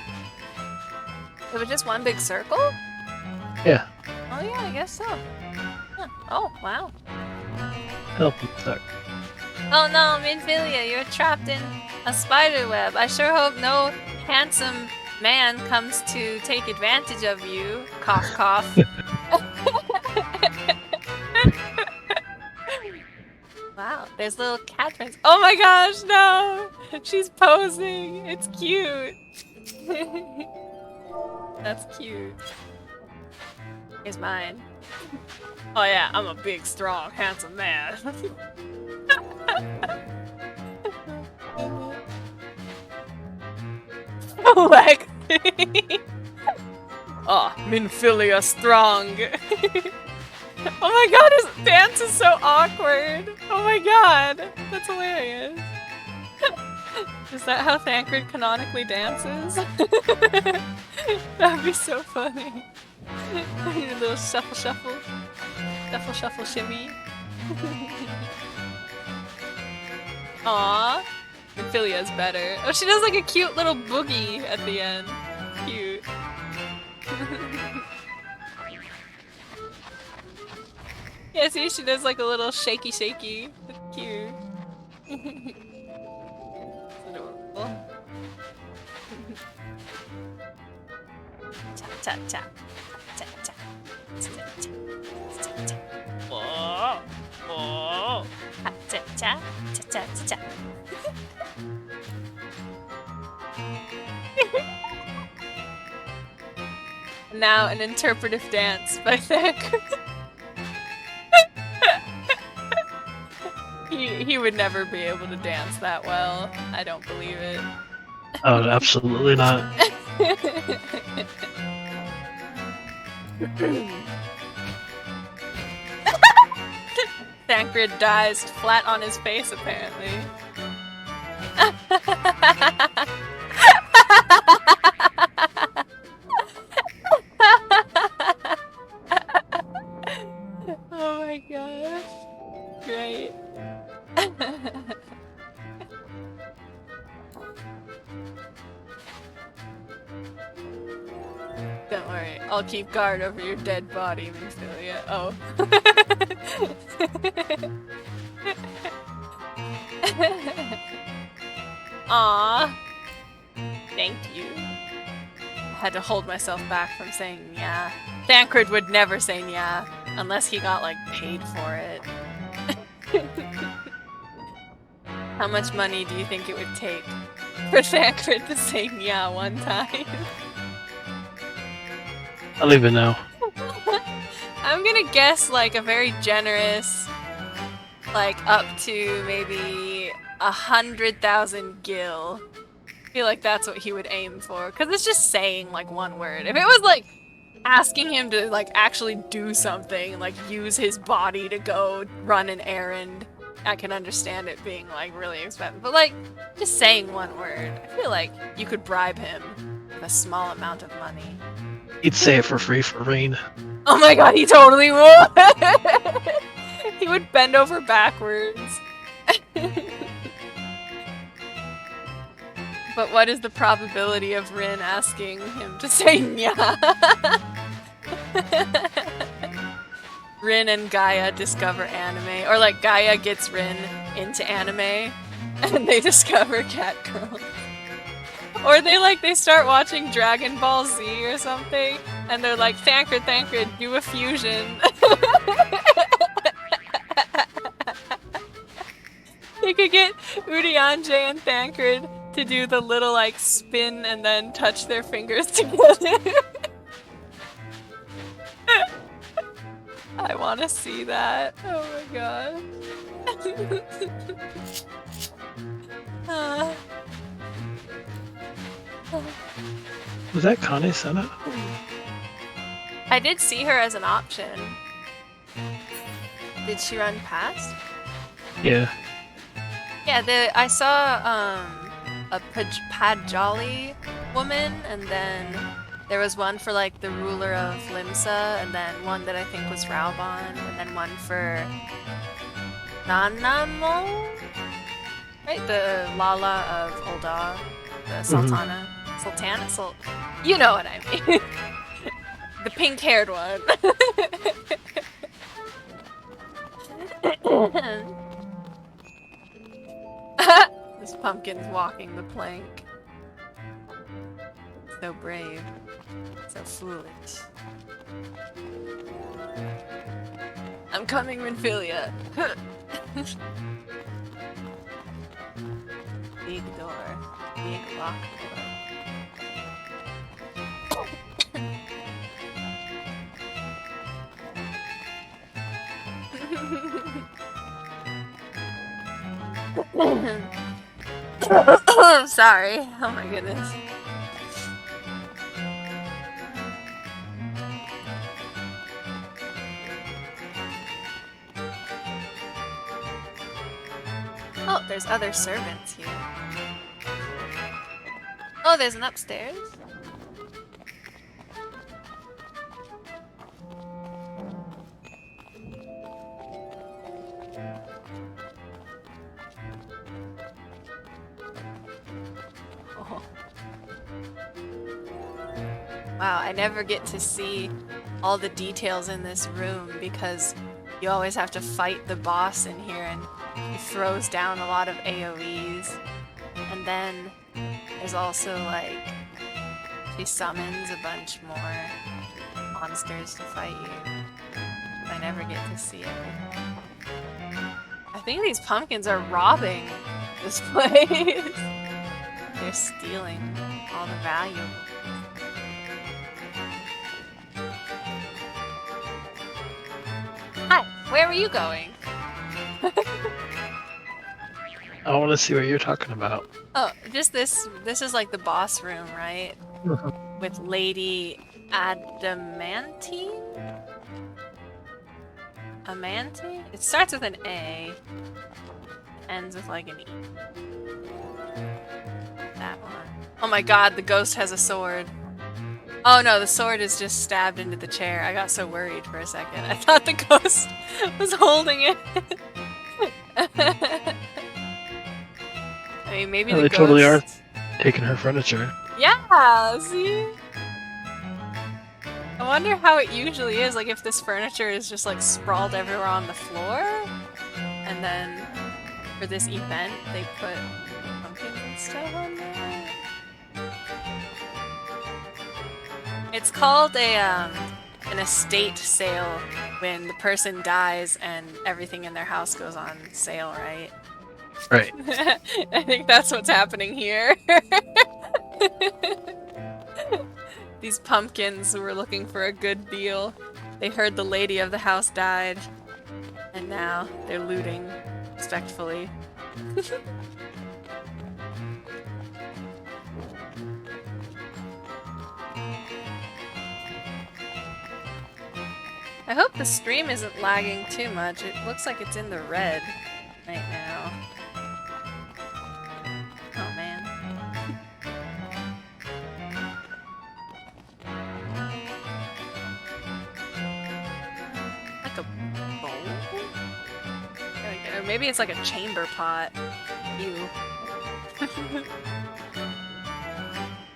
It was just one big circle? Yeah. Oh yeah, I guess so. Huh. Oh, wow. Help me, suck. Oh no, Minfilia, you're trapped in a spider web. I sure hope no handsome man comes to take advantage of you. Cough, cough. Wow, there's little cat prints. Oh my gosh, no! She's posing. It's cute. That's cute. Here's mine. Oh yeah, I'm a big, strong, handsome man. Like, oh, Minfilia strong. Oh my god, his dance is so awkward. Oh my god, that's hilarious. Is that how Thancred canonically dances? That'd be so funny. A little shuffle shuffle. Shuffle shuffle shimmy. Aww. Minfilia's better. Oh, she does like a cute little boogie at the end. Cute. Yeah, see, she does like a little shaky shaky. It's cute. It's adorable. Tap tap tap. Tap tap. Tap tap. Tap. Whoa. Whoa. Tap tap tap. Tap tap tap. Now an interpretive dance by Thancred. He would never be able to dance that well. I don't believe it. Oh, absolutely not. Thancred dies flat on his face, apparently. Oh my gosh. Great. Don't worry, I'll keep guard over your dead body, Minfilia. Oh. Aw. Thank you. I had to hold myself back from saying yeah. Thancred would never say yeah unless he got, like, paid for it. How much money do you think it would take for Thancred to say yeah one time? I'll leave it now. I'm gonna guess, like, a very generous, like, up to maybe 100,000 gil. I feel like that's what he would aim for, because it's just saying, like, one word. If it was, like, asking him to, like, actually do something, like, use his body to go run an errand, I can understand it being, like, really expensive. But, like, just saying one word, I feel like you could bribe him with a small amount of money. He'd say it for free for Rain. Oh my god, he totally would! He would bend over backwards. But what is the probability of Rin asking him to say nya? Rin and Gaia discover anime. Or like Gaia gets Rin into anime and they discover Cat Girl. Or they start watching Dragon Ball Z or something and they're like, Thancred, do a fusion. They could get Urianger and Thancred to do the little, like, spin and then touch their fingers together. I want to see that. Oh my god. Was that Kane Senna? I did see her as an option. Did she run past? Yeah. Yeah, I saw a Pajali woman, and then there was one for like the ruler of Limsa, and then one that I think was Raubon, and then one for Nanamo? Right? The Lala of Ulda, the Sultana. Sultana? You know what I mean. The pink-haired one. This pumpkin's walking the plank. So brave. So foolish. I'm coming, Minfilia. Big door. Big locked door. Sorry. Oh my goodness. Oh, there's other servants here. Oh, there's an upstairs. Oh. Wow, I never get to see all the details in this room because you always have to fight the boss in here and he throws down a lot of AoEs. And then there's also like, she summons a bunch more monsters to fight you. I never get to see everything. I think these pumpkins are robbing this place. They're stealing all the value. Hi, where were you going? I want to see what you're talking about. Oh, just this is like the boss room, right? With Lady Adamantine? Amante? It starts with an A. Ends with like an E. That one. Oh my god, the ghost has a sword. Oh no, the sword is just stabbed into the chair. I got so worried for a second. I thought the ghost was holding it. I mean, maybe Oh, the they ghost... totally are taking her furniture. Yeah, see? I wonder how it usually is, like if this furniture is just like sprawled everywhere on the floor, and then for this event they put pumpkins and stuff on there. It's called an estate sale when the person dies and everything in their house goes on sale, right? Right. I think that's what's happening here. These pumpkins were looking for a good deal. They heard the lady of the house died, and now they're looting respectfully. I hope the stream isn't lagging too much. It looks like it's in the red right now. Oh man. Like a bowl? Or maybe it's like a chamber pot. Ew.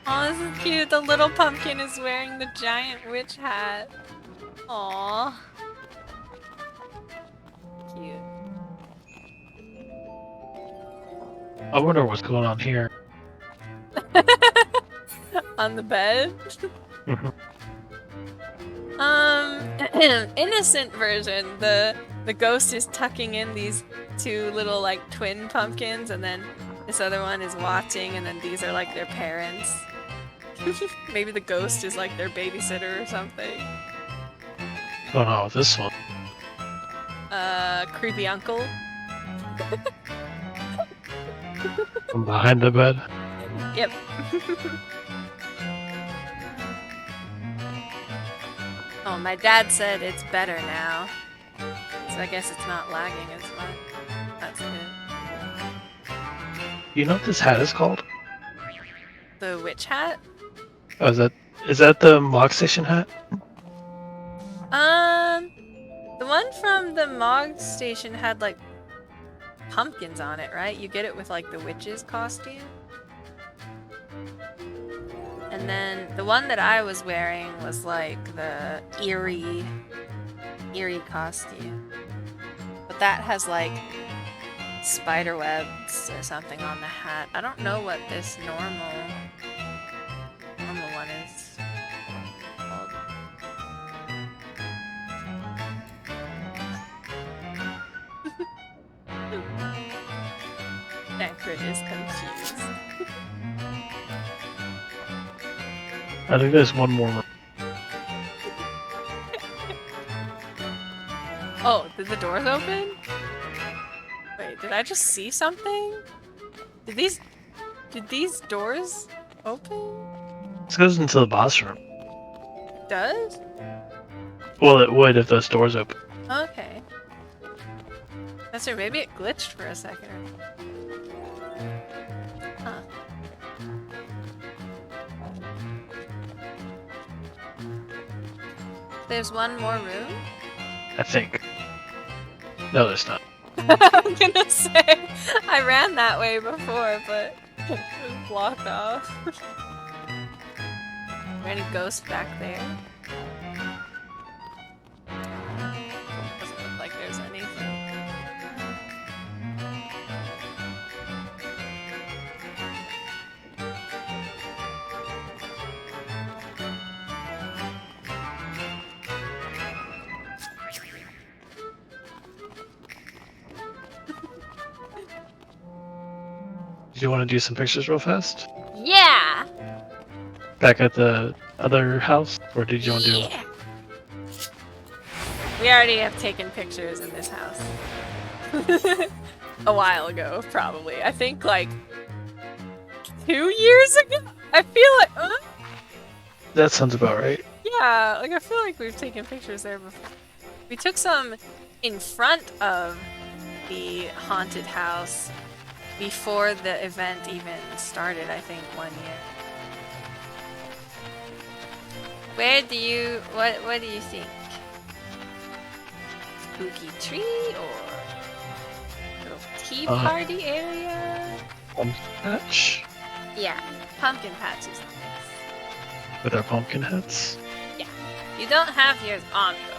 Oh, this is cute. The little pumpkin is wearing the giant witch hat. Aww. Cute. I wonder what's going on here. On the bed? Innocent version. The ghost is tucking in these two little like twin pumpkins, and then this other one is watching, and then these are like their parents. Maybe the ghost is like their babysitter or something. What's going on with this one? Creepy uncle. From behind the bed? Yep. Oh, my dad said it's better now. So I guess it's not lagging as much. That's good. You know what this hat is called? The witch hat? Oh, is that the Mog Station hat? The one from the Mog Station had like pumpkins on it, right? You get it with like the witch's costume. And then the one that I was wearing was like the eerie costume. But that has like spider webs or something on the hat. I don't know what this normal one is called. Deckard is confused. I think there's one more. Oh, did the doors open? Wait, did I just see something? Did these doors open? This goes into the boss room. Does? Well, it would if those doors open. Okay. That's right, maybe it glitched for a second. Huh. There's one more room? I think. No, there's not. I'm gonna say, I ran that way before, but it was blocked off. Are there any ghosts back there? Doesn't look like there's anything. Do you want to do some pictures real fast? Yeah! Back at the other house? Or did you want to do... Yeah. We already have taken pictures in this house. A while ago, probably. I think like 2 years ago? I feel like... That sounds about right. Yeah, like I feel like we've taken pictures there before. We took some in front of the haunted house before the event even started, I think, 1 year. What do you think? Spooky tree or little tea party area? Pumpkin patch? Yeah, pumpkin patch is nice. With our pumpkin hats? Yeah. You don't have yours on though.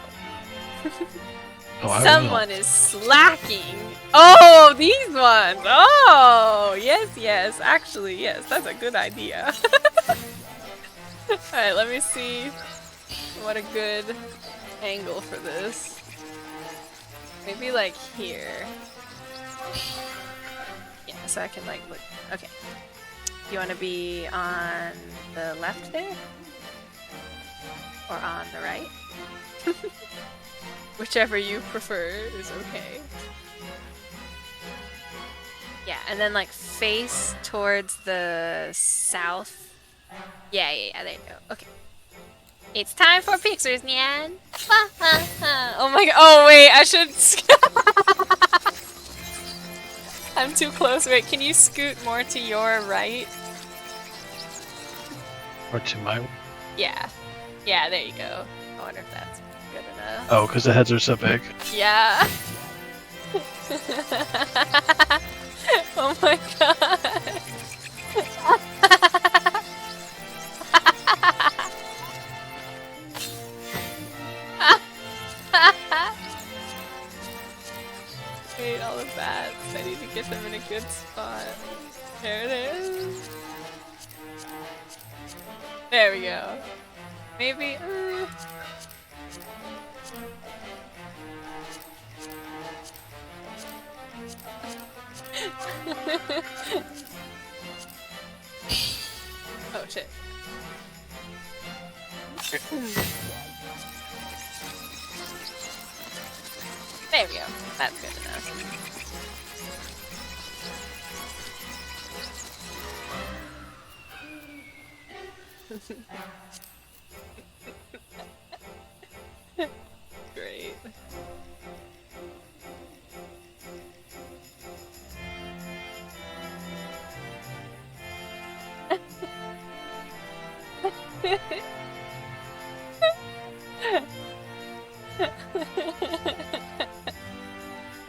Oh, I will. Someone is slacking. Oh, these ones. Oh, yes, yes. Actually, yes, that's a good idea. Alright, let me see what a good angle for this. Maybe like here. Yeah, so I can like look. Okay. You want to be on the left there? Or on the right? Whichever you prefer is okay. Yeah, and then like face towards the south. Yeah, there you go. Okay. It's time for pictures, Nyan. Oh my god. Oh wait, I should. I'm too close. Wait, can you scoot more to your right? Or to my. Yeah. Yeah, there you go. I wonder if that's good enough. Oh, because the heads are so big. Yeah. Oh my god. Wait, all the bats. I need to get them in a good spot. There it is. There we go. Maybe. Oh shit. There we go. That's good enough. Great.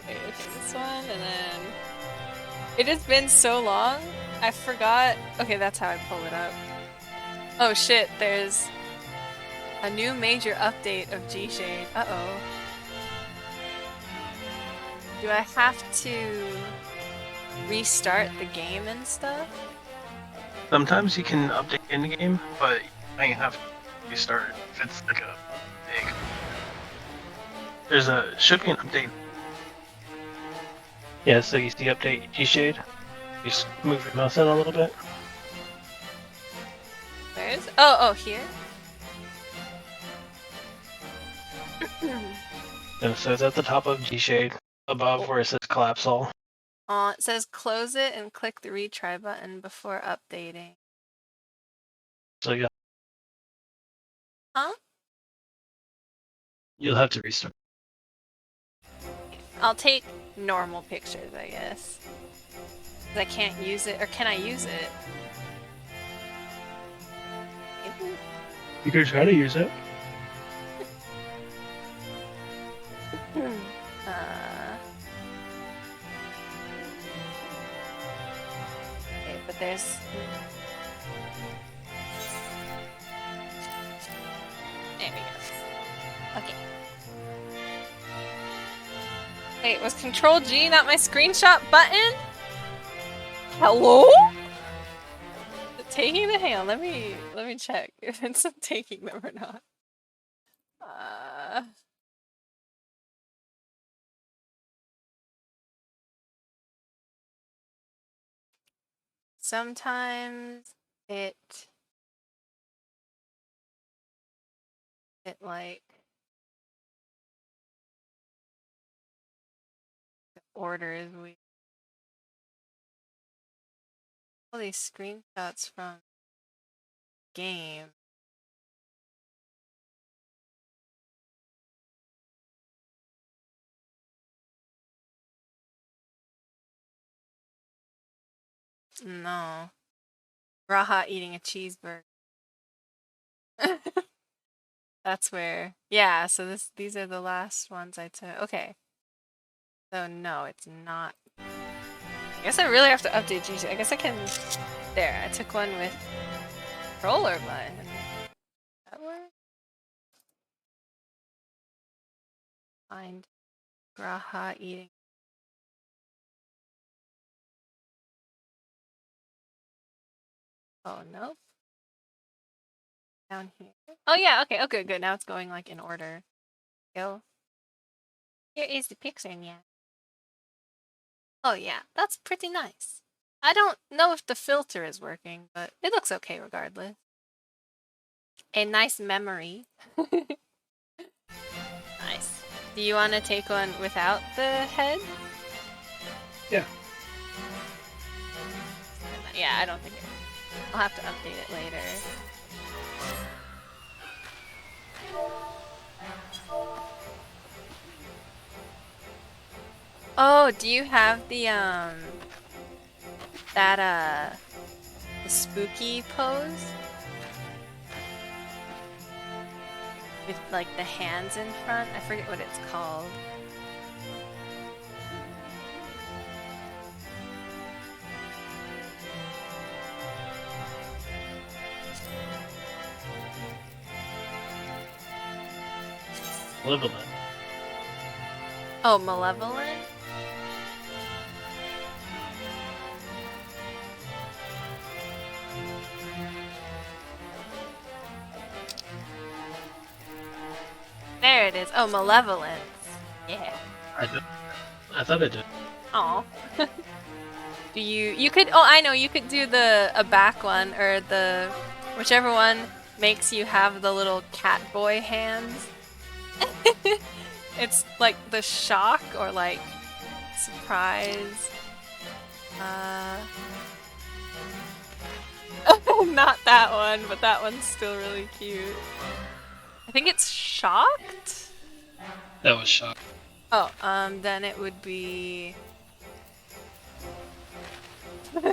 Okay, this one, and then... It has been so long, I forgot... Okay, that's how I pull it up. Oh shit, there's a new major update of G-Shade. Uh-oh. Do I have to restart the game and stuff? Sometimes you can update in the game, but you might have to restart if it's like a big. Should be an update. Yeah, so you see update G-Shade. You just move your mouse in a little bit. Where is it? Oh, here? And so it's at the top of G-Shade, above where it says collapse all. It says close it and click the retry button before updating. So yeah, Huh? you'll have to restart. I'll take normal pictures, I guess. 'Cause I can't use it, or can I use it? Maybe? You could try to use it. Okay, but there's... There we go. Okay. Wait, was Control G not my screenshot button? Hello? Is it taking the hang on, let me check if it's taking them or not. Sometimes it like the order is weird. All these screenshots from game. No. Graha eating a cheeseburger. That's where. Yeah, so these are the last ones I took. Okay. So no, it's not. I guess I really have to update GG. I guess I can. There, I took one with controller button. That work? find graha eating. Oh, nope. Down here. Oh, yeah, okay, okay, good. Now it's going, like, in order. Go. Here is the picture, yeah. Oh, yeah, that's pretty nice. I don't know if the filter is working, but it looks okay regardless. A nice memory. Nice. Do you want to take one without the head? Yeah. Yeah, I don't think it. I'll have to update it later. Oh, do you have the the spooky pose? With like the hands in front? I forget what it's called. Malevolent. Oh, malevolent? There it is. Oh, malevolence. Yeah. I thought I did. Oh. Do you could oh I know you could do a back one or the whichever one makes you have the little cat boy hands. It's like the shock or like surprise. Not that one, but that one's still really cute. I think it's shocked. That was shock. Oh, then it would be. I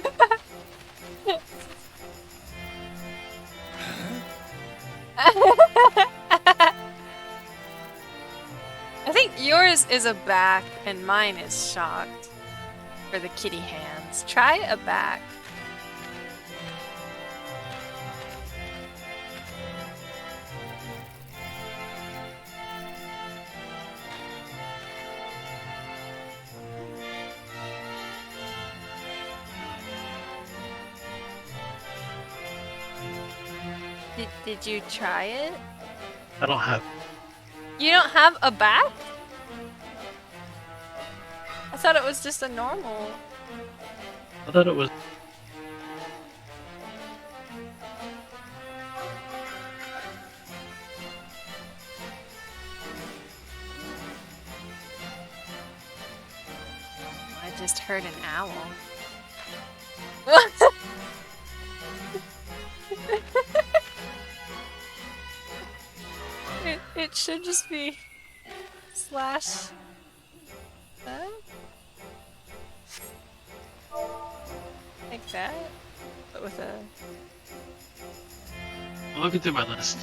think yours is a back and mine is shocked. For the kitty hands. Try a back. Did you try it? I don't have. You don't have a back? I thought it was just a normal. I thought it was. I just heard an owl. it should just be slash that? Like that? But with a I'm looking through my list.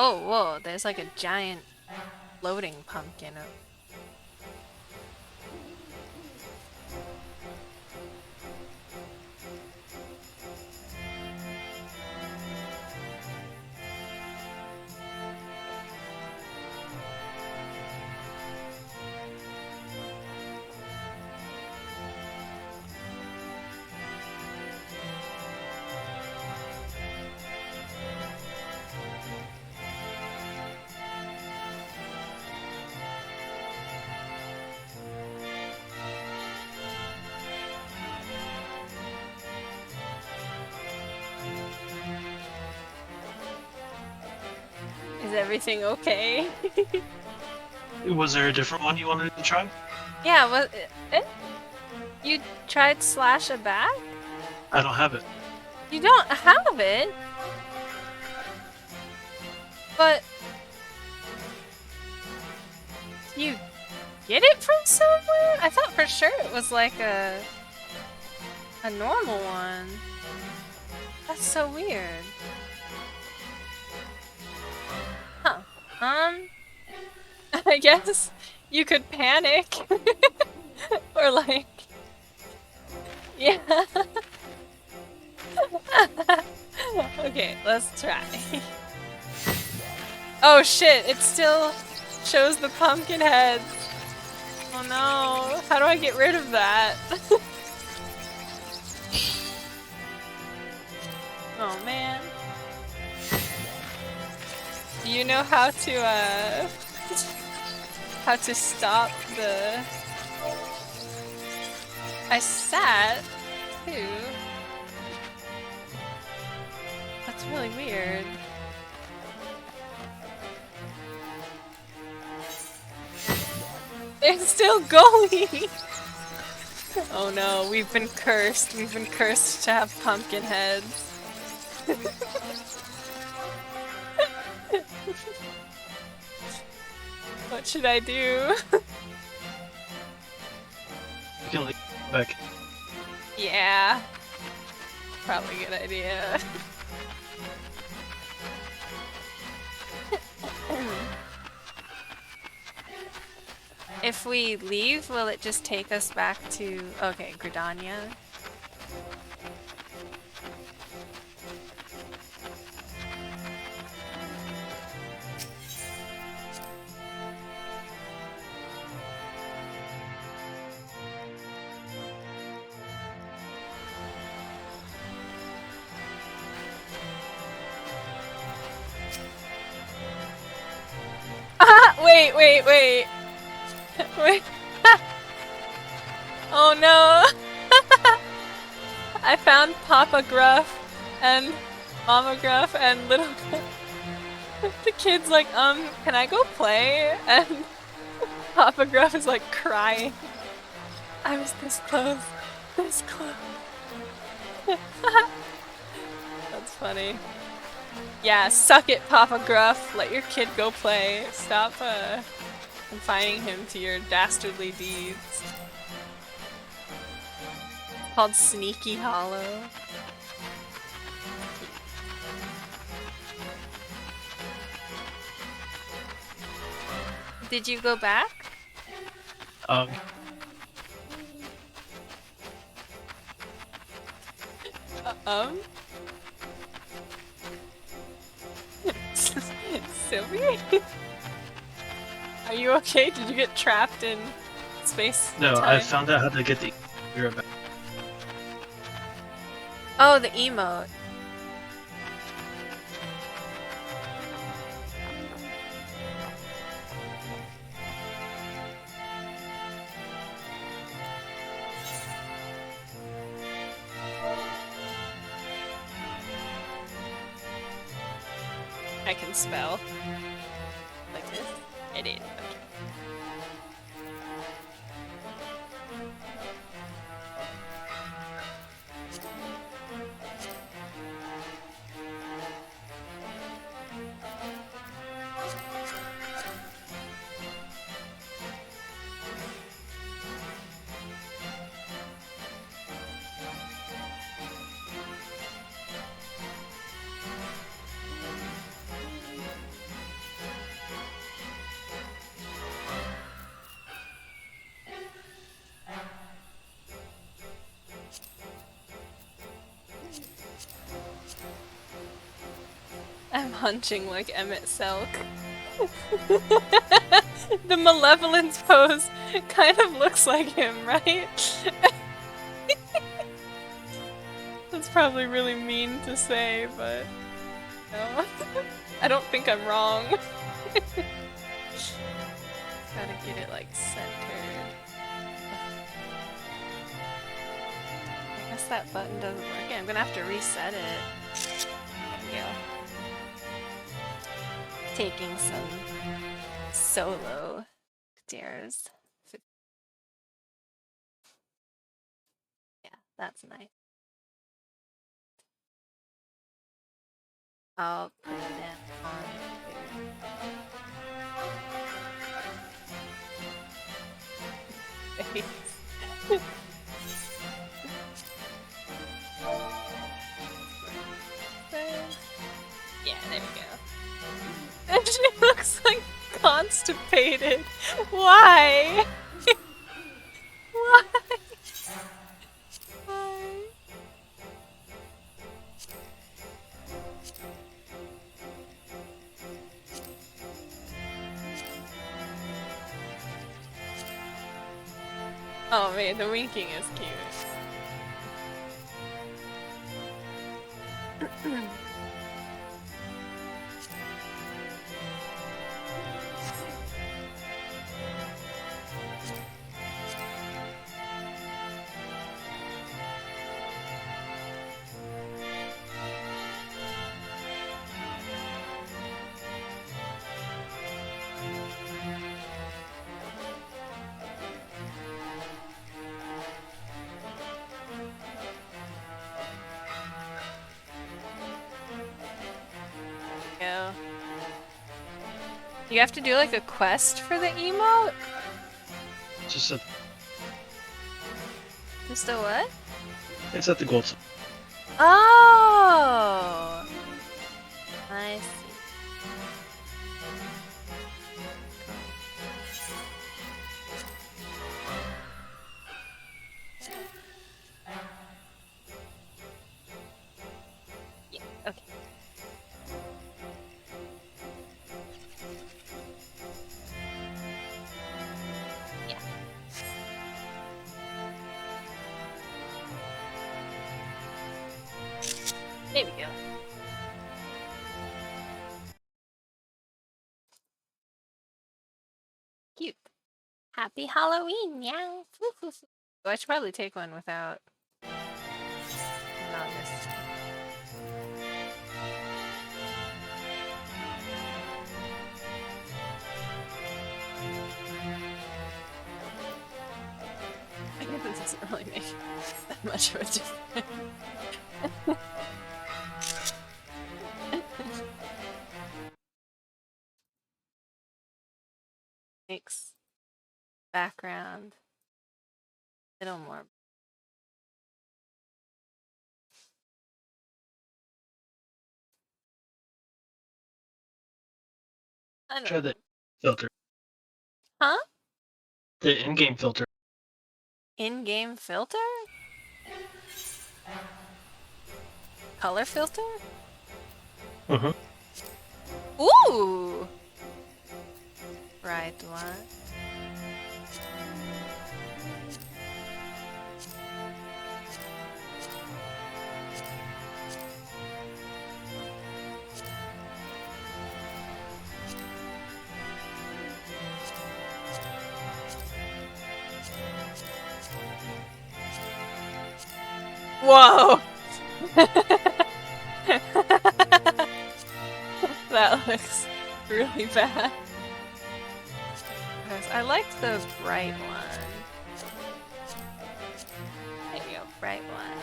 oh, whoa, there's like a giant floating pumpkin. Is everything okay? Was there a different one you wanted to try? Yeah, what? You tried slash a back? I don't have it. You don't have it? But... You get it from somewhere? I thought for sure it was like a normal one. That's so weird. Huh. I guess you could panic. Or like... Yeah. Okay, let's try. Oh shit, it still shows the pumpkin heads. Oh no, how do I get rid of that? Oh man. Do you know how to stop the... I sat too. That's really weird. They're still going! Oh no, we've been cursed. We've been cursed to have pumpkin heads. What should I do? You can leave back. Yeah. Probably a good idea. If we leave, will it just take us back to... Okay, Gridania. Ah! Wait, wait, wait! Wait. Oh no! I found Papa Gruff and Mama Gruff and Little Gruff. The kid's like, can I go play? And Papa Gruff is like crying. I was this close. This close. That's funny. Yeah, suck it, Papa Gruff. Let your kid go play. Stop, confining him to your dastardly deeds. Called Sneaky Hollow. Did you go back? Sylvie? Are you okay? Did you get trapped in space? No, time? I found out how to get the mirror back. Oh, the emote. I can spell. Like this? I did. Okay. I'm hunching like Emmett Selk. The malevolence pose kind of looks like him, right? That's probably really mean to say, but no. I don't think I'm wrong. Gotta get it like centered. I guess that button doesn't work. I'm gonna have to reset it. There we go. taking some solo stairs. Yeah, that's nice. I'll put them on face. Yeah, there we go. And she looks like constipated. Why? Why? Why? Oh man, the winking is cute. Go. You have to do like a quest for the emote? Just at, Just a what? it's at the gold. Oh! I see. Yeah, okay. Yeah. There we go. Cute. Happy Halloween, meow. Oh, I should probably take one without not this. I guess it doesn't really make that much of a difference. Makes background a little more. I don't Try know. the filter. Huh? The in-game filter. In-game filter? Color filter? Mm-hmm. Ooh! Right one. Whoa! That looks really bad. Yes, I liked the bright one. There you go, bright one.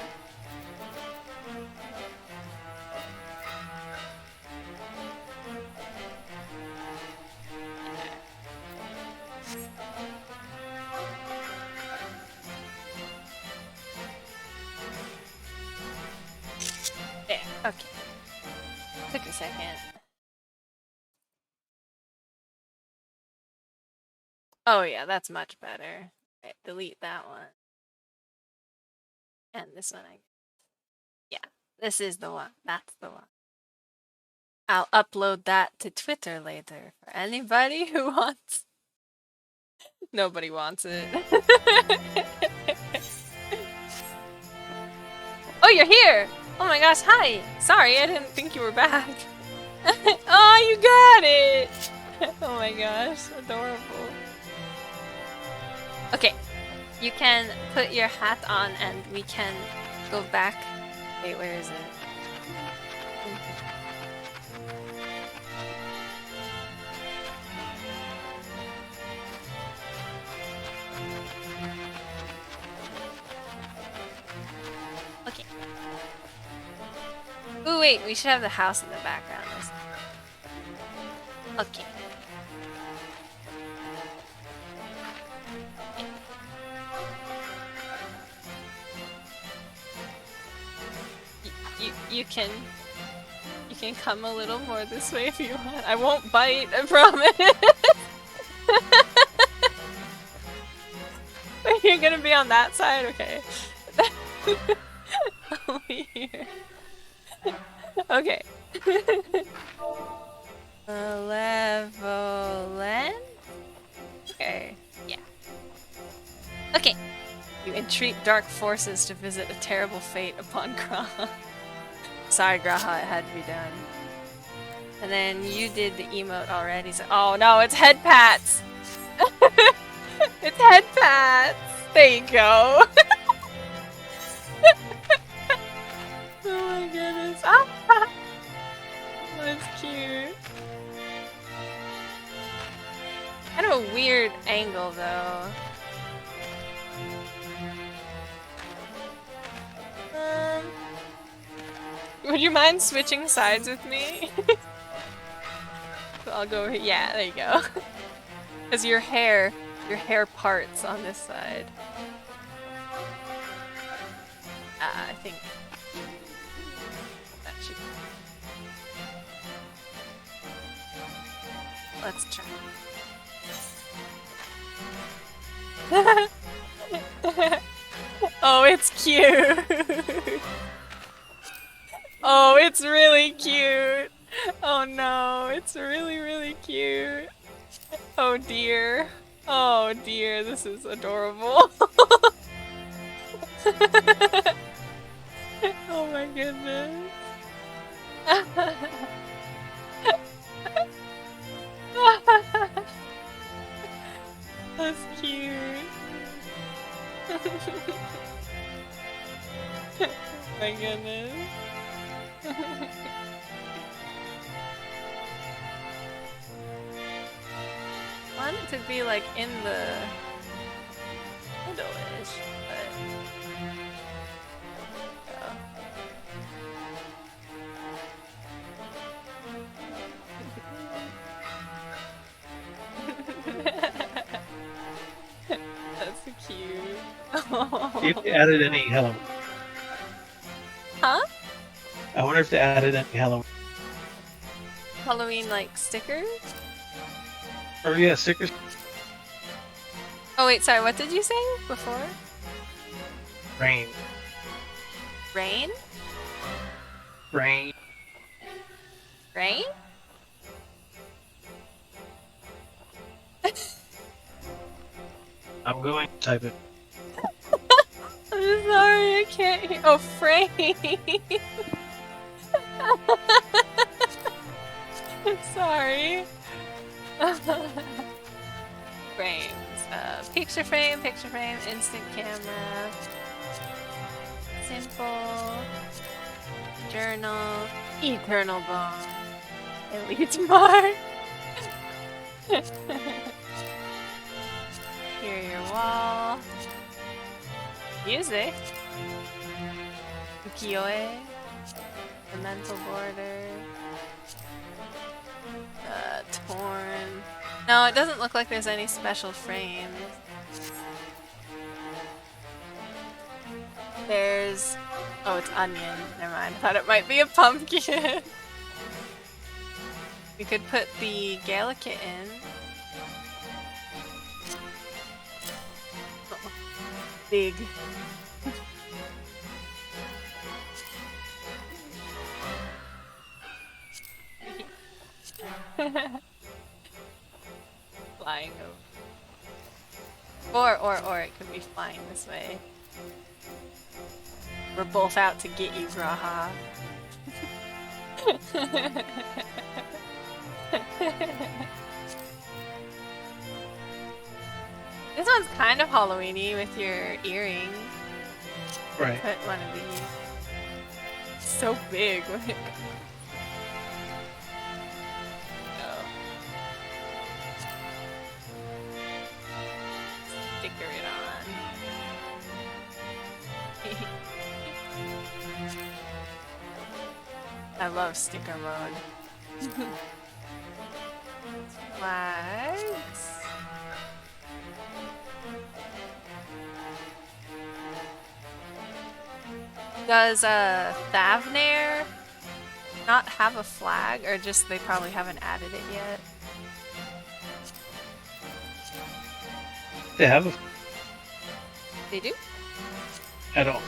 There, okay. Took a second. Oh yeah, that's much better. Right, delete that one. And this one, yeah, this is the one. That's the one. I'll upload that to Twitter later for anybody who wants. Nobody wants it. Oh, you're here! Oh my gosh, hi! Sorry, I didn't think you were back. Oh, you got it! Oh my gosh, adorable. Okay, you can put your hat on and we can go back. Wait, where is it? Ooh, wait, we should have the house in the background. Okay. You can come a little more this way if you want. I won't bite, I promise. You're gonna be on that side? Okay. Over here. Okay. Malevolent? Okay. Yeah. Okay. You entreat dark forces to visit a terrible fate upon Graha. Sorry, Graha, it had to be done. And then you did the emote already, so- oh no, it's head pats! It's head pats! There you go! Oh my goodness. Ah! That's cute. Kind of a weird angle, though. Would you mind switching sides with me? So I'll go over here. Yeah, there you go. Because your hair parts on this side. I think that should. Let's try. Oh, it's cute. Oh, it's really cute. Oh no, it's really, really cute. Oh dear. Oh dear, this is adorable. Oh my goodness. That's cute. Oh my goodness. I want it to be like in the middle-ish, but that's so cute. If they added any Halloween. Huh? I wonder if they added any Halloween. Halloween like stickers? Or yeah, stickers. Oh wait, sorry, what did you say before? Rain. Rain? Rain. Rain? I'm going to type it. I'm sorry, I can't hear. Oh, frame! I'm sorry. Frames. Picture frame, instant camera, simple, journal, eternal bond, elite mark. Interior wall. Music. Ukiyo-e. The mental border. Torn. No, it doesn't look like there's any special frames. There's... oh, it's onion. Never mind. I thought it might be a pumpkin. We could put the Gallica in. Oh, big. Flying over. Or it could be flying this way. We're both out to get you, Graha. This one's kind of Halloween-y with your earring. Right. Put one of these. So big. Sticker it on. I love sticker mode. Flags. Does Thavnair not have a flag, or just they probably haven't added it yet? They have a They do? at all.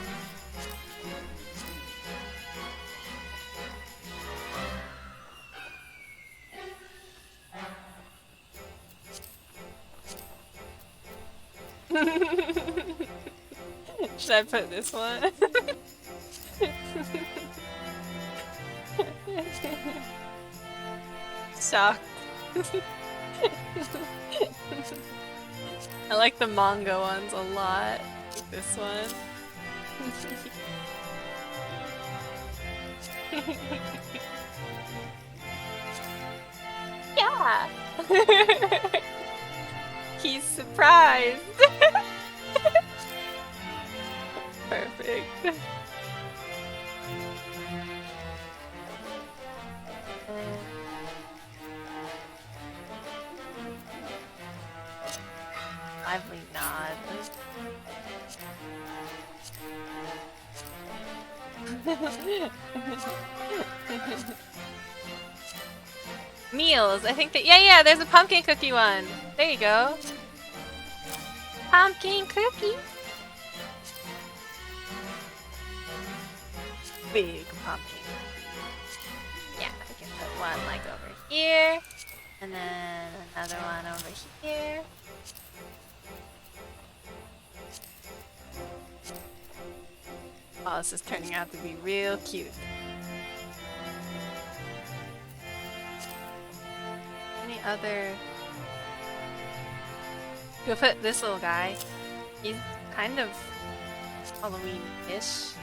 Should I put this one? Shock. I like the manga ones a lot. Like this one. Yeah! He's surprised! Perfect. Lively nod. Meals. I think that yeah, there's a pumpkin cookie one. There you go. Pumpkin cookie. Big pumpkin. Yeah, we can put one like over here, and then another one over here. Oh, this is turning out to be real cute. Any other... We'll put this little guy. He's kind of Halloween-ish.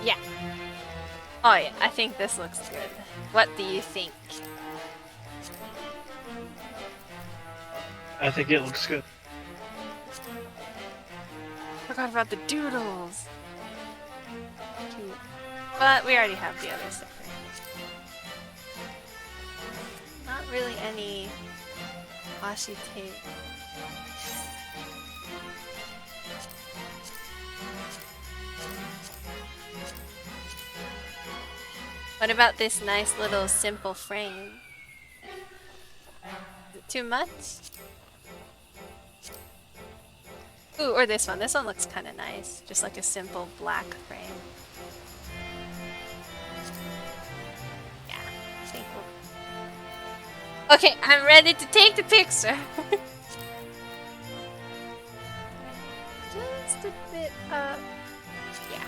Yeah. Oh yeah, I think this looks good. What do you think? I think it looks good. Forgot about the doodles. Cute. But we already have the other sticker. Not really any washi tape. What about this nice little simple frame? Is it too much? Ooh, or this one. This one looks kind of nice. Just like a simple black frame. Yeah, I think we'll... Okay, I'm ready to take the picture. Just a bit up. Yeah.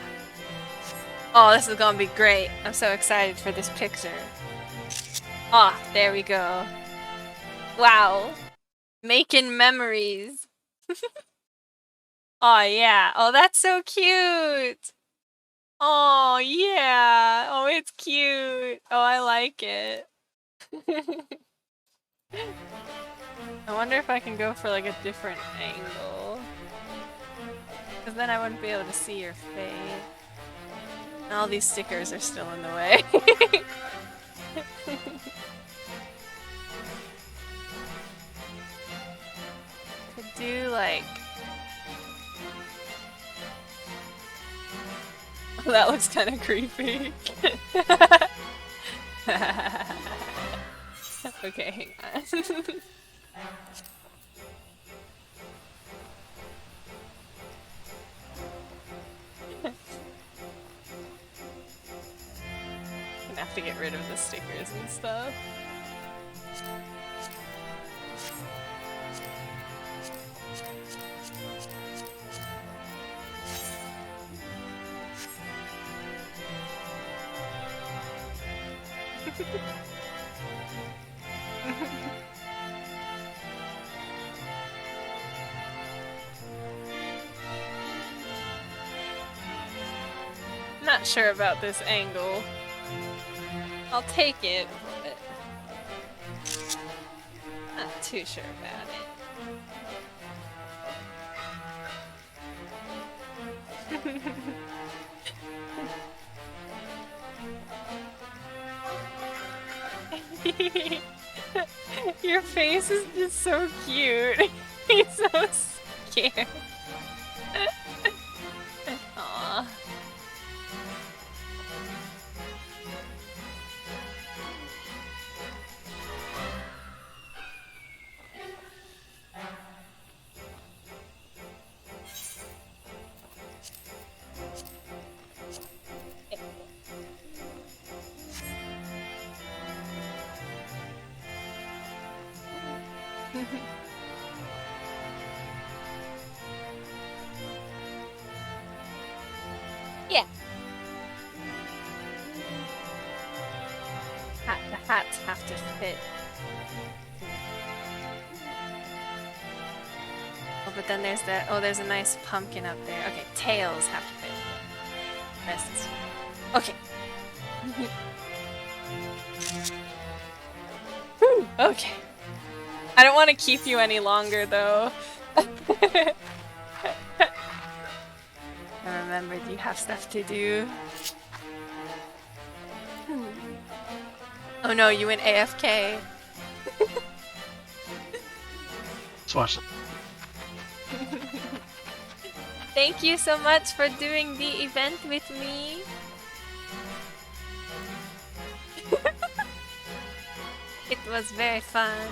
Oh, this is gonna be great. I'm so excited for this picture. Oh, there we go. Wow. Making memories. Oh, yeah. Oh, that's so cute. Oh, yeah. Oh, it's cute. Oh, I like it. I wonder if I can go for like a different angle. Because then I wouldn't be able to see your face. And all these stickers are still in the way. Could do like... That looks kind of creepy. Okay, hang on. Gonna have to get rid of the stickers and stuff. Not sure about this angle. I'll take it, but not too sure about it. Your face is just so cute. He's so scared. Aw. Yeah. The hats have to fit. Oh, but then there's that. Oh, there's a nice pumpkin up there. Okay, tails have to fit. This is okay. Whew, okay. I don't want to keep you any longer, though. I remembered you have stuff to do. Oh no, you went AFK. Let's watch it. Thank you so much for doing the event with me. It was very fun.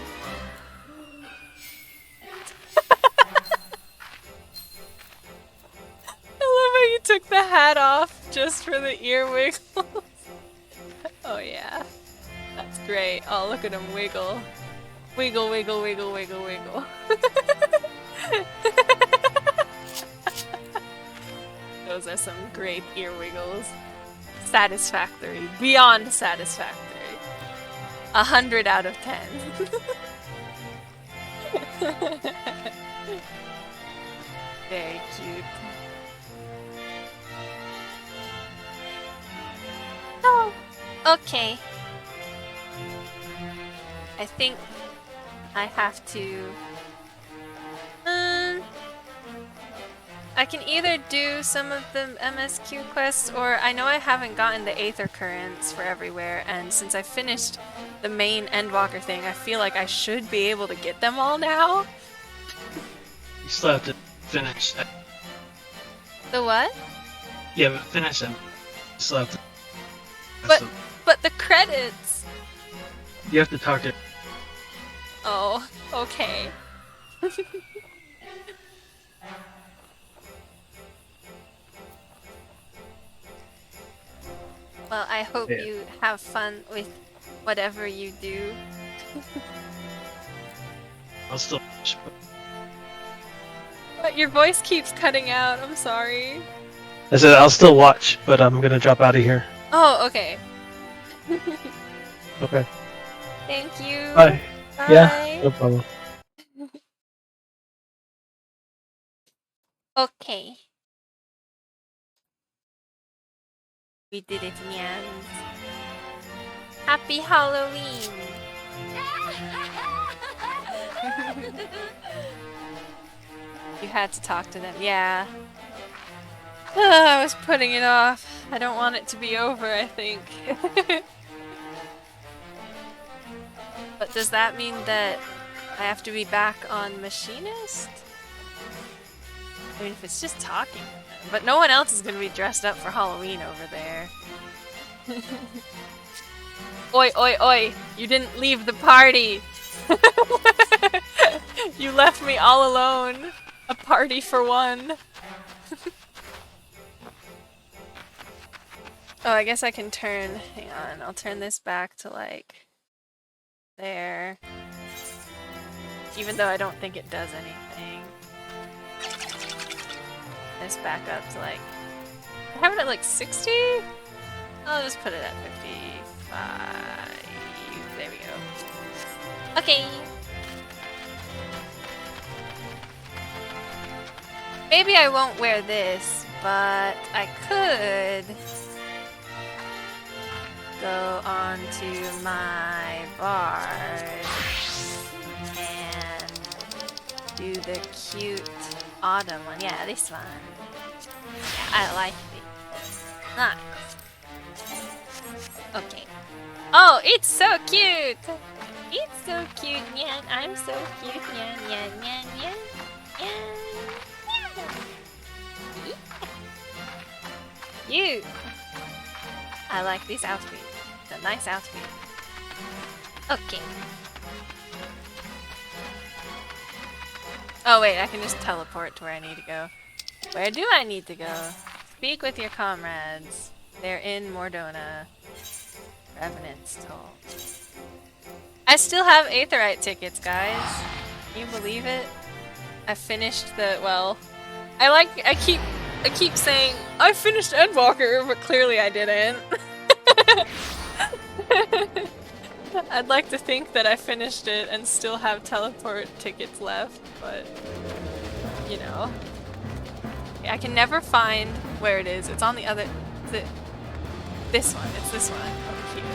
I love how you took the hat off just for the ear wiggles. Oh yeah. That's great. Oh, look at him wiggle. Wiggle, wiggle, wiggle, wiggle, wiggle. Those are some great ear wiggles. Satisfactory. Beyond satisfactory. 100 out of 10. Very cute. Oh, okay. I think I have to. I can either do some of the MSQ quests, or I know I haven't gotten the Aether Currents for everywhere, and since I finished the main Endwalker thing, I feel like I should be able to get them all now. You still have to finish it. The what? Yeah, but finish them. You still have to. But the credits! You have to talk to. Oh, okay. Well, I hope Yeah. you have fun with whatever you do. I'll still. But your voice keeps cutting out. I'm sorry. I said I'll still watch, but I'm gonna drop out of here. Oh, okay. Okay. Thank you. Bye. Bye. Yeah, no problem. Okay. We did it, Nyans. Happy Halloween! You had to talk to them, yeah. I was putting it off. I don't want it to be over, I think. But does that mean that I have to be back on Machinist? I mean, if it's just talking. But no one else is gonna be dressed up for Halloween over there. Oi, oi, oi! You didn't leave the party! You left me all alone. A party for one. Oh, I guess I can turn. Hang on, I'll turn this back to like there. Even though I don't think it does anything. This back up to like. I have it at like 60? I'll just put it at 55. There we go. Okay. Maybe I won't wear this, but I could go on to my bard and do the cute autumn one. Yeah, this one. Yeah, I like this. Nice. Okay. Oh, it's so cute! It's so cute, Nyan. I'm so cute, Nyan, Nyan, Nyan, Nyan, Nyan. Cute! I like this outfit. It's a nice outfit. Okay. Oh wait, I can just teleport to where I need to go. Where do I need to go? Speak with your comrades. They're in Mordona. Revenant's Toll. I still have Aetherite tickets, guys. Can you believe it? I finished the, well, I keep saying, I finished Endwalker, but clearly I didn't. I'd like to think that I finished it and still have teleport tickets left, but, you know. I can never find where it is. It's on the other, this one, it's this one. Oh, cute.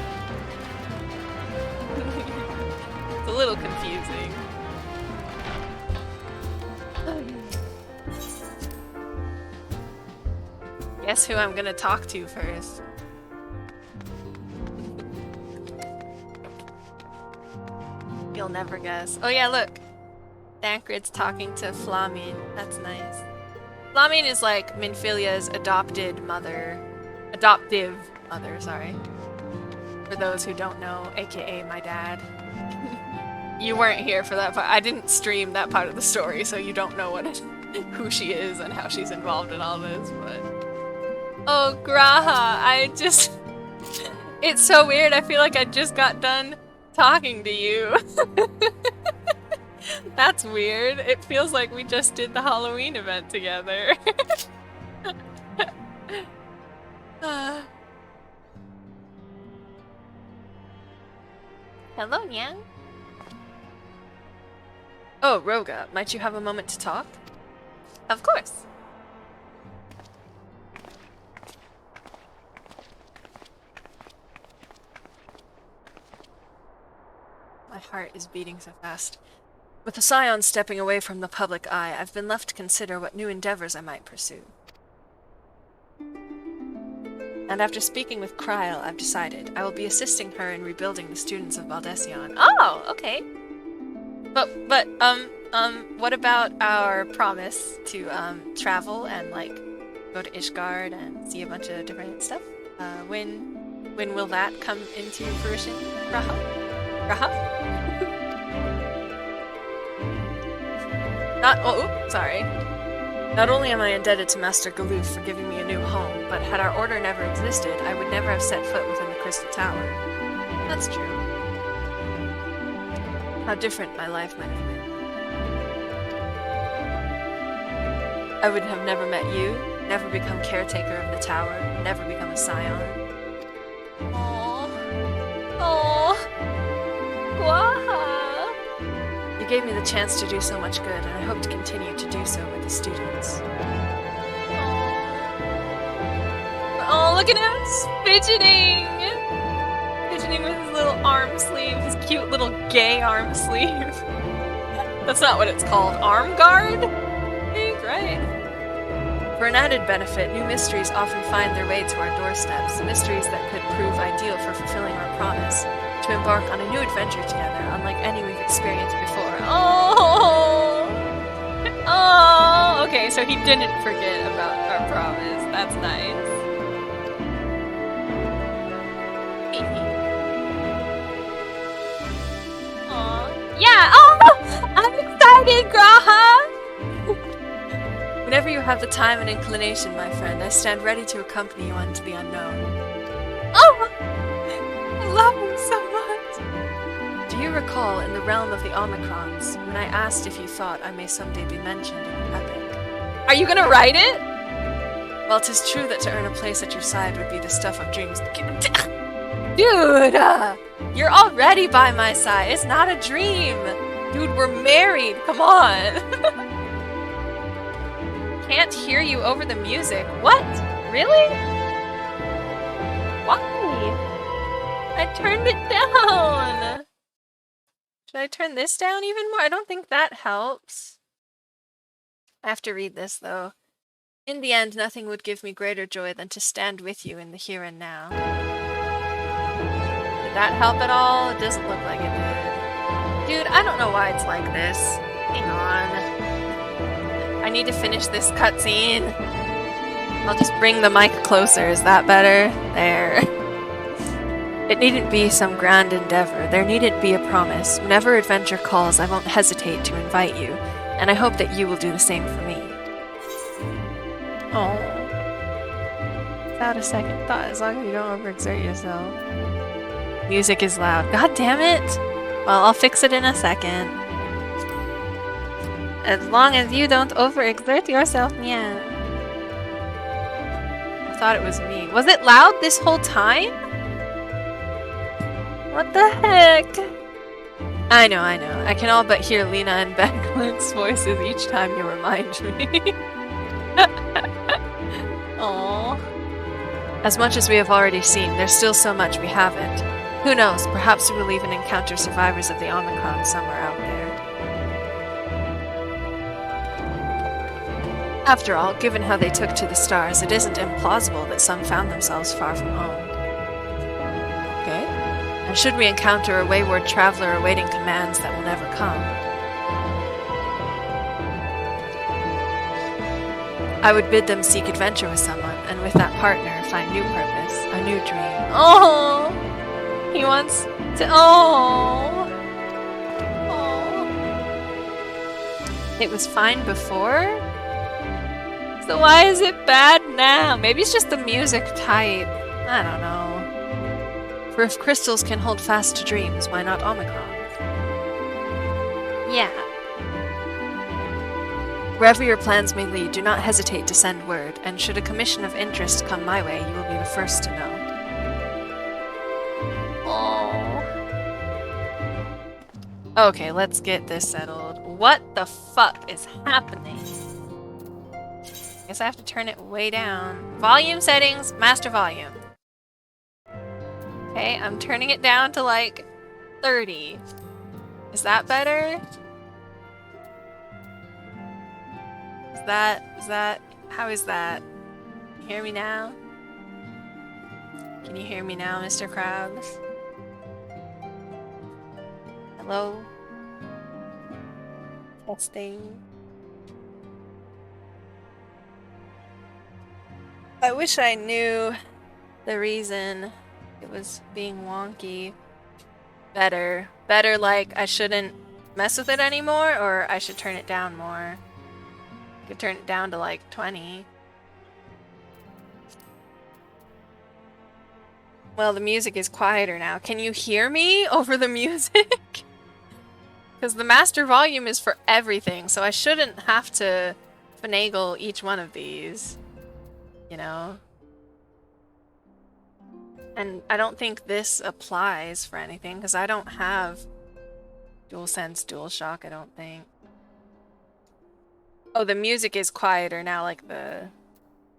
It's a little confusing. Guess who I'm gonna talk to first? You'll never guess. Oh yeah, look! Thancred's talking to Flamin. That's nice. Flamin is like Minfilia's adoptive mother, sorry. For those who don't know, aka my dad. You weren't here for that part. I didn't stream that part of the story, so you don't know who she is and how she's involved in all this, but... Oh, Graha, it's so weird, I feel like I just got done talking to you. That's weird. It feels like we just did the Halloween event together. Hello, Nyang. Oh, Roga, might you have a moment to talk? Of course. My heart is beating so fast. With the Scion stepping away from the public eye, I've been left to consider what new endeavors I might pursue. And after speaking with Kryl, I've decided I will be assisting her in rebuilding the students of Baldesion. Oh, okay. But, what about our promise to, travel and, like, go to Ishgard and see a bunch of different stuff? When will that come into fruition? Graha? Sorry. Not only am I indebted to Master Galoof for giving me a new home, but had our order never existed, I would never have set foot within the Crystal Tower. That's true. How different my life might have been. I would have never met you, never become caretaker of the tower, never become a Scion. Aww. Graha! You gave me the chance to do so much good, and I hope to continue to do so with the students. Oh, look at him fidgeting! Fidgeting with his little arm sleeve, his cute little gay arm sleeve. That's not what it's called. Arm guard? I think, right? For an added benefit, new mysteries often find their way to our doorsteps, mysteries that could prove ideal for fulfilling our promise, to embark on a new adventure together, unlike any we've experienced before. Oh! Oh! Okay, so he didn't forget about our promise. That's nice. Aww. Yeah! Oh! I'm excited, Graha! Whenever you have the time and inclination, my friend, I stand ready to accompany you into the unknown. Oh! I love him so much! Do you recall, in the realm of the Omicrons, when I asked if you thought I may someday be mentioned in your epic? Are you gonna write it? Well, 'tis true that to earn a place at your side would be the stuff of dreams. Dude! You're already by my side. It's not a dream! Dude, we're married! Come on! Can't hear you over the music. What? Really? Why? I turned it down! Should I turn this down even more? I don't think that helps. I have to read this, though. In the end, nothing would give me greater joy than to stand with you in the here and now. Did that help at all? It doesn't look like it did. Dude, I don't know why it's like this. Hang on. I need to finish this cutscene. I'll just bring the mic closer. Is that better? There. It needn't be some grand endeavor. There needn't be a promise. Whenever adventure calls, I won't hesitate to invite you, and I hope that you will do the same for me. Oh. Without a second thought, as long as you don't overexert yourself. Music is loud. God damn it! Well, I'll fix it in a second. As long as you don't overexert yourself, yeah. I thought it was me. Was it loud this whole time? What the heck? I know. I can all but hear Lena and Becklin's voices each time you remind me. Aww. As much as we have already seen, there's still so much we haven't. Who knows, perhaps we will even encounter survivors of the Omicron somewhere out there. After all, given how they took to the stars, it isn't implausible that some found themselves far from home. Okay. And should we encounter a wayward traveler awaiting commands that will never come, I would bid them seek adventure with someone, and with that partner, find new purpose, a new dream. Oh! He wants to... Oh! Oh! It was fine before? So why is it bad now? Maybe it's just the music type. I don't know. For if crystals can hold fast to dreams, why not Omicron? Yeah. Wherever your plans may lead, do not hesitate to send word, and should a commission of interest come my way, you will be the first to know. Oh. Okay, let's get this settled. What the fuck is happening? Guess I have to turn it way down. Volume settings, master volume. Okay, I'm turning it down to like 30. Is that better? How is that? Can you hear me now? Can you hear me now, Mr. Krabs? Hello? Testing. I wish I knew the reason it was being wonky better. Better like I shouldn't mess with it anymore, or I should turn it down more. I could turn it down to like 20. Well, the music is quieter now. Can you hear me over the music? Because the master volume is for everything, so I shouldn't have to finagle each one of these. You know? And I don't think this applies for anything, because I don't have DualSense DualShock, I don't think. Oh, the music is quieter now, like the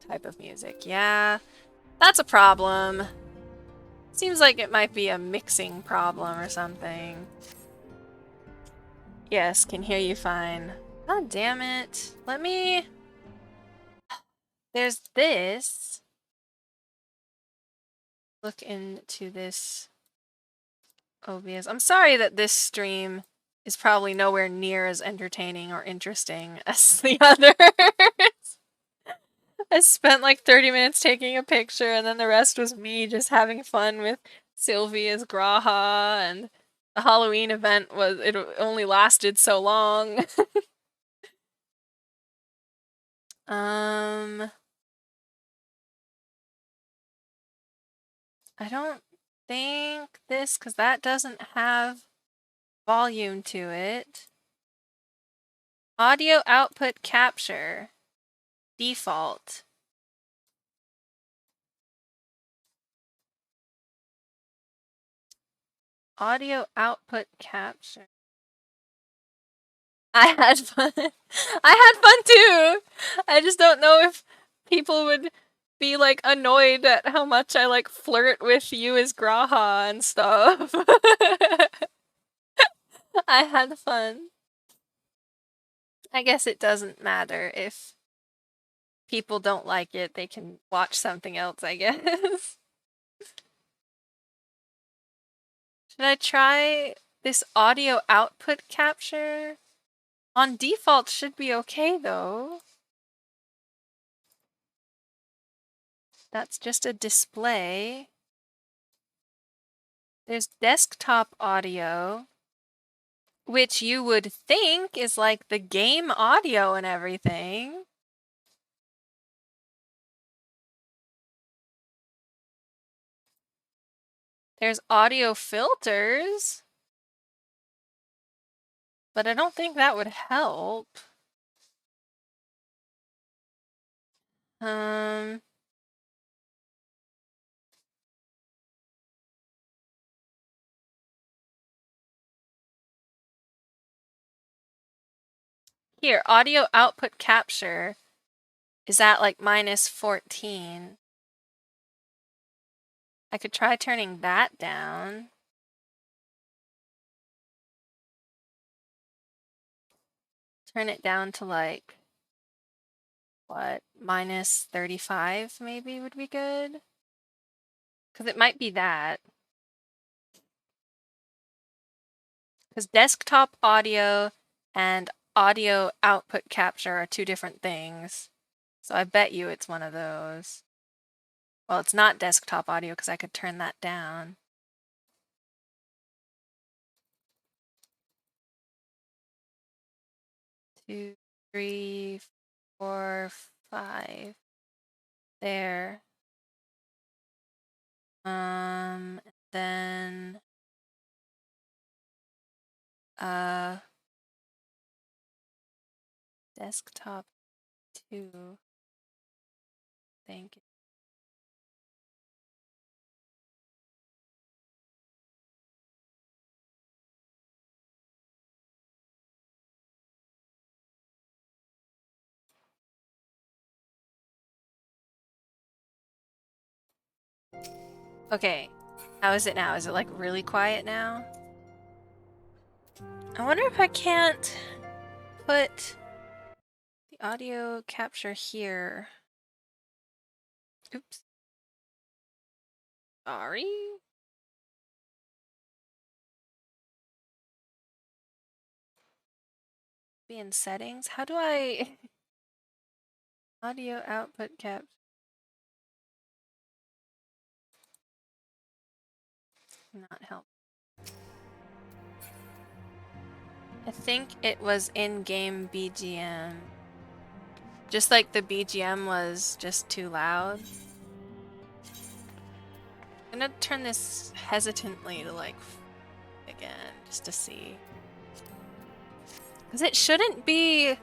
type of music. Yeah, that's a problem. Seems like it might be a mixing problem or something. Yes, can hear you fine. God damn it. Let me... There's this. Look into this OBS. I'm sorry that this stream is probably nowhere near as entertaining or interesting as the others. I spent like 30 minutes taking a picture, and then the rest was me just having fun with Sylvia's graha, and the Halloween event it only lasted so long. I don't think this, because that doesn't have volume to it. Audio output capture. Default. Audio output capture. I had fun. I had fun too! I just don't know if people would be like annoyed at how much I like flirt with you as Graha and stuff. I had fun. I guess it doesn't matter if people don't like it, they can watch something else, I guess. Should I try this audio output capture? On default should be okay though. That's just a display. There's desktop audio, which you would think is like the game audio and everything. There's audio filters, but I don't think that would help. Here, audio output capture is at like -14. I could try turning that down. Turn it down to like, what, -35 maybe would be good? Because it might be that. Because desktop audio and audio output capture are two different things. So I bet you it's one of those. Well, it's not desktop audio because I could turn that down. Two, three, 4, 5. There. Then desktop 2. Thank you. Okay, how is it now? Is it like really quiet now? I wonder if I can't put the audio capture here. Oops. Sorry. Be in settings. How do I audio output cap? Not help. I think it was in-game BGM. Just like the BGM was just too loud. I'm gonna turn this hesitantly to like again, just to see. Because it shouldn't be...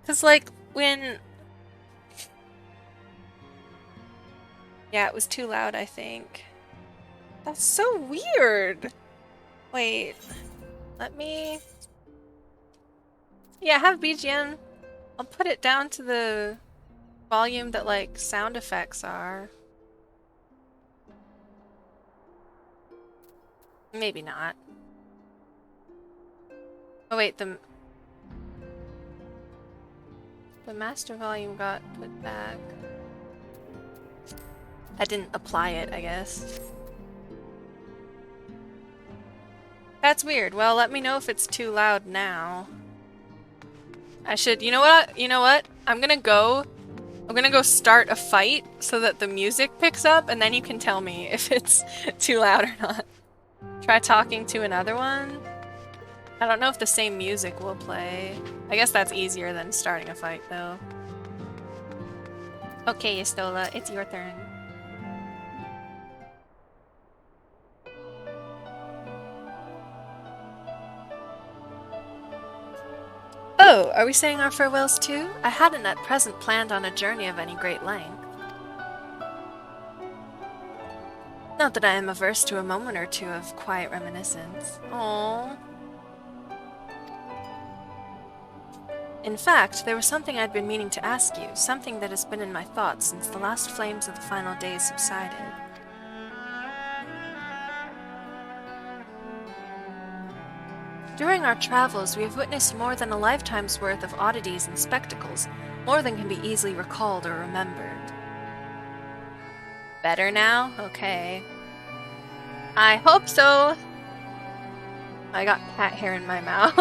Because like when... Yeah, it was too loud, I think. That's so weird! Wait, let me... Yeah, have BGM. I'll put it down to the volume that like sound effects are. Maybe not. Oh wait, the master volume got put back. I didn't apply it, I guess. That's weird. Well, let me know if it's too loud now. I should, you know what? You know what? I'm gonna go start a fight so that the music picks up, and then you can tell me if it's too loud or not. Try talking to another one. I don't know if the same music will play. I guess that's easier than starting a fight, though. Okay, Estola, it's your turn. Oh, are we saying our farewells too? I hadn't at present planned on a journey of any great length. Not that I am averse to a moment or two of quiet reminiscence. Aww. In fact, there was something I'd been meaning to ask you, something that has been in my thoughts since the last flames of the final days subsided. During our travels, we have witnessed more than a lifetime's worth of oddities and spectacles, more than can be easily recalled or remembered. Better now? Okay. I hope so. I got cat hair in my mouth.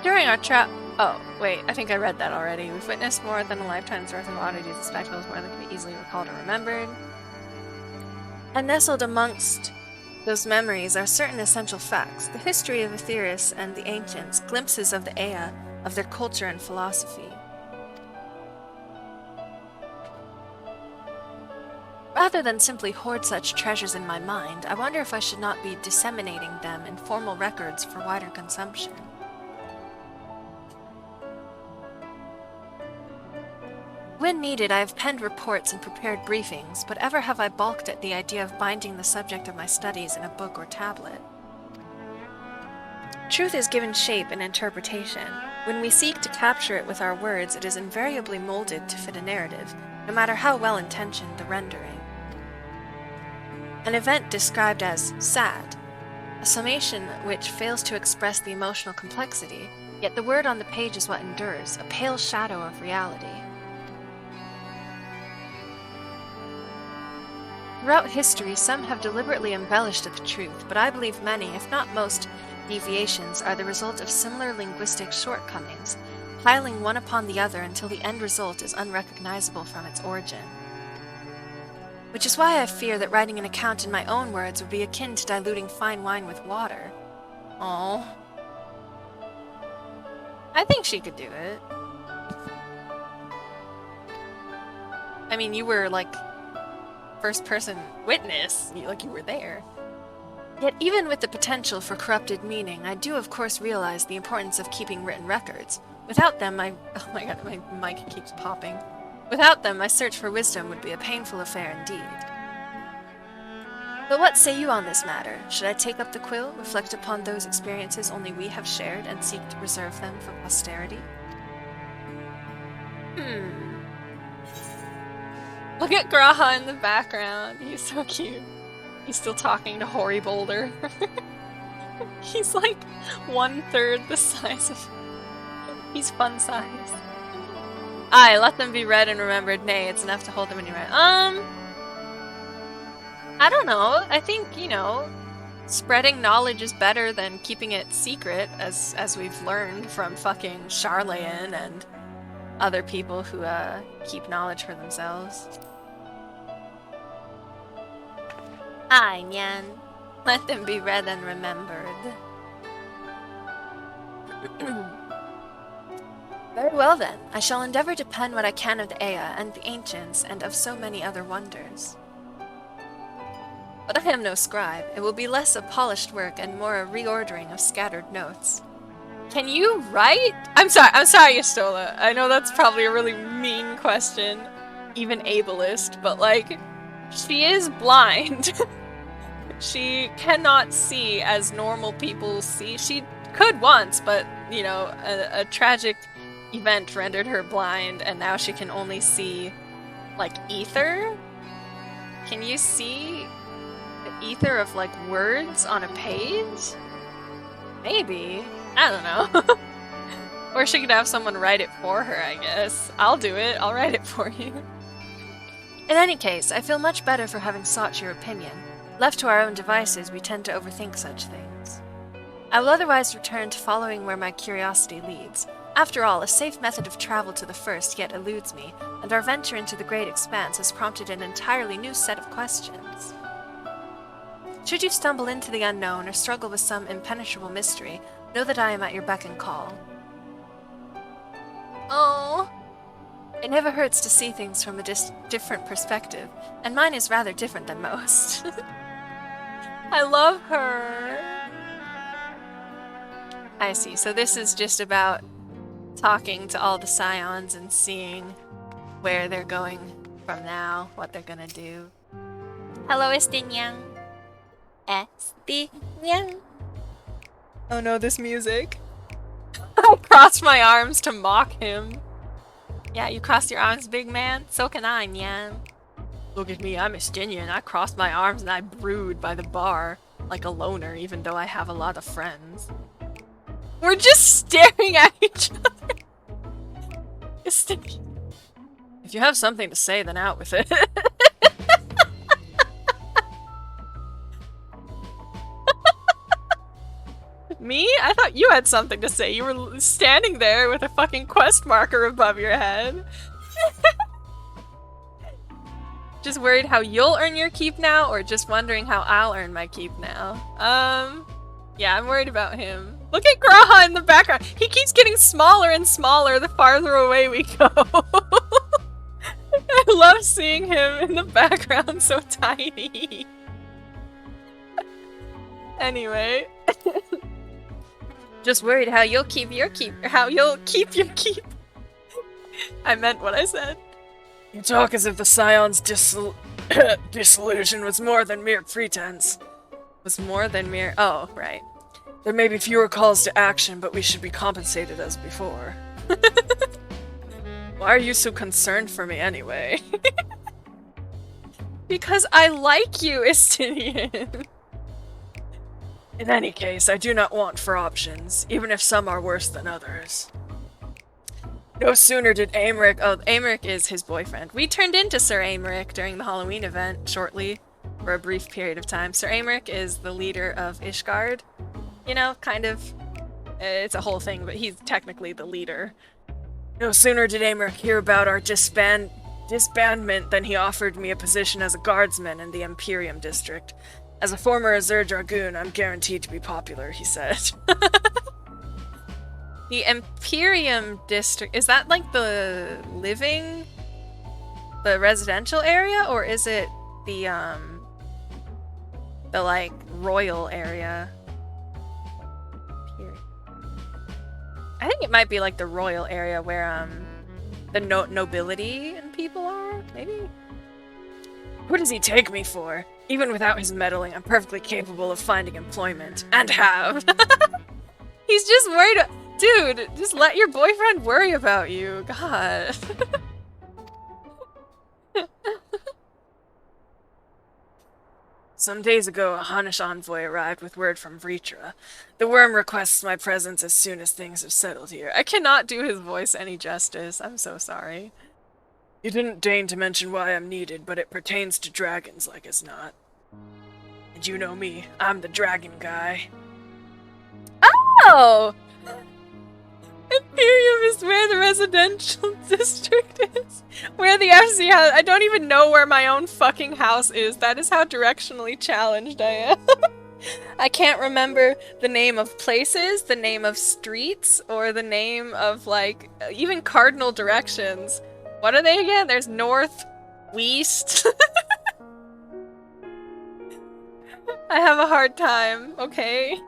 During our oh, wait, I think I read that already. We've witnessed more than a lifetime's worth of oddities and spectacles, more than can be easily recalled or remembered. And nestled amongst those memories are certain essential facts, the history of Aetherius and the ancients, glimpses of the Ea, of their culture and philosophy. Rather than simply hoard such treasures in my mind, I wonder if I should not be disseminating them in formal records for wider consumption. When needed, I have penned reports and prepared briefings, but ever have I balked at the idea of binding the subject of my studies in a book or tablet. Truth is given shape and interpretation. When we seek to capture it with our words, it is invariably molded to fit a narrative, no matter how well-intentioned the rendering. An event described as sad, a summation which fails to express the emotional complexity, yet the word on the page is what endures, a pale shadow of reality. Throughout history, some have deliberately embellished the truth, but I believe many, if not most, deviations are the result of similar linguistic shortcomings, piling one upon the other until the end result is unrecognizable from its origin. Which is why I fear that writing an account in my own words would be akin to diluting fine wine with water. Oh. I think she could do it. I mean, you were, like, first-person witness. You were there. Yet even with the potential for corrupted meaning, I do of course realize the importance of keeping written records. Without them, oh my god, my mic keeps popping. Without them, my search for wisdom would be a painful affair indeed. But what say you on this matter? Should I take up the quill, reflect upon those experiences only we have shared, and seek to preserve them for posterity? Look at Graha in the background. He's so cute. He's still talking to Hoary Boulder. He's like 1/3 the size of... He's fun size. Aye, let them be read and remembered. Nay, it's enough to hold them in your mind. I don't know. I think, you know, spreading knowledge is better than keeping it secret, as we've learned from fucking Charlayan and other people who keep knowledge for themselves. Aye, Nyan. Let them be read and remembered. Very well then, I shall endeavor to pen what I can of the Ea and the ancients and of so many other wonders. But I am no scribe. It will be less a polished work and more a reordering of scattered notes. Can you write? I'm sorry, Yastola. I know that's probably a really mean question, even ableist, but like, she is blind. She cannot see as normal people see. She could once, but, you know, a tragic event rendered her blind, and now she can only see, like, ether? Can you see the ether of, like, words on a page? Maybe. I don't know. Or she could have someone write it for her, I guess. I'll do it. I'll write it for you. In any case, I feel much better for having sought your opinion. Left to our own devices, we tend to overthink such things. I will otherwise return to following where my curiosity leads. After all, a safe method of travel to the first yet eludes me, and our venture into the great expanse has prompted an entirely new set of questions. Should you stumble into the unknown or struggle with some impenetrable mystery, know that I am at your beck and call. Oh. It never hurts to see things from a different perspective, and mine is rather different than most. I love her. I see, so this is just about talking to all the scions and seeing where they're going from now, what they're gonna do. Hello, Estinian. Estinian. Oh no, this music. I crossed my arms to mock him. Yeah, you crossed your arms, big man? So can I, Nyan. Look at me, I'm Estinian. I crossed my arms and I brood by the bar. Like a loner, even though I have a lot of friends. We're just staring at each other. Estinian. If you have something to say, then out with it. Me? I thought you had something to say. You were standing there with a fucking quest marker above your head. Just worried how you'll earn your keep now, or just wondering how I'll earn my keep now? Yeah, I'm worried about him. Look at Graha in the background. He keeps getting smaller and smaller the farther away we go. I love seeing him in the background so tiny. Anyway. Just worried how you'll keep your keep. How you'll keep your keep. I meant what I said. You talk as if the Scion's disillusion was more than mere pretense. Was more than mere. Oh, right. There may be fewer calls to action, but we should be compensated as before. Why are you so concerned for me anyway? Because I like you, Estinian. In any case, I do not want for options, even if some are worse than others. No sooner did Aymeric— oh, Aymeric is his boyfriend. We turned into Sir Aymeric during the Halloween event, shortly, for a brief period of time. Sir Aymeric is the leader of Ishgard. You know, kind of. It's a whole thing, but he's technically the leader. No sooner did Aymeric hear about our disbandment than he offered me a position as a guardsman in the Imperium district. As a former Azure Dragoon, I'm guaranteed to be popular, he said. The Imperium district, is that like the living, the residential area, or is it the like royal area? I think it might be like the royal area where the nobility and people are, maybe? Who does he take me for? Even without his meddling, I'm perfectly capable of finding employment. And have. He's just worried. Dude, just let your boyfriend worry about you. God. Some days ago, a Hanish envoy arrived with word from Vritra. The worm requests my presence as soon as things have settled here. I cannot do his voice any justice. I'm so sorry. You didn't deign to mention why I'm needed, but it pertains to dragons like as not. And you know me, I'm the dragon guy. Oh! Imperium is where the residential district is. Where the FC house— I don't even know where my own fucking house is. That is how directionally challenged I am. I can't remember the name of places, the name of streets, or the name of, like, even cardinal directions. What are they again? There's north, west. I have a hard time, okay?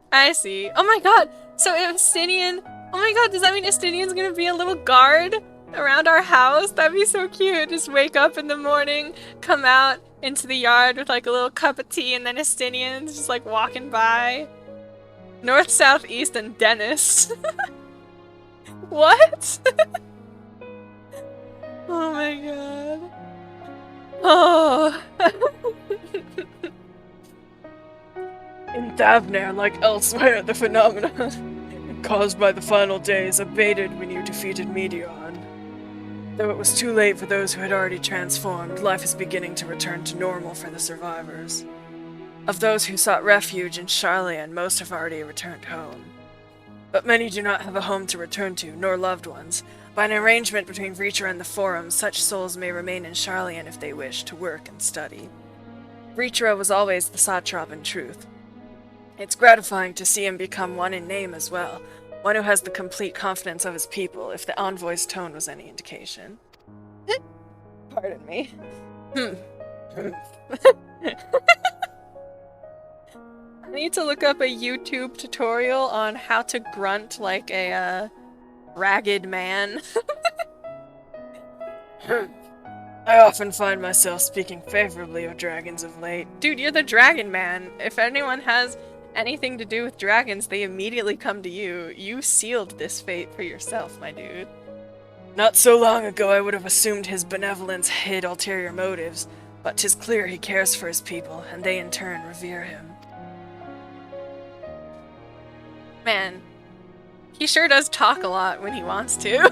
I see. Oh my god! So Estinian— oh my god, does that mean Estinian's gonna be a little guard around our house? That'd be so cute. Just wake up in the morning, come out into the yard with like a little cup of tea, and then Estinian's just like walking by. North, south, east, and Dennis. What? Oh my god. Oh. In Thavnair, like elsewhere, the phenomenon caused by the final days abated when you defeated Meteon. Though it was too late for those who had already transformed, life is beginning to return to normal for the survivors. Of those who sought refuge in Charlian, most have already returned home. But many do not have a home to return to, nor loved ones. By an arrangement between Vritra and the Forum, such souls may remain in Charlian if they wish to work and study. Vritra was always the satrap in truth. It's gratifying to see him become one in name as well, one who has the complete confidence of his people, if the envoy's tone was any indication. Pardon me. I need to look up a YouTube tutorial on how to grunt like a ragged man. I often find myself speaking favorably of dragons of late. Dude, you're the dragon man. If anyone has anything to do with dragons, they immediately come to you. You sealed this fate for yourself, my dude. Not so long ago I would have assumed his benevolence hid ulterior motives, but 'tis clear he cares for his people, and they in turn revere him. Man, he sure does talk a lot when he wants to.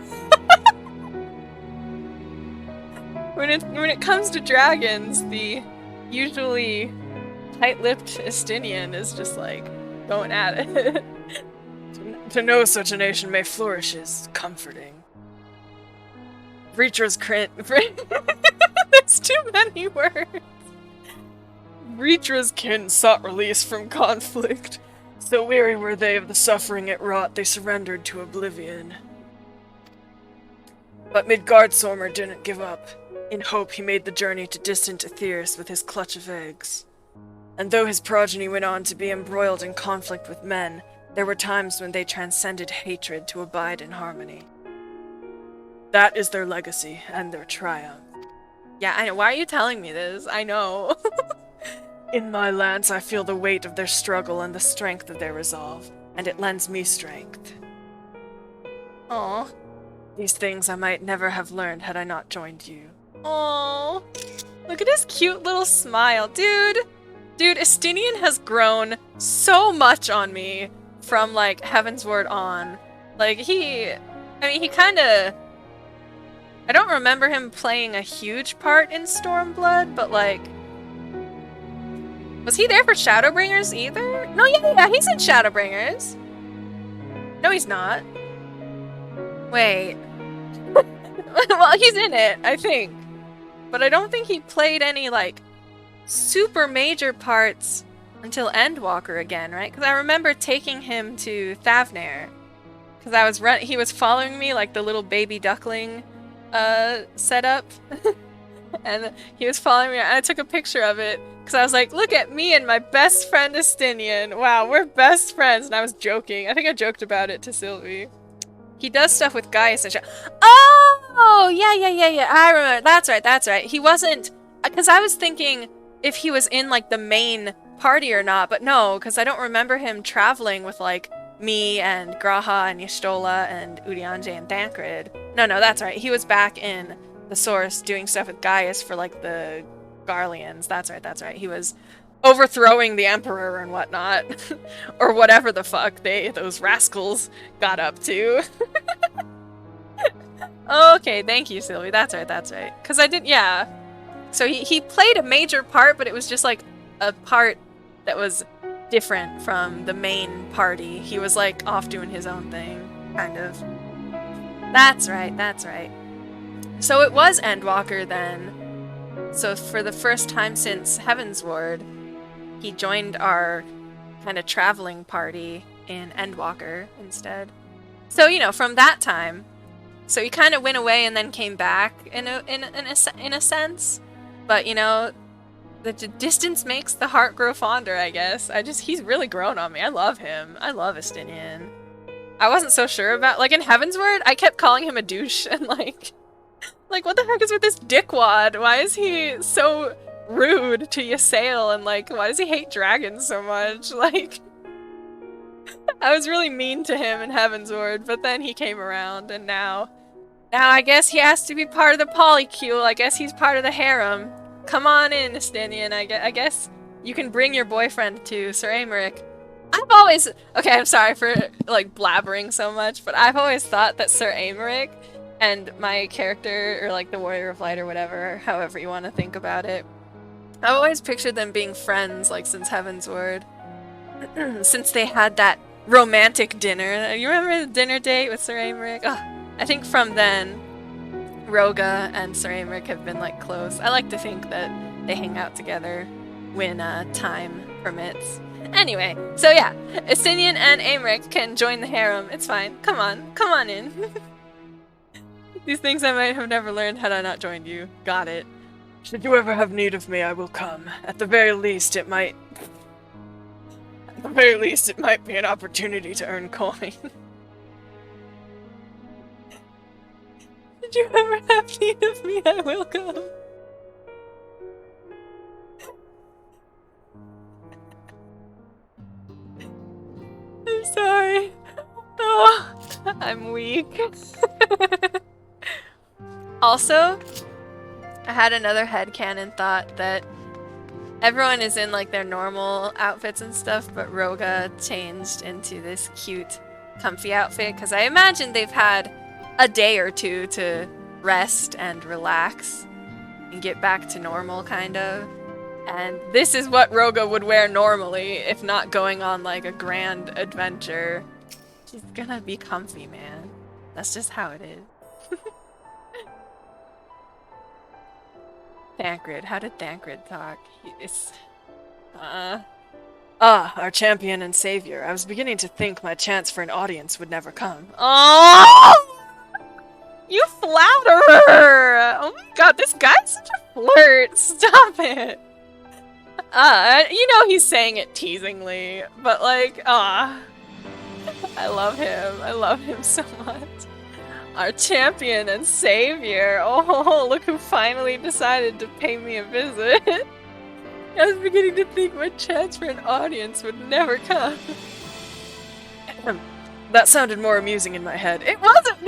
When it comes to dragons, the usually tight-lipped Estinian is just like going at it. To know such a nation may flourish is comforting. Breacher's crin. There's too many words. Breacher's kin sought release from conflict. So weary were they of the suffering it wrought, they surrendered to oblivion. But Midgardsormr didn't give up. In hope, he made the journey to distant Aetheris with his clutch of eggs. And though his progeny went on to be embroiled in conflict with men, there were times when they transcended hatred to abide in harmony. That is their legacy and their triumph. Yeah, I know. Why are you telling me this? I know. In my lance, I feel the weight of their struggle and the strength of their resolve, and it lends me strength. Aww. These things I might never have learned had I not joined you. Aww. Look at his cute little smile. Dude, Estinian has grown so much on me from, like, Heavensward on. Like, he kinda... I don't remember him playing a huge part in Stormblood, but, like... Was he there for Shadowbringers either? No, yeah, he's in Shadowbringers. No, he's not. Wait. Well, he's in it, I think. But I don't think he played any, like, super major parts until Endwalker again, right? Because I remember taking him to Thavnair. Because he was following me like the little baby duckling setup. And he was following me, and I took a picture of it. Because I was like, look at me and my best friend Estinian. Wow, we're best friends. And I was joking. I think I joked about it to Sylvie. He does stuff with Gaius and shit. Oh, yeah. I remember. That's right. He wasn't... Because I was thinking if he was in, like, the main party or not. But no, because I don't remember him traveling with, like, me and Graha and Y'shtola and Udianje and Thancred. No, that's right. He was back in the source doing stuff with Gaius for, like, the Garleans. That's right. He was overthrowing the Emperor and whatnot. Or whatever the fuck those rascals got up to. Okay, thank you, Sylvie. That's right. Because I did, yeah. So he played a major part, but it was just like a part that was different from the main party. He was like off doing his own thing, kind of. That's right. So it was Endwalker then. So for the first time since Heavensward, he joined our kind of traveling party in Endwalker instead. So, you know, from that time, so he kind of went away and then came back in a sense. But, you know, the distance makes the heart grow fonder, I guess. He's really grown on me. I love him. I love Estinian. I wasn't so sure about, like, in Heavensward, I kept calling him a douche and, like, what the heck is with this dickwad? Why is he so rude to Ysayle and, like, why does he hate dragons so much? Like, I was really mean to him in Heavensward, but then he came around, and now I guess he has to be part of the polycule. I guess he's part of the harem. Come on in, Estinian. I guess you can bring your boyfriend to Sir Aymeric. Okay, I'm sorry for, like, blabbering so much, but I've always thought that Sir Aymeric and my character, or, like, the Warrior of Light or whatever, however you want to think about it, I've always pictured them being friends, like, since Heavensward. Since they had that romantic dinner. You remember the dinner date with Sir Aymeric? Oh, I think from then, Roga and Sir Aymeric have been, like, close. I like to think that they hang out together when time permits. Anyway, so yeah, Estinian and Aymeric can join the harem. It's fine. Come on in. These things I might have never learned had I not joined you. Got it. Should you ever have need of me, I will come. At the very least, it might be an opportunity to earn coin. Did you ever have need of me? I will come. Oh, I'm weak. Also, I had another headcanon thought that everyone is in like their normal outfits and stuff, but Roga changed into this cute, comfy outfit because I imagine they've had a day or two to rest and relax and get back to normal, kind of. And this is what Roga would wear normally, if not going on like a grand adventure. She's gonna be comfy, man. That's just how it is. Thancred. How did Thancred talk? Our champion and savior. I was beginning to think my chance for an audience would never come. Oh! You flatterer! Oh my god, this guy's such a flirt. Stop it. You know he's saying it teasingly, but like, I love him. I love him so much. Our champion and savior. Oh, look who finally decided to pay me a visit. I was beginning to think my chance for an audience would never come. That sounded more amusing in my head. It wasn't!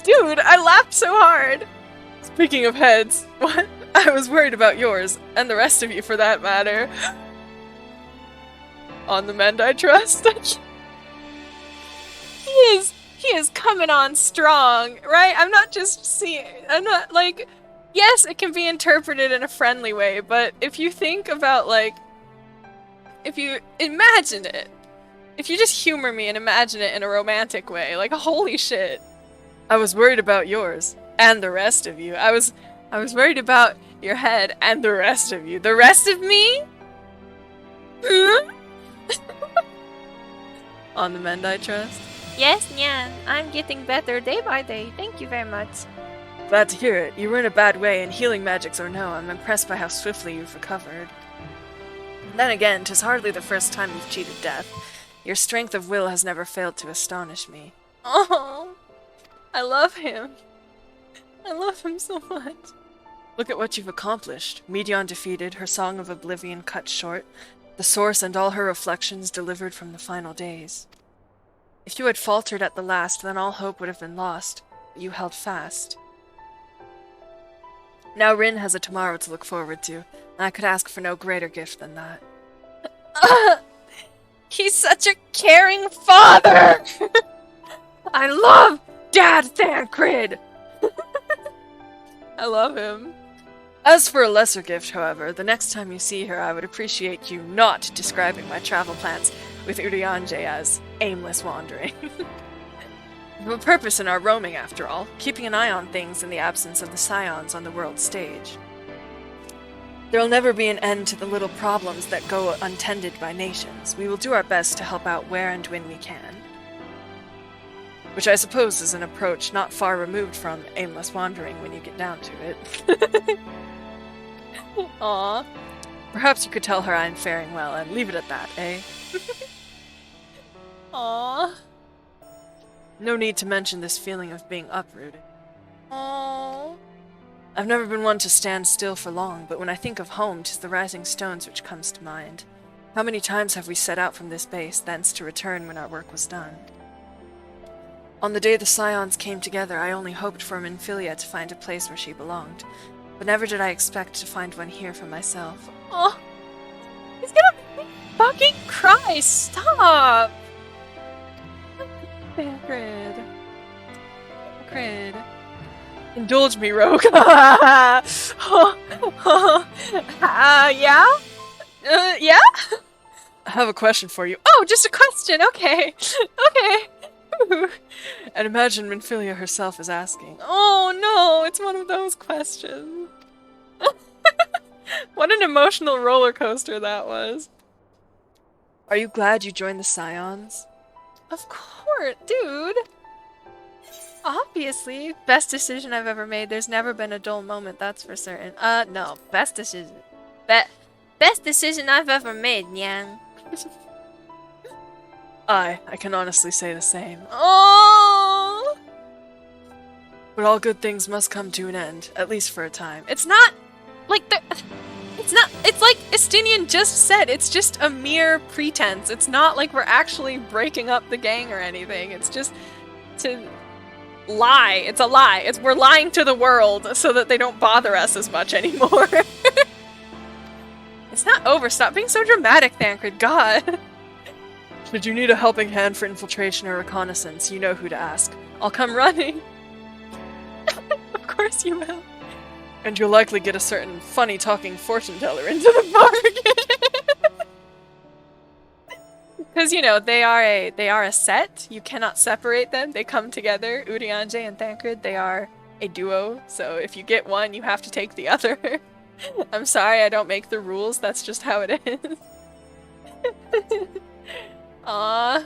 Dude, I laughed so hard! Speaking of heads, what? I was worried about yours, and the rest of you for that matter. On the mend I trust. He is coming on strong, right? I'm not like, yes, it can be interpreted in a friendly way, but if you think about, like, if you imagine it, if you just humor me and imagine it in a romantic way, like, holy shit. I was worried about yours, and the rest of you. I was worried about your head, and the rest of you. The rest of me? On the mend I trust. Yes, Nyan. I'm getting better day by day. Thank you very much. Glad to hear it. You were in a bad way, and healing magics or no, I'm impressed by how swiftly you've recovered. Then again, 'tis hardly the first time you've cheated death. Your strength of will has never failed to astonish me. Oh, I love him. I love him so much. Look at what you've accomplished. Medion defeated, her song of oblivion cut short, the source and all her reflections delivered from the final days. If you had faltered at the last, then all hope would have been lost, but you held fast. Now Rin has a tomorrow to look forward to, and I could ask for no greater gift than that. He's such a caring father! I love Dad Thancred! I love him. As for a lesser gift, however, the next time you see her, I would appreciate you not describing my travel plans with Urianje as aimless wandering. We have a purpose in our roaming, after all, keeping an eye on things in the absence of the scions on the world stage. There will never be an end to the little problems that go untended by nations. We will do our best to help out where and when we can. Which I suppose is an approach not far removed from aimless wandering when you get down to it. Aww. Perhaps you could tell her I'm faring well and leave it at that, eh? Aww. No need to mention this feeling of being uprooted. Aww. I've never been one to stand still for long, but when I think of home, 'tis the rising stones which comes to mind. How many times have we set out from this base, thence to return when our work was done? On the day the scions came together, I only hoped for Minfilia to find a place where she belonged, but never did I expect to find one here for myself. Oh, he's gonna make me fucking cry! Stop! Thancred. Indulge me, Rogue. Yeah? Yeah? I have a question for you. Oh, just a question. Okay. Okay. And imagine Minfilia herself is asking. Oh no, it's one of those questions. What an emotional roller coaster that was. Are you glad you joined the Scions? Of course, dude. Obviously. Best decision I've ever made. There's never been a dull moment, that's for certain. No. Best decision. Best decision I've ever made, Nyang. I can honestly say the same. Oh! But all good things must come to an end, at least for a time. It's not like it's like Estinian just said, it's just a mere pretense. It's not like we're actually breaking up the gang or anything. It's just to lie. It's a lie. We're lying to the world so that they don't bother us as much anymore. It's not over. Stop being so dramatic, Thancred. God. Should you need a helping hand for infiltration or reconnaissance, you know who to ask. I'll come running. Of course you will. And you'll likely get a certain funny-talking fortune teller into the bargain. Because, you know, they are a set. You cannot separate them. They come together. Urianger and Thancred, they are a duo. So if you get one, you have to take the other. I'm sorry, I don't make the rules. That's just how it is. Aww.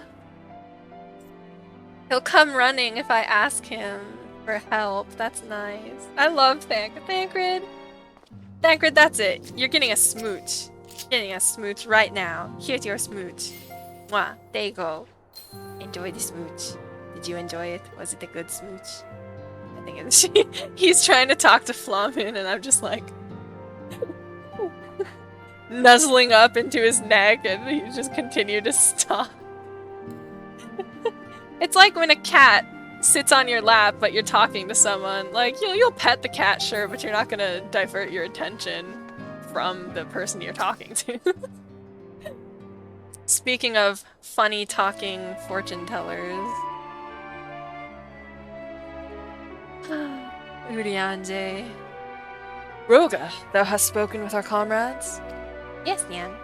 He'll come running if I ask him for help. That's nice. I love Thancred. Thancred, that's it. You're getting a smooch. You're getting a smooch right now. Here's your smooch. Mwah. There you go. Enjoy the smooch. Did you enjoy it? Was it a good smooch? I think it's he's trying to talk to Flamin and I'm just like nuzzling up into his neck and he just continued to stop. It's like when a cat sits on your lap but you're talking to someone. Like, you'll pet the cat, sure, but you're not gonna divert your attention from the person you're talking to. Speaking of funny talking fortune tellers. Urianger. Roga, thou hast spoken with our comrades? Yes, Nyan.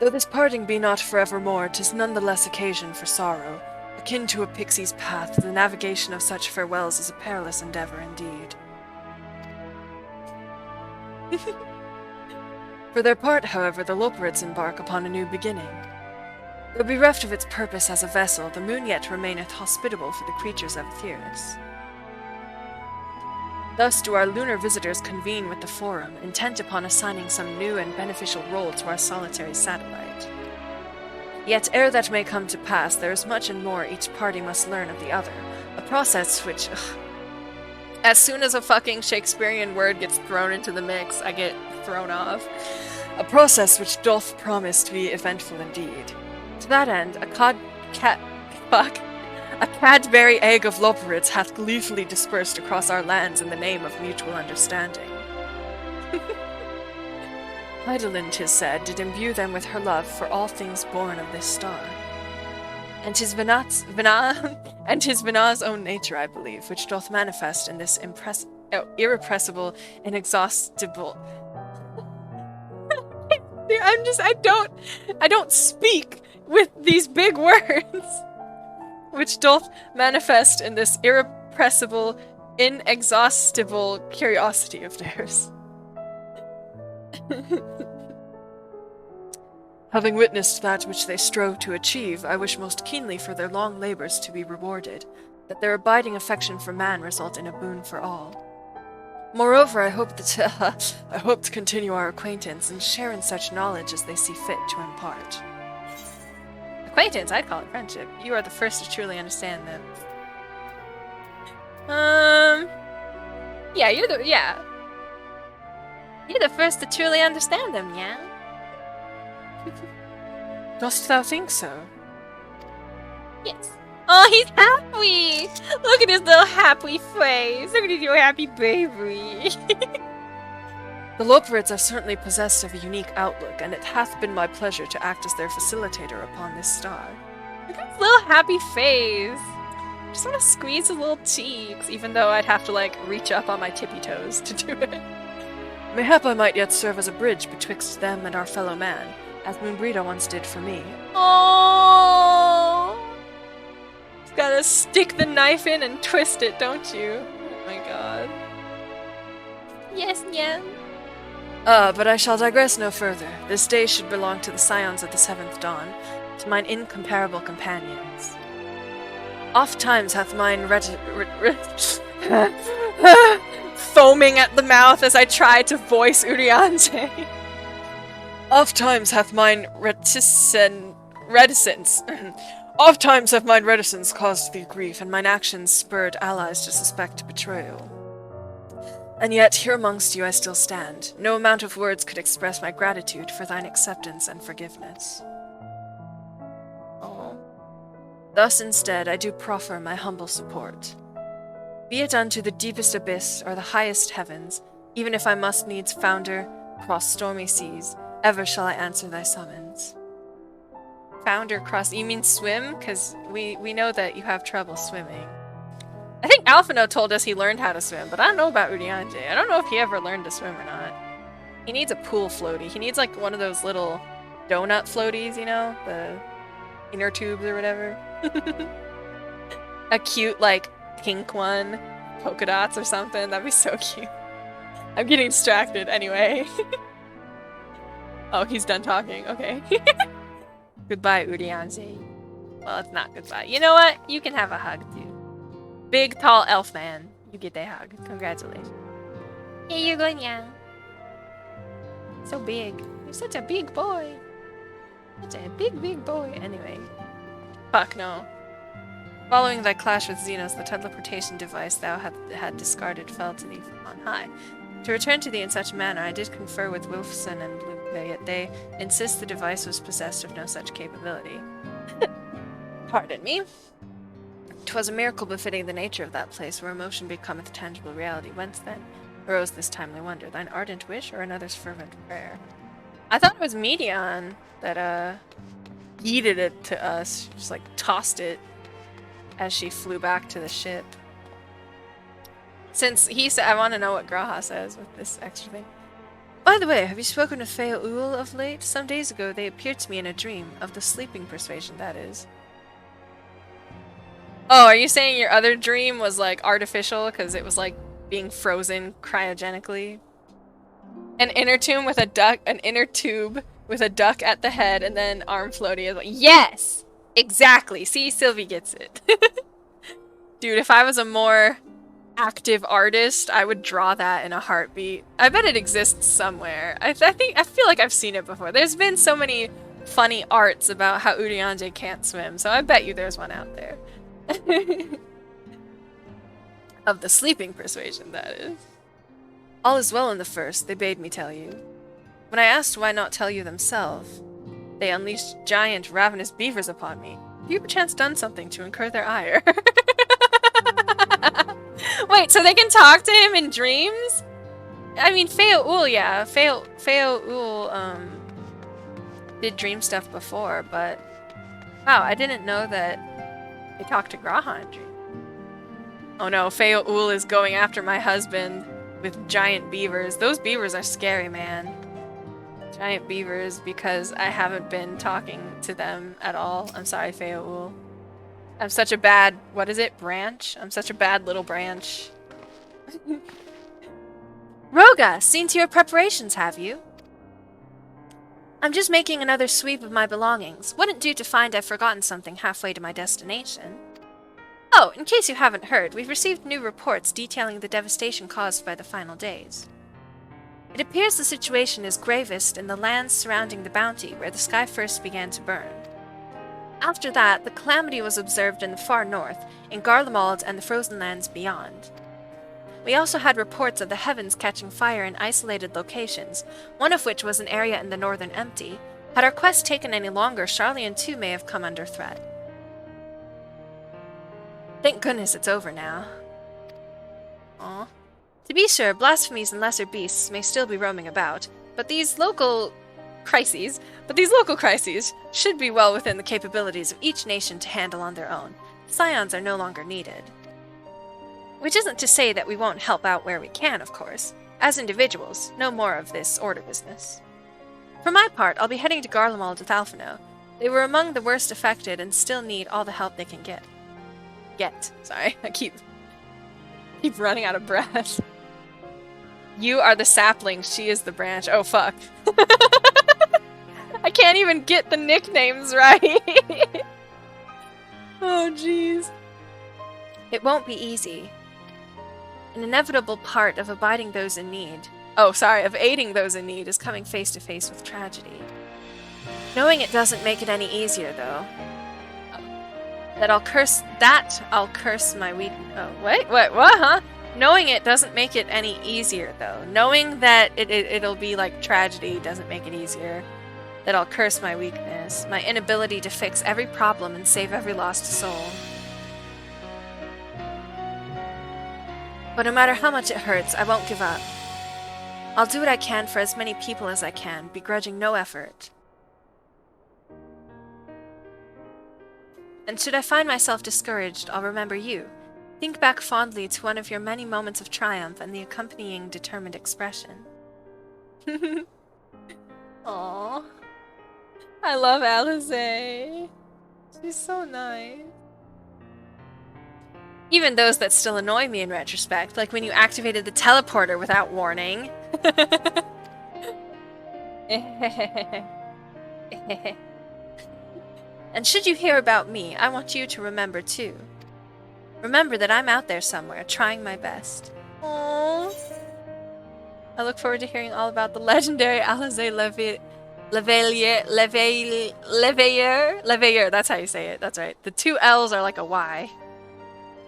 Though this parting be not forevermore, 'tis none the less occasion for sorrow. Akin to a pixie's path, the navigation of such farewells is a perilous endeavor indeed. For their part, however, the Loperids embark upon a new beginning. Though bereft of its purpose as a vessel, the moon yet remaineth hospitable for the creatures of Aetheris. Thus do our lunar visitors convene with the Forum, intent upon assigning some new and beneficial role to our solitary satellite. Yet ere that may come to pass, there is much and more each party must learn of the other, a process which... As soon as a fucking Shakespearean word gets thrown into the mix, I get thrown off. A process which doth promise to be eventful indeed. To that end, a Cadbury egg of Loperids hath gleefully dispersed across our lands in the name of mutual understanding. Heidelin, 'tis said, did imbue them with her love for all things born of this star. And 'tis Vinah's own nature, I believe, which doth manifest in this irrepressible, inexhaustible... I don't speak with these big words! Which doth manifest in this irrepressible, inexhaustible curiosity of theirs. Having witnessed that which they strove to achieve, I wish most keenly for their long labors to be rewarded, that their abiding affection for man result in a boon for all. Moreover, I hope to continue our acquaintance and share in such knowledge as they see fit to impart. Acquaintance, I'd call it friendship. You are the first to truly understand them. Yeah, you're the first to truly understand them, yeah? Dost thou think so? Yes. Oh, he's happy! Look at his little happy face! Look at his little happy baby! The Loperids are certainly possessed of a unique outlook, and it hath been my pleasure to act as their facilitator upon this star. Look at his little happy face! I just want to squeeze his little cheeks, even though I'd have to, like, reach up on my tippy toes to do it. Mayhap I might yet serve as a bridge betwixt them and our fellow man, as Moonbrita once did for me. Oh, You've gotta stick the knife in and twist it, don't you? Oh my god. yes, Nyan. But I shall digress no further. This day should belong to the scions of the seventh dawn, to mine incomparable companions. Oft times hath mine foaming at the mouth as I try to voice Urianger. Oft times hath mine reticence. Oft times have mine reticence caused thee grief, and mine actions spurred allies to suspect betrayal. And yet, here amongst you I still stand. No amount of words could express my gratitude for thine acceptance and forgiveness. Oh. Thus instead I do proffer my humble support. Be it unto the deepest abyss or the highest heavens, even if I must needs founder cross stormy seas, ever shall I answer thy summons. Founder cross, you mean swim? Because we know that you have trouble swimming. I think Alphino told us he learned how to swim, but I don't know about Urianger. I don't know if he ever learned to swim or not. He needs a pool floaty. He needs like one of those little donut floaties, you know? The inner tubes or whatever. A cute, like, pink one. Polka dots or something. That'd be so cute. I'm getting distracted anyway. Oh, he's done talking. Okay. Goodbye, Urianger. Well, it's not goodbye. You know what? You can have a hug, too. Big, tall elf man. You get a hug. Congratulations. Here you go, Yang. So big. You're such a big boy. Such a big, big boy. Anyway. Fuck no. Following thy clash with Xenos, the teleportation device thou had discarded fell to thee from on high. To return to thee in such manner, I did confer with Wolfson and Luke, yet they insist the device was possessed of no such capability. Pardon me. 'Twas a miracle befitting the nature of that place, where emotion becometh tangible reality. Whence then arose this timely wonder? Thine ardent wish, or another's fervent prayer? I thought it was Medion that yeeted it to us. Just like tossed it as she flew back to the ship. Since he said, I want to know what Graha says with this extra thing. By the way, have you spoken with Feaul of late? Some days ago they appeared to me in a dream, of the sleeping persuasion, that is. Oh, are you saying your other dream was like artificial because it was like being frozen cryogenically? An inner tube with a duck at the head and then arm floaty is like, yes! Exactly. See, Sylvie gets it. Dude, if I was a more active artist, I would draw that in a heartbeat. I bet it exists somewhere. I feel like I've seen it before. There's been so many funny arts about how Urianger can't swim, so I bet you there's one out there. Of the sleeping persuasion, that is. All is well in the first, they bade me tell you. When I asked why not tell you themselves, they unleashed giant, ravenous beavers upon me. Have you perchance done something to incur their ire? Wait, so they can talk to him in dreams? I mean, Feaul, yeah. Feaul, did dream stuff before, but... Wow, I didn't know that they talked to Graha in dreams. Oh no, Feaul is going after my husband with giant beavers. Those beavers are scary, man. Giant beavers, because I haven't been talking to them at all. I'm sorry, Feaul. I'm such a bad, what is it, branch? I'm such a bad little branch. Roga, seen to your preparations, have you? I'm just making another sweep of my belongings. Wouldn't do to find I've forgotten something halfway to my destination. Oh, in case you haven't heard, we've received new reports detailing the devastation caused by the final days. It appears the situation is gravest in the lands surrounding the Bounty, where the sky first began to burn. After that, the calamity was observed in the far north, in Garlemald and the frozen lands beyond. We also had reports of the heavens catching fire in isolated locations, one of which was an area in the northern Empty. Had our quest taken any longer, Charlian too may have come under threat. Thank goodness it's over now. Aw. To be sure, blasphemies and lesser beasts may still be roaming about, but these local crises should be well within the capabilities of each nation to handle on their own. Scions are no longer needed. Which isn't to say that we won't help out where we can, of course. As individuals, no more of this order business. For my part, I'll be heading to Garlemald with Alphino. They were among the worst affected and still need all the help they can get. Sorry, I keep running out of breath. You are the sapling, she is the branch. Oh, fuck. I can't even get the nicknames right. Oh, jeez. It won't be easy. An inevitable part of aiding those in need is coming face to face with tragedy. Knowing it doesn't make it any easier, though. I'll curse my weak... Oh, wait, what, huh? Knowing it doesn't make it any easier, though. Knowing that it'll be like tragedy doesn't make it easier. that I'll curse my weakness, my inability to fix every problem and save every lost soul. But no matter how much it hurts, I won't give up. I'll do what I can for as many people as I can, begrudging no effort. And should I find myself discouraged, I'll remember you. Think back fondly to one of your many moments of triumph and the accompanying determined expression. Aww. I love Alize. She's so nice. Even those that still annoy me in retrospect, like when you activated the teleporter without warning. And should you hear about me, I want you to remember too. Remember that I'm out there somewhere, trying my best. Aww. I look forward to hearing all about the legendary Alize Leveilleur. That's how you say it. That's right. The two L's are like a Y.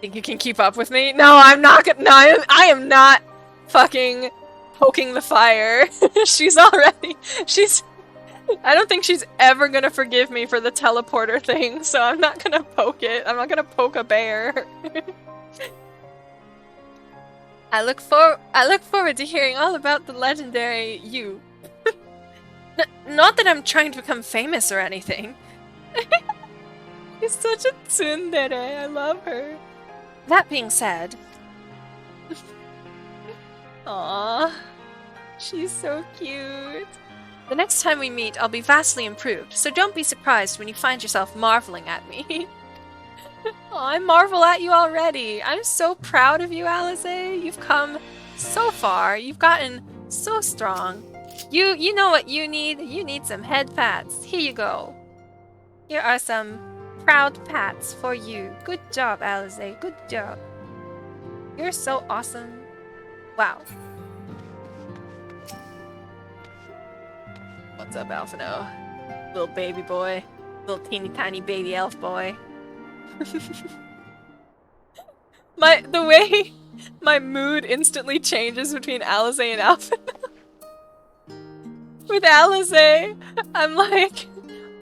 Think you can keep up with me? No, I'm not gonna. No, I am not fucking poking the fire. She's already. I don't think she's ever gonna forgive me for the teleporter thing, so I'm not gonna poke it. I'm not gonna poke a bear. I look forward to hearing all about the legendary you. Not that I'm trying to become famous or anything. She's such a tsundere. I love her. That being said... Aww. She's so cute. The next time we meet, I'll be vastly improved, so don't be surprised when you find yourself marveling at me. Aw, I marvel at you already. I'm so proud of you, Alize. You've come so far. You've gotten so strong. You know what you need? You need some head pats. Here you go. Here are some proud pats for you. Good job, Alize. Good job. You're so awesome. Wow. What's up, Alphino? Little baby boy. Little teeny tiny baby elf boy. The way my mood instantly changes between Alize and Alphino. With Alize, I'm like,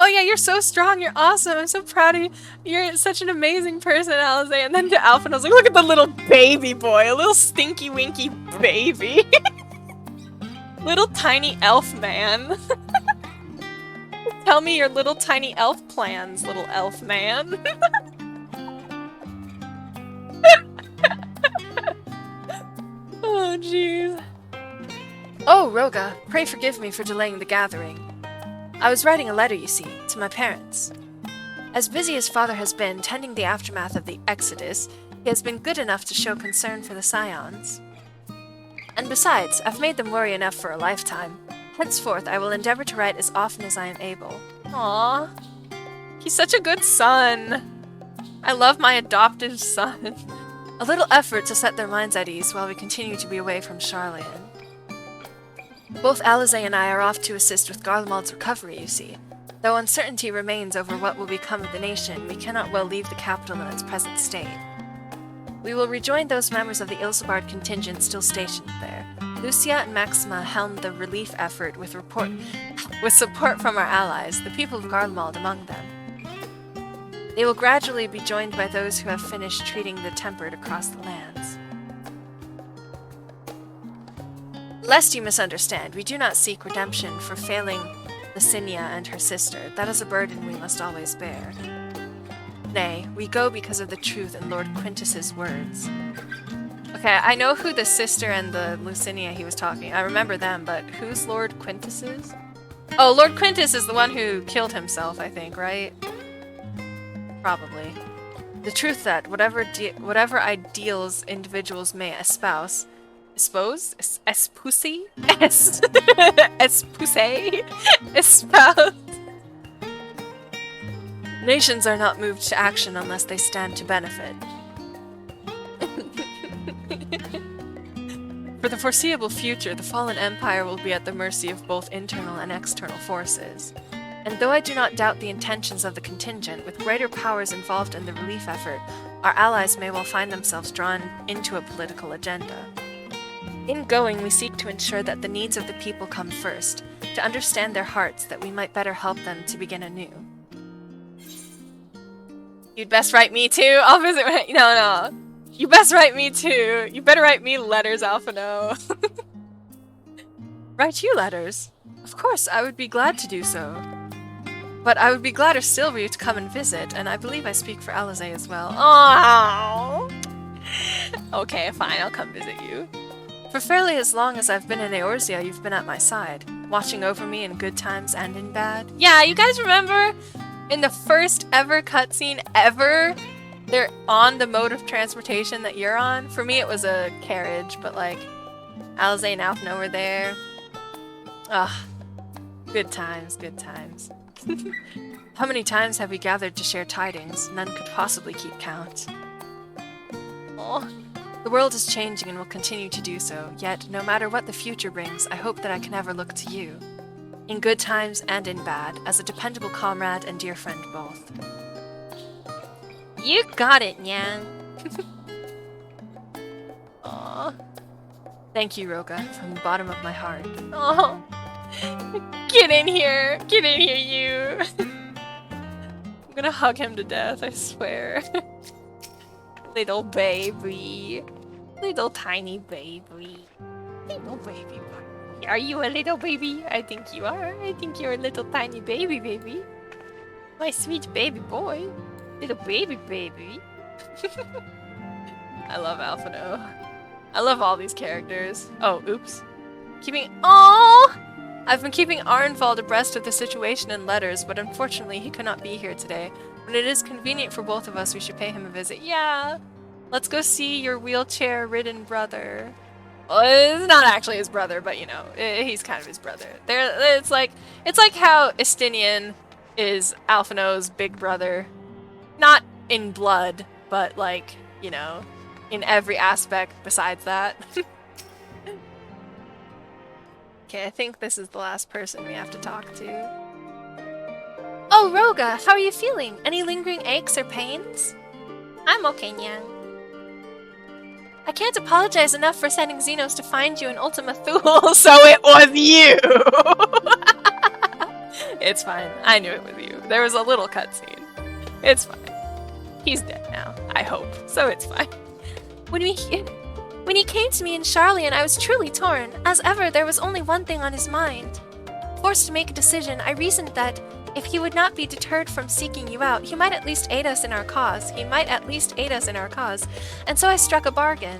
oh yeah, you're so strong, you're awesome, I'm so proud of you. You're such an amazing person, Alize. And then to Alphino, I was like, look at the little baby boy, a little stinky winky baby. Little tiny elf man. Tell me your little tiny elf plans, little elf man. Oh, jeez. Oh, Roga, pray forgive me for delaying the gathering. I was writing a letter, you see, to my parents. As busy as father has been tending the aftermath of the Exodus, he has been good enough to show concern for the Scions. And besides, I've made them worry enough for a lifetime. Henceforth, I will endeavor to write as often as I am able. Aww. He's such a good son. I love my adopted son. A little effort to set their minds at ease while we continue to be away from Charlian. Both Alize and I are off to assist with Garlemald's recovery, you see. Though uncertainty remains over what will become of the nation, we cannot well leave the capital in its present state. We will rejoin those members of the Ilsebard contingent still stationed there. Lucia and Maxima helmed the relief effort with support from our allies, the people of Garlemald among them. They will gradually be joined by those who have finished treating the tempered across the lands. Lest you misunderstand, we do not seek redemption for failing Licinia and her sister. That is a burden we must always bear. Nay, we go because of the truth in Lord Quintus's words. Okay, I know who the sister and the Licinia he was talking. I remember them, but who's Lord Quintus is? Oh, Lord Quintus is the one who killed himself, I think, right? Probably. The truth that whatever ideals individuals may espouse, nations are not moved to action unless they stand to benefit. For the foreseeable future, the fallen empire will be at the mercy of both internal and external forces. And though I do not doubt the intentions of the contingent, with greater powers involved in the relief effort, our allies may well find themselves drawn into a political agenda. In going, we seek to ensure that the needs of the people come first, to understand their hearts that we might better help them to begin anew. You'd best write me too. I'll visit. No. You best write me too. You better write me letters, Alphino. Write you letters? Of course, I would be glad to do so. But I would be gladder still for you to come and visit, and I believe I speak for Alize as well. Oh. Okay, fine, I'll come visit you. For fairly as long as I've been in Eorzea, you've been at my side, watching over me in good times and in bad. Yeah, you guys remember in the first ever cutscene ever, they're on the mode of transportation that you're on? For me, it was a carriage, but like, Alize and Alphino were there. Ugh. Good times, good times. How many times have we gathered to share tidings? None could possibly keep count. Oh. The world is changing and will continue to do so, yet no matter what the future brings, I hope that I can ever look to you, in good times and in bad, as a dependable comrade and dear friend both. You got it, Nyan. Aww. Thank you, Roga, from the bottom of my heart. Oh, get in here, you. I'm gonna hug him to death, I swear. Little baby. Little tiny baby. Little baby. Are you a little baby? I think you are. I think you're a little tiny baby. My sweet baby boy. Little baby. I love Alphino. I love all these characters. Oh, oops. I've been keeping Arnvald abreast of the situation in letters, but unfortunately he could not be here today. When it is convenient for both of us, we should pay him a visit. Yeah! Let's go see your wheelchair-ridden brother. Well, it's not actually his brother, but you know, he's kind of his brother. It's like how Estinian is Alphino's big brother. Not in blood, but like, you know, in every aspect besides that. Okay, I think this is the last person we have to talk to. Oh, Roga, how are you feeling? Any lingering aches or pains? I'm okay, Nyan. I can't apologize enough for sending Xenos to find you in Ultima Thule, so it was you! It's fine. I knew it was you. There was a little cutscene. It's fine. He's dead now, I hope, so it's fine. When he came to me in Charlian, I was truly torn. As ever, there was only one thing on his mind. Forced to make a decision, I reasoned that if he would not be deterred from seeking you out, he might at least aid us in our cause. And so I struck a bargain.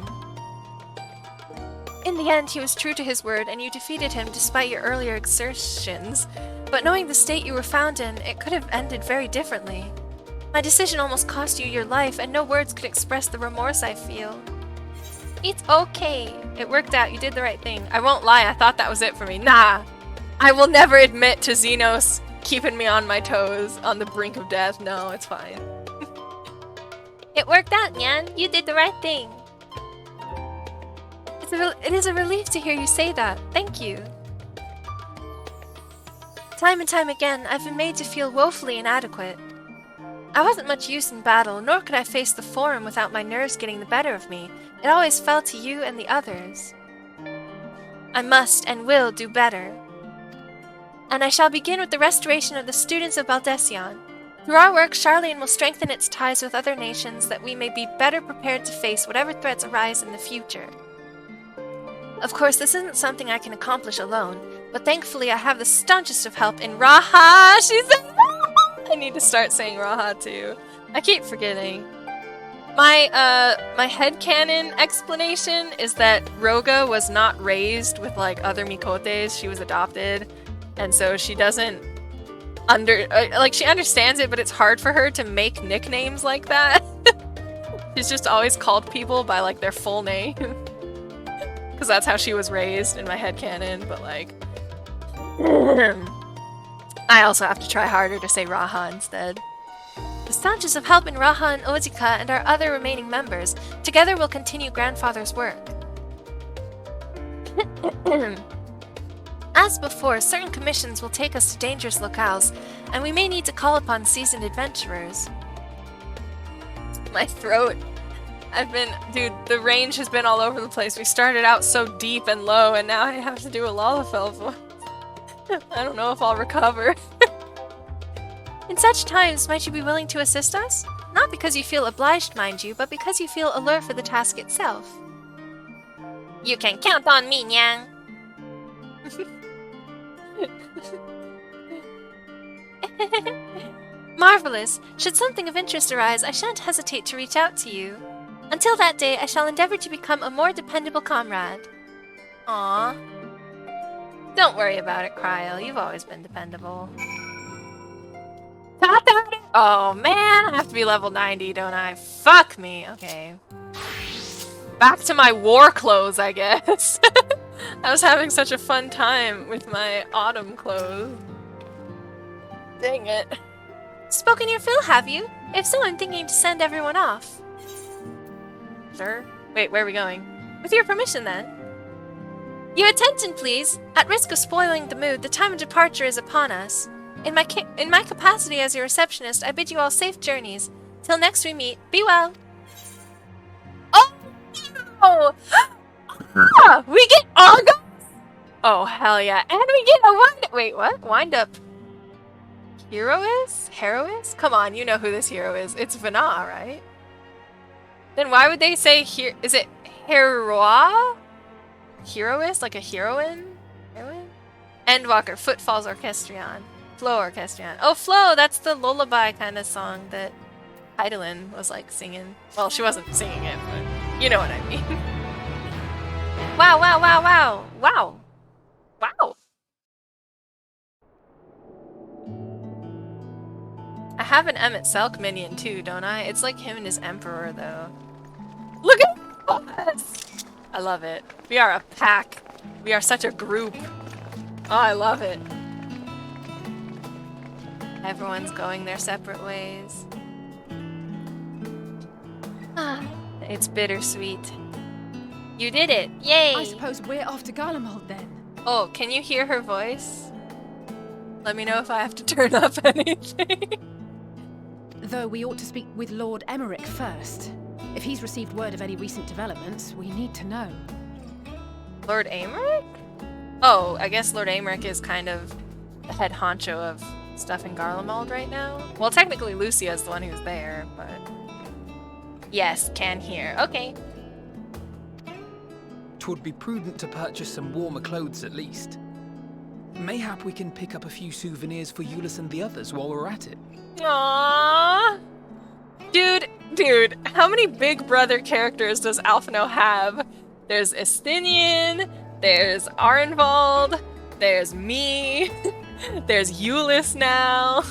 In the end, he was true to his word, and you defeated him despite your earlier exertions. But knowing the state you were found in, it could have ended very differently. My decision almost cost you your life, and no words could express the remorse I feel. It's okay. It worked out. You did the right thing. I won't lie. I thought that was it for me. Nah. I will never admit to Xenos keeping me on my toes on the brink of death. No, it's fine. It worked out, Nyan. You did the right thing. It is a relief to hear you say that. Thank you. Time and time again, I've been made to feel woefully inadequate. I wasn't much use in battle, nor could I face the Forum without my nerves getting the better of me. It always fell to you and the others. I must and will do better. And I shall begin with the restoration of the students of Baldesion. Through our work, Charlian will strengthen its ties with other nations that we may be better prepared to face whatever threats arise in the future. Of course, this isn't something I can accomplish alone, but thankfully I have the staunchest of help in Graha! I need to start saying Graha too. I keep forgetting. My headcanon explanation is that Roga was not raised with like other Mikotes, she was adopted, and so she doesn't she understands it, but it's hard for her to make nicknames like that. She's just always called people by like their full name. Because that's how she was raised in my headcanon, but like I also have to try harder to say Raha instead. The staunchest of help in Raha and Ozika and our other remaining members. Together we'll continue Grandfather's work. As before, certain commissions will take us to dangerous locales, and we may need to call upon seasoned adventurers. My throat. Dude, the range has been all over the place. We started out so deep and low, and now I have to do a Lalafell voice. I don't know if I'll recover. In such times, might you be willing to assist us? Not because you feel obliged, mind you, but because you feel alert for the task itself. You can count on me, Nyang. Marvelous! Should something of interest arise, I shan't hesitate to reach out to you. Until that day, I shall endeavor to become a more dependable comrade. Aw. Don't worry about it, Cryo. You've always been dependable. Oh man, I have to be level 90, don't I? Fuck me. Okay. Back to my war clothes, I guess. I was having such a fun time with my autumn clothes. Dang it. Spoken your fill, have you? If so, I'm thinking to send everyone off. Sure. Wait, where are we going? With your permission, then. Your attention, please! At risk of spoiling the mood, the time of departure is upon us. In my capacity as your receptionist, I bid you all safe journeys. Till next we meet, be well. Oh! Ah, we get August? Oh, hell yeah. And we get a wind. Wait, what? Wind up. Heroist? Heroist? Come on, you know who this hero is. It's Vana, right? Then why would they say here? Is it Heroa? Heroist? Like a heroine? Heroine? Endwalker, Footfalls Orchestrion. Flow Orchestrion. Oh, Flow! That's the lullaby kind of song that Heidelin was like singing. Well, she wasn't singing it, but you know what I mean. Wow, wow, wow, wow! Wow! Wow! I have an Emmett Selk minion too, don't I? It's like him and his Emperor, though. Look at us! I love it. We are a pack. We are such a group. Oh, I love it. Everyone's going their separate ways. Ah, it's bittersweet. You did it! Yay! I suppose we're off to Garlemald then. Oh, can you hear her voice? Let me know if I have to turn up anything. Though we ought to speak with Lord Emmerich first. If he's received word of any recent developments, we need to know. Lord Americ? Oh, I guess Lord Americ is kind of the head honcho of stuff in Garlemald right now. Well, technically Lucia's the one who's there, but... Yes, can hear. Okay. 'Twould be prudent to purchase some warmer clothes at least. Mayhap we can pick up a few souvenirs for Euless and the others while we're at it. Aww. Dude, how many Big Brother characters does Alphino have? There's Estinian, there's Arenvald, there's me, there's Euless now.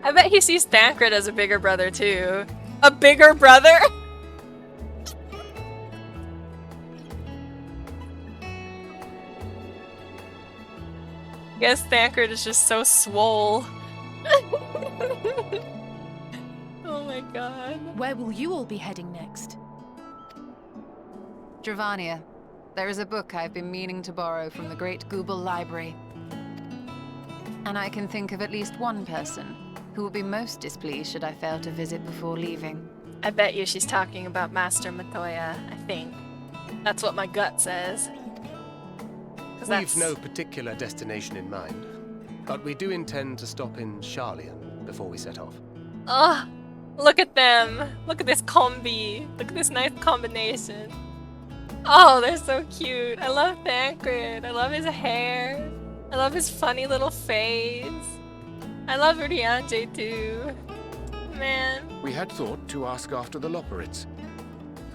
I bet he sees Thancred as a bigger brother too. A bigger brother? Guess Thancred is just so swole. Oh my god. Where will you all be heading next? Dravania. There is a book I've been meaning to borrow from the Great Google Library. And I can think of at least one person who will be most displeased should I fail to visit before leaving. I bet you she's talking about Master Matoya, I think. That's what my gut says. We've no particular destination in mind, but we do intend to stop in Sharlayan before we set off. Oh, look at them. Look at this combi. Look at this nice combination. Oh, they're so cute. I love Thancred. I love his hair. I love his funny little face. I love Urianger too. Man. We had thought to ask after the Loporrits.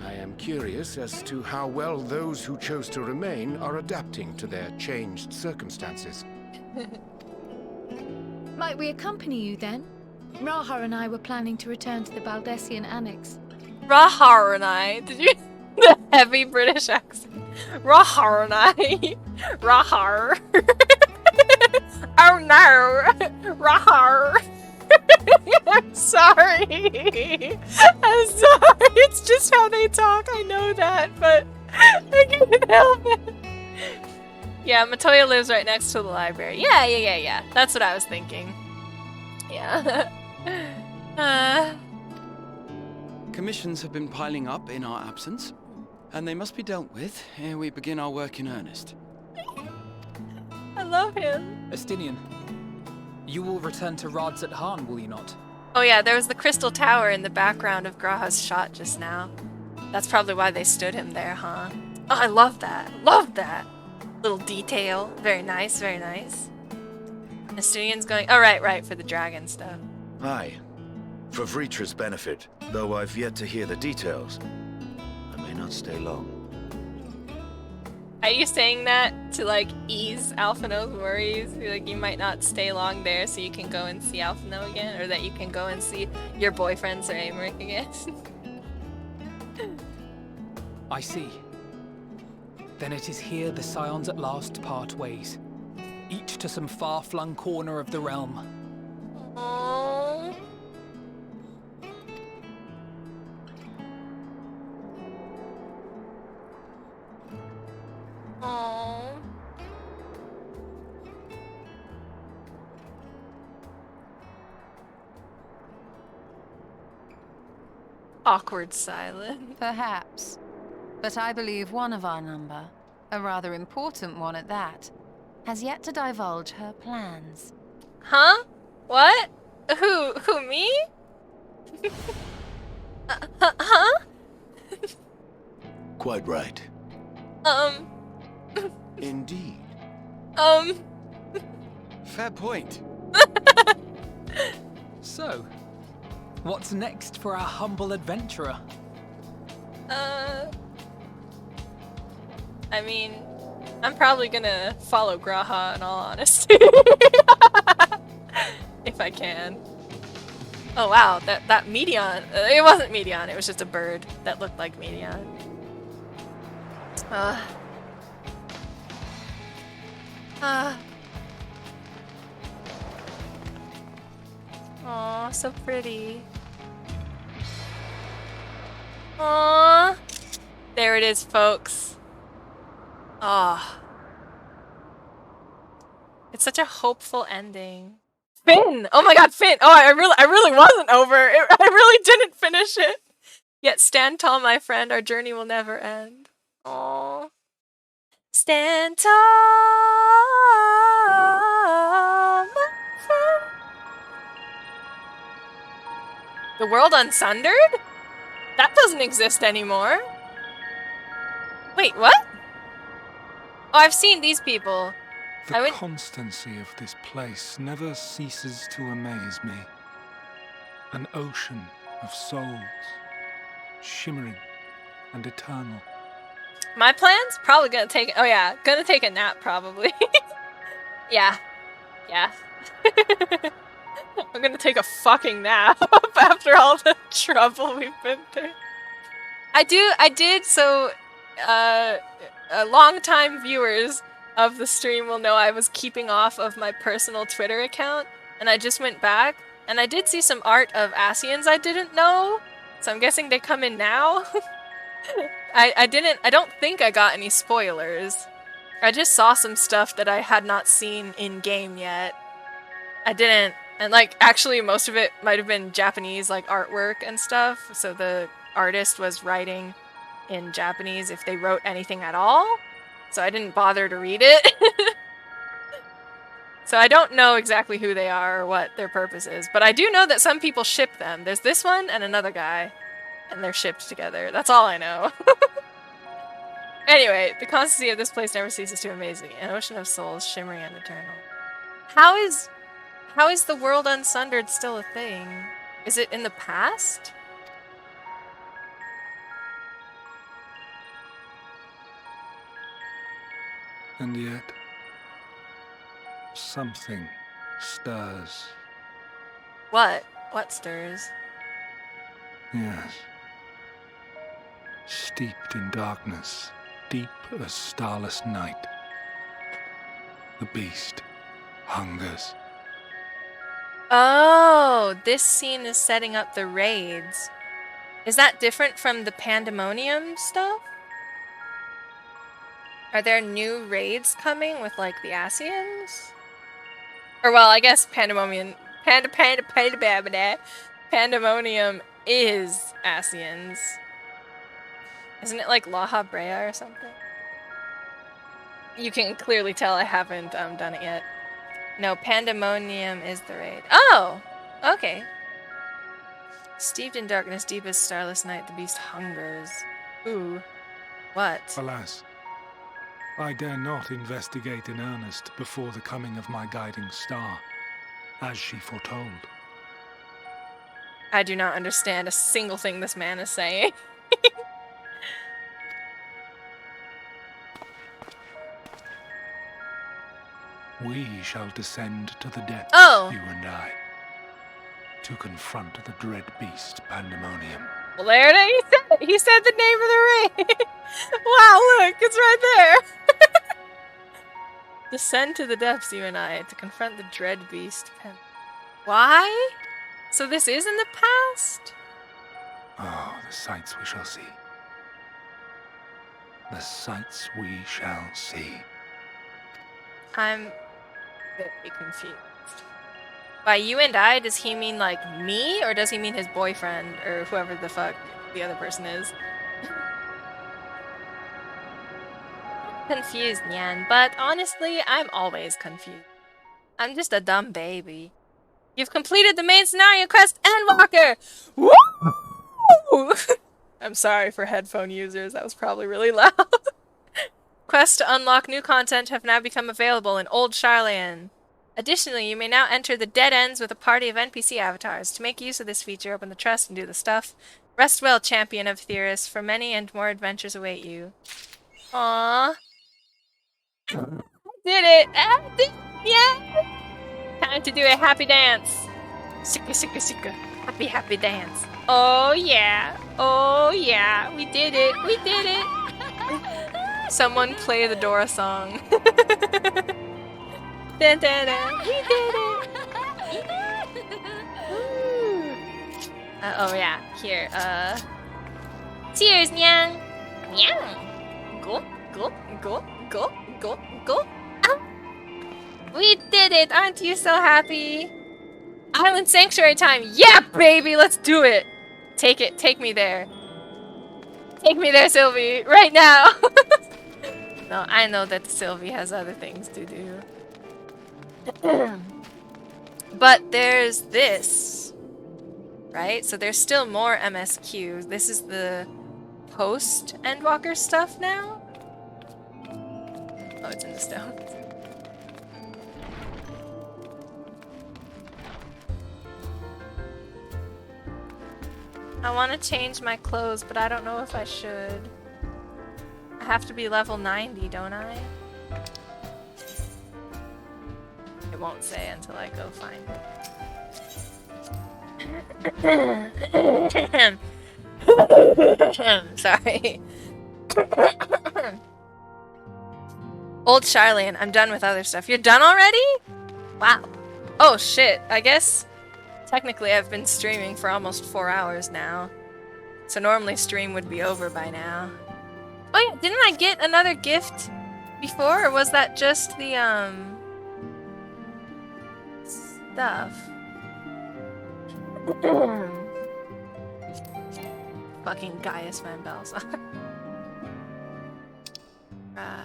I am curious as to how well those who chose to remain are adapting to their changed circumstances. Might we accompany you then? Raha and I were planning to return to the Baldessian Annex. Rahar and I. Did you? The heavy British accent. Rahar and I. Rahar. Oh no. Rahar. I'm sorry. I'm sorry. It's just how they talk. I know that, but I can't help it. Yeah, Matoya lives right next to the library. Yeah. That's what I was thinking. Yeah. Commissions have been piling up in our absence, and they must be dealt with ere we begin our work in earnest. I love him. Estinian, you will return to Radz at Han, will you not? Oh yeah, there was the crystal tower in the background of Graha's shot just now. That's probably why they stood him there, huh? Oh, I love that. Love that. Little detail. Very nice, very nice. Estinian's going, oh right, for the dragon stuff. Aye. For Vritra's benefit, though I've yet to hear the details. I may not stay long. Are you saying that to like ease Alphino's worries? Like you might not stay long there so you can go and see Alphino again? Or that you can go and see your boyfriend Sir Aymeric again? I see. Then it is here the Scions at last part ways. Each to some far-flung corner of the realm. Aww. Aww. Awkward silence. Perhaps. But I believe one of our number, a rather important one at that, has yet to divulge her plans. Huh? What? Who, me? Huh? Quite right. Indeed. Fair point. So, what's next for our humble adventurer? I mean, I'm probably gonna follow Graha in all honesty. If I can. Oh wow, that Medion, it wasn't Medion, it was just a bird that looked like Medion. Aw, so pretty. Aw. There it is, folks. Ah. It's such a hopeful ending. Finn! Oh my god, Finn! Oh, I really wasn't over. I really didn't finish it. Yet stand tall, my friend. Our journey will never end. Aww. Stand tall, my friend. The world unsundered? That doesn't exist anymore. Wait, what? Oh, I've seen these people. The constancy of this place never ceases to amaze me. An ocean of souls, shimmering and eternal. My plans? Probably gonna take, oh yeah, gonna take a nap probably. Yeah. I'm gonna take a fucking nap after all the trouble we've been through. I did, so, long-time viewers of the stream will know I was keeping off of my personal Twitter account, and I just went back, and I did see some art of Asians I didn't know, so I'm guessing they come in now. I don't think I got any spoilers. I just saw some stuff that I had not seen in-game yet. I didn't, and like, actually most of it might have been Japanese, like, artwork and stuff, so the artist was writing in Japanese if they wrote anything at all, so I didn't bother to read it. So I don't know exactly who they are or what their purpose is, but I do know that some people ship them. There's this one and another guy, and they're shipped together. That's all I know. Anyway, the constancy of this place never ceases to amaze me. An ocean of souls, shimmering and eternal. How is the world unsundered still a thing? Is it in the past? And yet, something stirs. What? What stirs? Yes. Steeped in darkness, deep as starless night. The beast hungers. Oh, this scene is setting up the raids. Is that different from the Pandemonium stuff? Are there new raids coming with, like, the Asians? Or, well, I guess Pandemonium is Asian's. Isn't it like Laha Brea or something? You can clearly tell I haven't done it yet. No, Pandemonium is the raid. Oh! Okay. Steeped in darkness, deep as starless night, the beast hungers. Ooh. What? Alas, I dare not investigate in earnest before the coming of my guiding star, as she foretold. I do not understand a single thing this man is saying. We shall descend to the depths, Oh! you and I, to confront the dread beast Pandemonium. Well, there it is. He said the name of the raid. Wow, look, it's right there. Descend to the depths, you and I, to confront the dread beast. Why? So this is in the past? Oh, the sights we shall see. The sights we shall see. I'm very confused. By you and I, does he mean like me, or does he mean his boyfriend, or whoever the fuck the other person is? Confused, Nyan, but honestly, I'm always confused. I'm just a dumb baby. You've completed the main scenario quest, Endwalker! Woo! I'm sorry for headphone users, that was probably really loud. Quests to unlock new content have now become available in Old Sharlayan. Additionally, you may now enter the dead ends with a party of NPC avatars. To make use of this feature, open the chest and do the stuff. Rest well, champion of Theris, for many and more adventures await you. Aww. Did it! Yeah! Time to do a happy dance. Sika, sika, sika. Happy, happy dance. Oh yeah. Oh yeah. We did it. We did it. Someone play the Dora song. Dun, dun, dun. We did it. Oh yeah. Here. Cheers, Nyang. Nyang. Go, go, go, go, go, go. Ow. We did it. Aren't you so happy? Island Sanctuary time. Yeah, baby. Let's do it. Take it. Take me there. Take me there, Sylvie. Right now. No, I know that Sylvie has other things to do. But there's this. Right? So there's still more MSQ. This is the post Endwalker stuff now? Oh, it's in the stones. I want to change my clothes, but I don't know if I should. I have to be level 90, don't I? It won't say until I go find it. Sorry. Old Sharlayan, I'm done with other stuff. You're done already? Wow. Oh shit, I guess technically I've been streaming for almost 4 hours now. So normally stream would be over by now. Oh yeah, didn't I get another gift before, or was that just the stuff? Fucking Gaius Van Balzar. Right.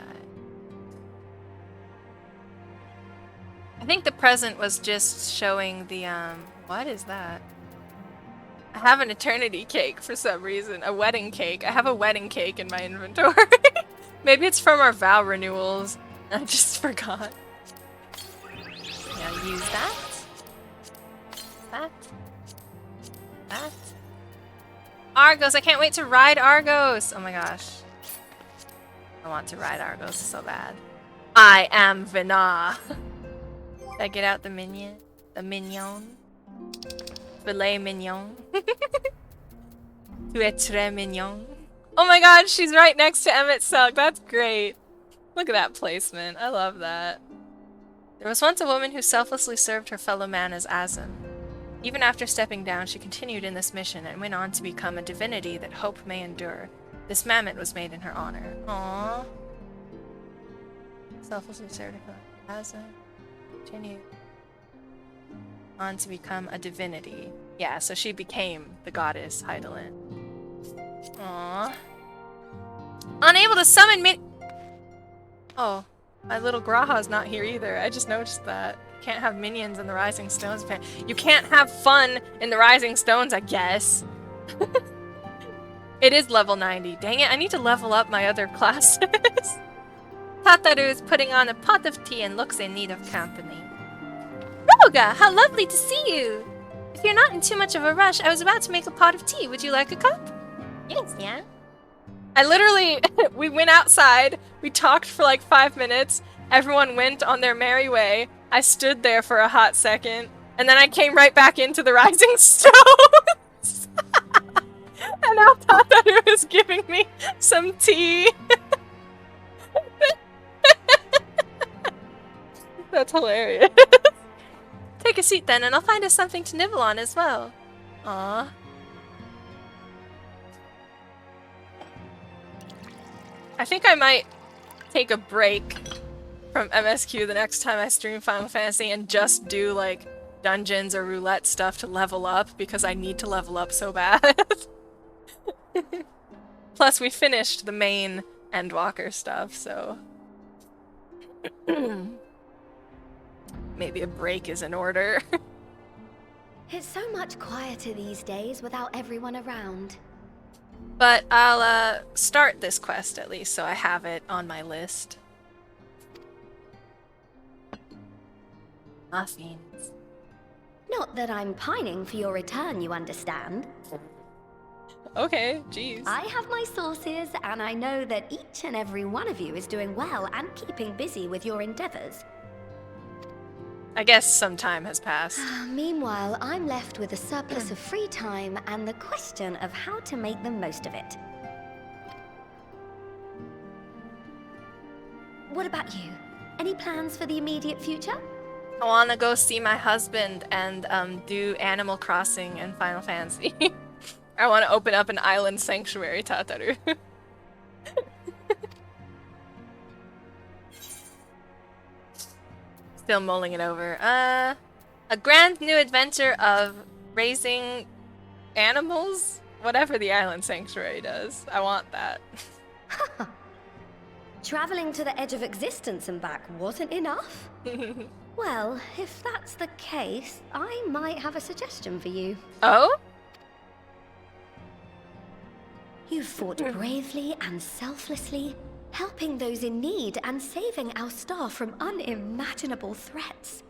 I think the present was just showing the what is that? I have an eternity cake for some reason. A wedding cake. I have a wedding cake in my inventory. Maybe it's from our vow renewals. I just forgot. Now use that. That. That. Argos! I can't wait to ride Argos! Oh my gosh. I want to ride Argos so bad. I am Vina. Did I get out the minion? The mignon? Filet mignon? Tu es très mignon. Oh my god, she's right next to Emmett Selk. That's great. Look at that placement. I love that. There was once a woman who selflessly served her fellow man as Azim. Even after stepping down, she continued in this mission and went on to become a divinity that hope may endure. This mammoth was made in her honor. Aww. Selflessly served her fellow Azim. Continue. on to become a divinity. Yeah, so she became the goddess Hydaelyn. Aww. Unable to summon Oh, my little Graha's not here either. I just noticed that. Can't have minions in the Rising Stones. You can't have fun in the Rising Stones, I guess. It is level 90. Dang it, I need to level up my other classes. Tataru is putting on a pot of tea and looks in need of company. Roga, how lovely to see you! If you're not in too much of a rush, I was about to make a pot of tea. Would you like a cup? Yes, yeah. I literally, we went outside, we talked for like 5 minutes, everyone went on their merry way, I stood there for a hot second, and then I came right back into the Rising Stones! And now Tataru is giving me some tea! That's hilarious. Take a seat then, and I'll find us something to nibble on as well. Aww. I think I might take a break from MSQ the next time I stream Final Fantasy and just do, like, dungeons or roulette stuff to level up, because I need to level up so bad. Plus, we finished the main Endwalker stuff, so... Maybe a break is in order. It's so much quieter these days without everyone around. But I'll start this quest at least, so I have it on my list. Muffins. Not that I'm pining for your return, you understand. Okay, jeez. I have my sources, and I know that each and every one of you is doing well and keeping busy with your endeavors. I guess some time has passed. Meanwhile, I'm left with a surplus of free time and the question of how to make the most of it. What about you? Any plans for the immediate future? I want to go see my husband and do Animal Crossing and Final Fantasy. I want to open up an island sanctuary, Tataru. Still mulling it over. A grand new adventure of raising animals? Whatever the island sanctuary does. I want that. Traveling to the edge of existence and back wasn't enough? Well, if that's the case, I might have a suggestion for you. Oh? You've fought bravely and selflessly, helping those in need and saving our star from unimaginable threats.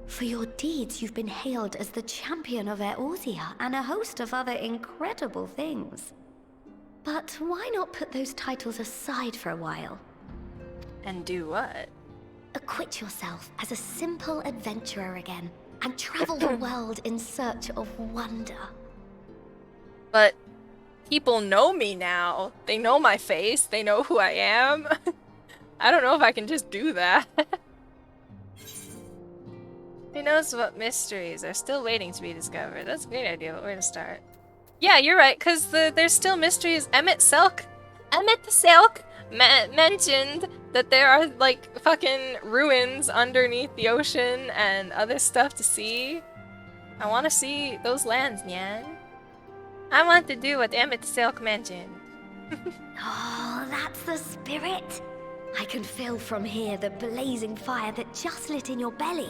For your deeds, you've been hailed as the champion of Eorzea and a host of other incredible things. But why not put those titles aside for a while? And do what? Acquit yourself as a simple adventurer again, and travel the world in search of wonder. But people know me now. They know my face. They know who I am. I don't know if I can just do that. Who knows what mysteries are still waiting to be discovered? That's a great idea, but where to start? Yeah, you're right, because there's still mysteries. Emmett the Silk mentioned that there are, like, fucking ruins underneath the ocean and other stuff to see. I want to see those lands, Nyan. I want to do what Emmett the Silk mentioned. Oh, that's the spirit. I can feel from here the blazing fire that just lit in your belly.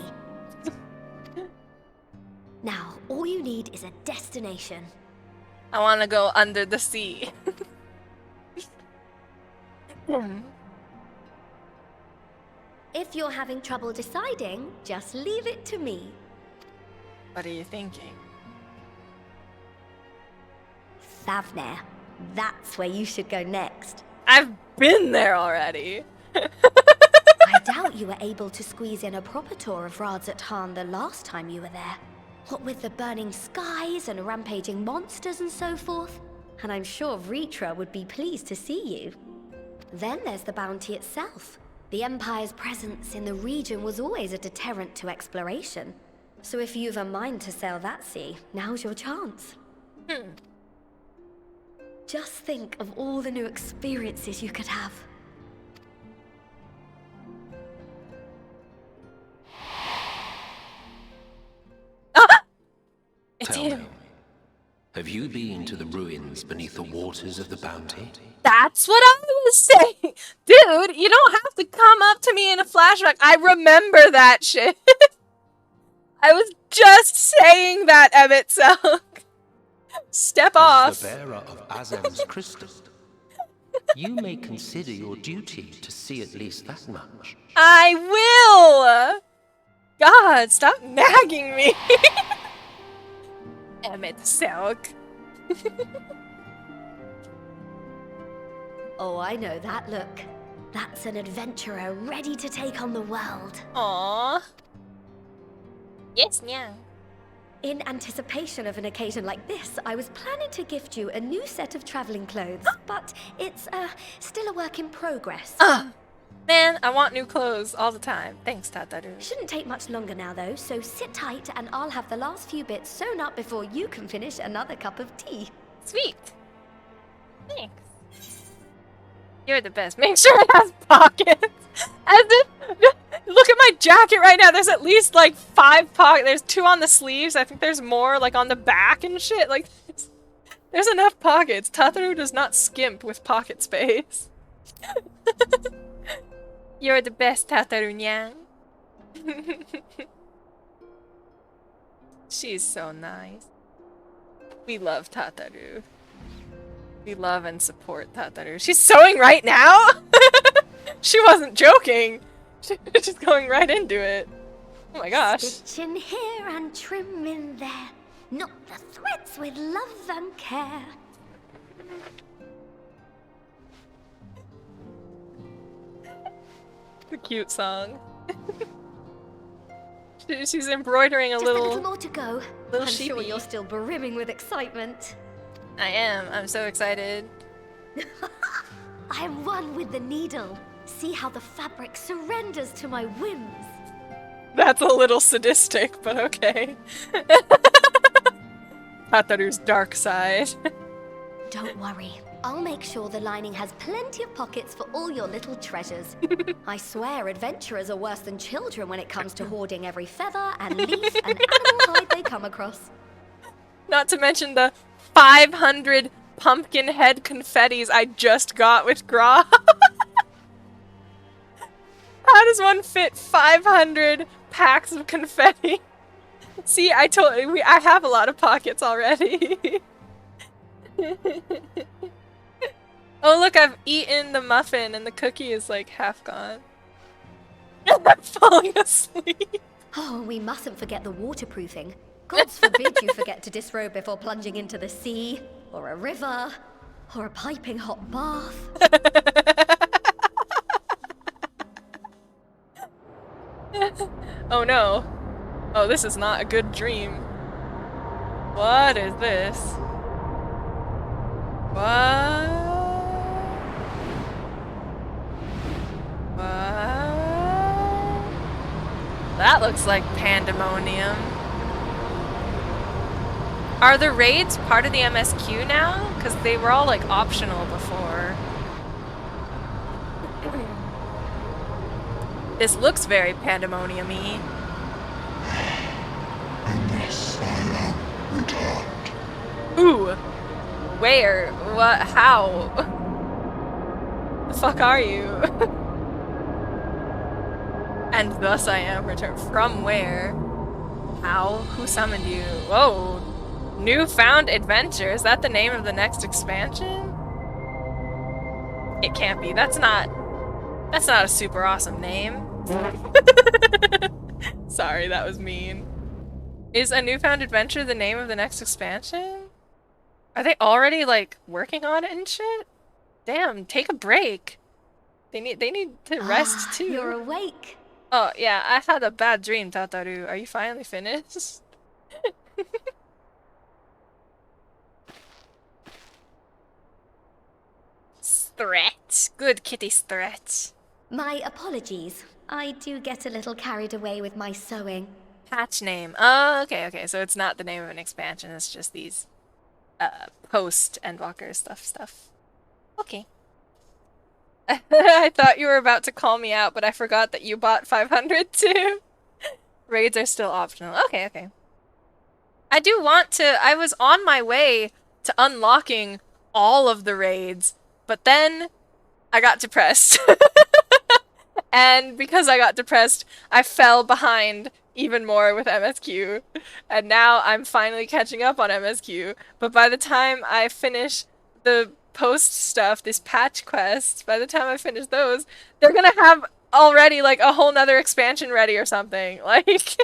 Now, all you need is a destination. I want to go under the sea. If you're having trouble deciding, just leave it to me. What are you thinking? Thavnair. That's where you should go next. I've been there already. I doubt you were able to squeeze in a proper tour of Radzat the last time you were there. What with the burning skies and rampaging monsters and so forth. And I'm sure Vritra would be pleased to see you. Then there's the bounty itself. The Empire's presence in the region was always a deterrent to exploration. So if you've a mind to sail that sea, now's your chance. Just think of all the new experiences you could have. Tell me, have you been to the ruins beneath the waters of the Bounty? That's what I was saying! Dude, you don't have to come up to me in a flashback. I remember that shit. I was just saying that, Emmett Selk. Step off. As the bearer of Azem's crystal, you may consider your duty to see at least that much. I will! God, stop nagging me. Emmett Selk. Oh, I know that look. That's an adventurer ready to take on the world. Aww. Yes, Nyang. In anticipation of an occasion like this, I was planning to gift you a new set of traveling clothes, but it's still a work in progress. Man, I want new clothes all the time. Thanks, Tataru. Shouldn't take much longer now, though, so sit tight and I'll have the last few bits sewn up before you can finish another cup of tea. Sweet. Thanks. You're the best. Make sure it has pockets. As if, look at my jacket right now. There's at least like 5 pockets. There's 2 on the sleeves. I think there's more like on the back and shit. Like, there's enough pockets. Tataru does not skimp with pocket space. You're the best, Tataru Nyang. She's so nice. We love Tataru. We love and support Tataru. She's sewing right now? She wasn't joking. She's going right into it. Oh my gosh. Stitch in here and trim in there. Knot the threads with love and care. The cute song. She's embroidering a Just little... a little more to go. Little I'm sheepy. sure you're still brimming with excitement. I am. I'm so excited. I am one with the needle. See how the fabric surrenders to my whims. That's a little sadistic, but okay. Tataru's dark side. Don't worry. I'll make sure the lining has plenty of pockets for all your little treasures. I swear adventurers are worse than children when it comes to hoarding every feather and leaf and animal hide they come across. Not to mention the 500 pumpkin head confettis I just got with Graha. How does one fit 500 packs of confetti? See, I have a lot of pockets already. Oh look, I've eaten the muffin and the cookie is like half gone. I'm falling asleep. Oh, we mustn't forget the waterproofing. Gods forbid you forget to disrobe before plunging into the sea, or a river, or a piping hot bath. Oh no. Oh, this is not a good dream. What is this? What? That looks like pandemonium. Are the raids part of the MSQ now? Because they were all like optional before. This looks very pandemonium-y. Unless I am returned. Ooh. Where? What? How? The fuck are you? And thus I am returned. From where? How? Who summoned you? Whoa. Newfound Adventure. Is that the name of the next expansion? It can't be. That's not a super awesome name. Sorry, that was mean. Is A Newfound Adventure the name of the next expansion? Are they already like working on it and shit? Damn, take a break. They need to rest too. You're awake. Oh yeah, I had a bad dream, Tataru. Are you finally finished? Stretch. Good kitty stretch. My apologies. I do get a little carried away with my sewing. Patch name. Oh, okay. So it's not the name of an expansion. It's just these post Endwalker stuff. Okay. I thought you were about to call me out, but I forgot that you bought 500 too. Raids are still optional. Okay. I do want to. I was on my way to unlocking all of the raids, but then I got depressed. And because I got depressed, I fell behind even more with MSQ. And now I'm finally catching up on MSQ. But by the time I finish the post stuff, this patch quest, by the time I finish those, they're gonna have already like a whole nother expansion ready or something. Like,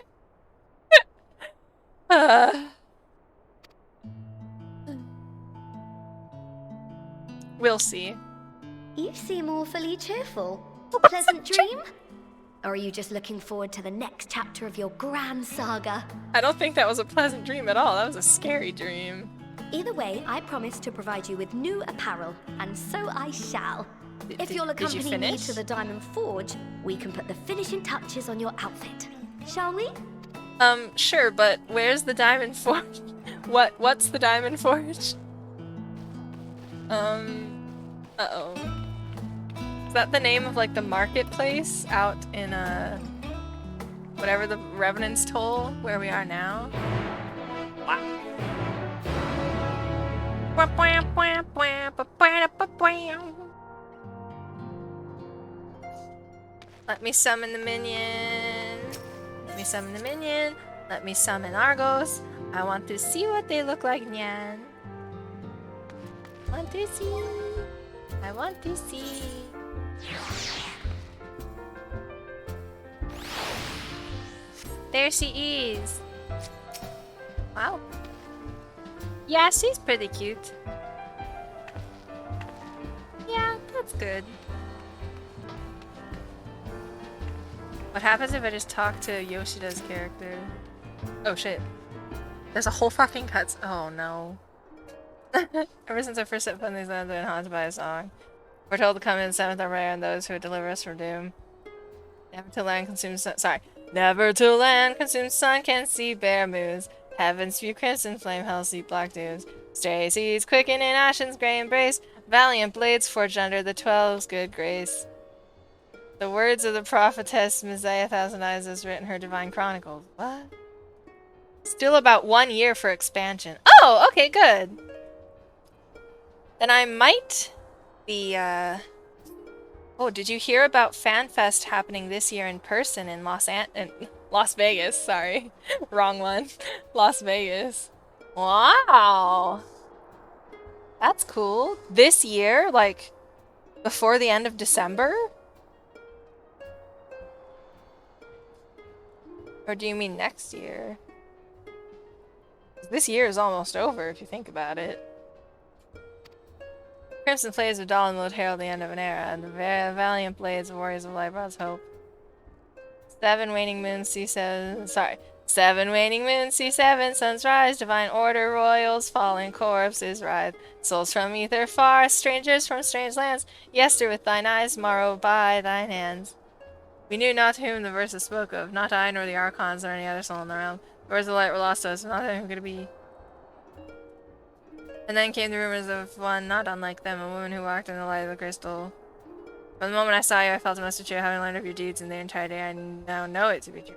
we'll see. You seem awfully cheerful. Pleasant dream? Or are you just looking forward to the next chapter of your grand saga? I don't think that was a pleasant dream at all. That was a scary dream. Either way, I promise to provide you with new apparel, and so I shall. If you'll accompany me to the Diamond Forge, we can put the finishing touches on your outfit. Shall we? Sure, but where's the Diamond Forge? What's the Diamond Forge? Uh-oh. Is that the name of, like, the marketplace out in, whatever the Revenant's Toll, where we are now? Wow. Let me summon the minion. Let me summon the minion. Let me summon Argos. I want to see what they look like, Nyan. Want to see. I want to see. There she is. Wow. Yeah, she's pretty cute. Yeah, that's good. What happens if I just talk to Yoshida's character? Oh shit. There's a whole fucking cuts. Oh no. Ever since I first set foot in these lands, I've been haunted by a song. We're told to come in seventh are rare and those who would deliver us from doom. Never till land consumes sun. Sorry. Never till land consumes sun can see bare moons. Heaven spew crimson flame, hell seep black dews. Stray seeds quicken in ashen's grey embrace. Valiant blades forged under the 12's good grace. The words of the prophetess Messiah Thousand Eyes has written her divine chronicles. What? Still about 1 year for expansion. Oh, okay, good. Then I might be, Oh, did you hear about FanFest happening this year in person in Las Vegas? Sorry. Wrong one. Las Vegas. Wow. That's cool. This year? Like, before the end of December? Or do you mean next year? This year is almost over, if you think about it. Crimson Flames of Dawn will herald the end of an era, and the valiant blades of warriors of light brought us hope. 7 waning moons, C7. Sorry. 7 waning moons, C7. Suns rise, divine order, royals, fallen corpses rise. Souls from ether far, strangers from strange lands. Yester with thine eyes, morrow by thine hands. We knew not whom the verses spoke of, not I nor the Archons or any other soul in the realm. The words of light were lost to us, not who could it be. And then came the rumors of one not unlike them, a woman who walked in the light of the crystal. From the moment I saw you, I felt it must be true, having learned of your deeds in the entire day. I now know it to be true.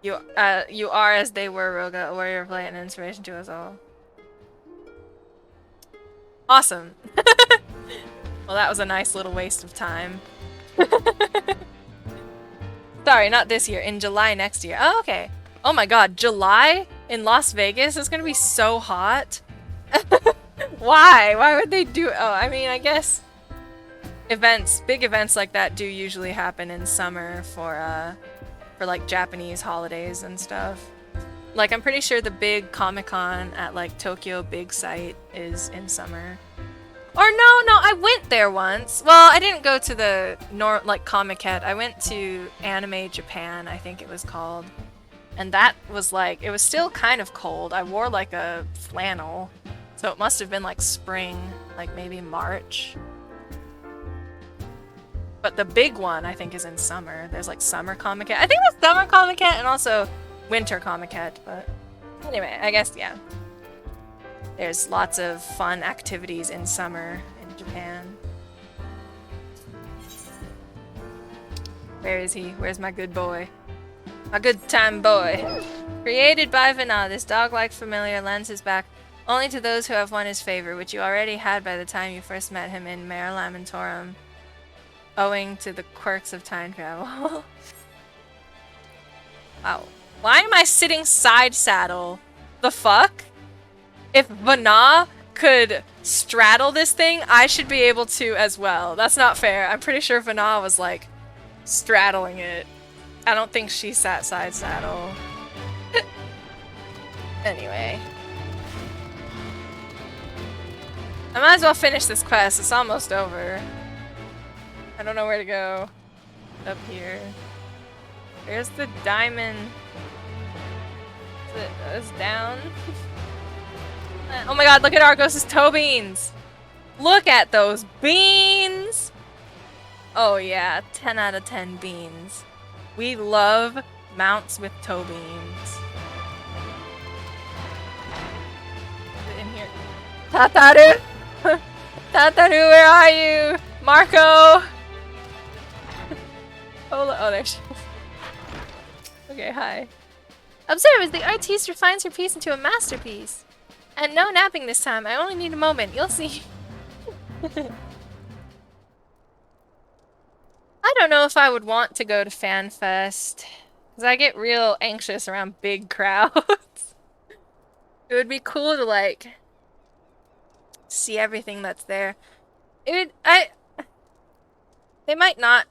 You are as they were, Roga, a warrior of light and inspiration to us all. Awesome. Well, that was a nice little waste of time. Sorry, not this year. In July next year. Oh, okay. Oh my god, July in Las Vegas is gonna be so hot. Why? Why would they do? Oh, I mean, I guess big events like that do usually happen in summer for like Japanese holidays and stuff. Like, I'm pretty sure the big Comic-Con at like Tokyo Big Sight is in summer. Or no, I went there once. Well, I didn't go to the Comic-Con. I went to Anime Japan, I think it was called. And that was like, it was still kind of cold. I wore like a flannel. So it must have been like spring, like maybe March. But the big one, I think, is in summer. There's like summer Comic-Con. I think there's summer Comic-Con and also winter Comic-Con. But anyway, I guess, yeah. There's lots of fun activities in summer in Japan. Where is he? Where's my good boy? A good time boy. Created by Vana, this dog-like familiar lends his back only to those who have won his favor, which you already had by the time you first met him in Mare Lamentorum, owing to the quirks of time travel. Wow. Why am I sitting side saddle? The fuck? If Vana could straddle this thing, I should be able to as well. That's not fair. I'm pretty sure Vana was like straddling it. I don't think she sat side saddle. Anyway. I might as well finish this quest. It's almost over. I don't know where to go. Up here. There's the diamond. It's down. Oh my god, look at Argos's toe beans! Look at those beans! Oh yeah, 10 out of 10 beans. We love mounts with toe beans. In here. Tataru! Tataru, where are you? Marco! Oh, there she is. Okay, hi. Observe as the artiste refines her piece into a masterpiece. And no napping this time. I only need a moment. You'll see. I don't know if I would want to go to FanFest. Because I get real anxious around big crowds. It would be cool to, like, see everything that's there. They might not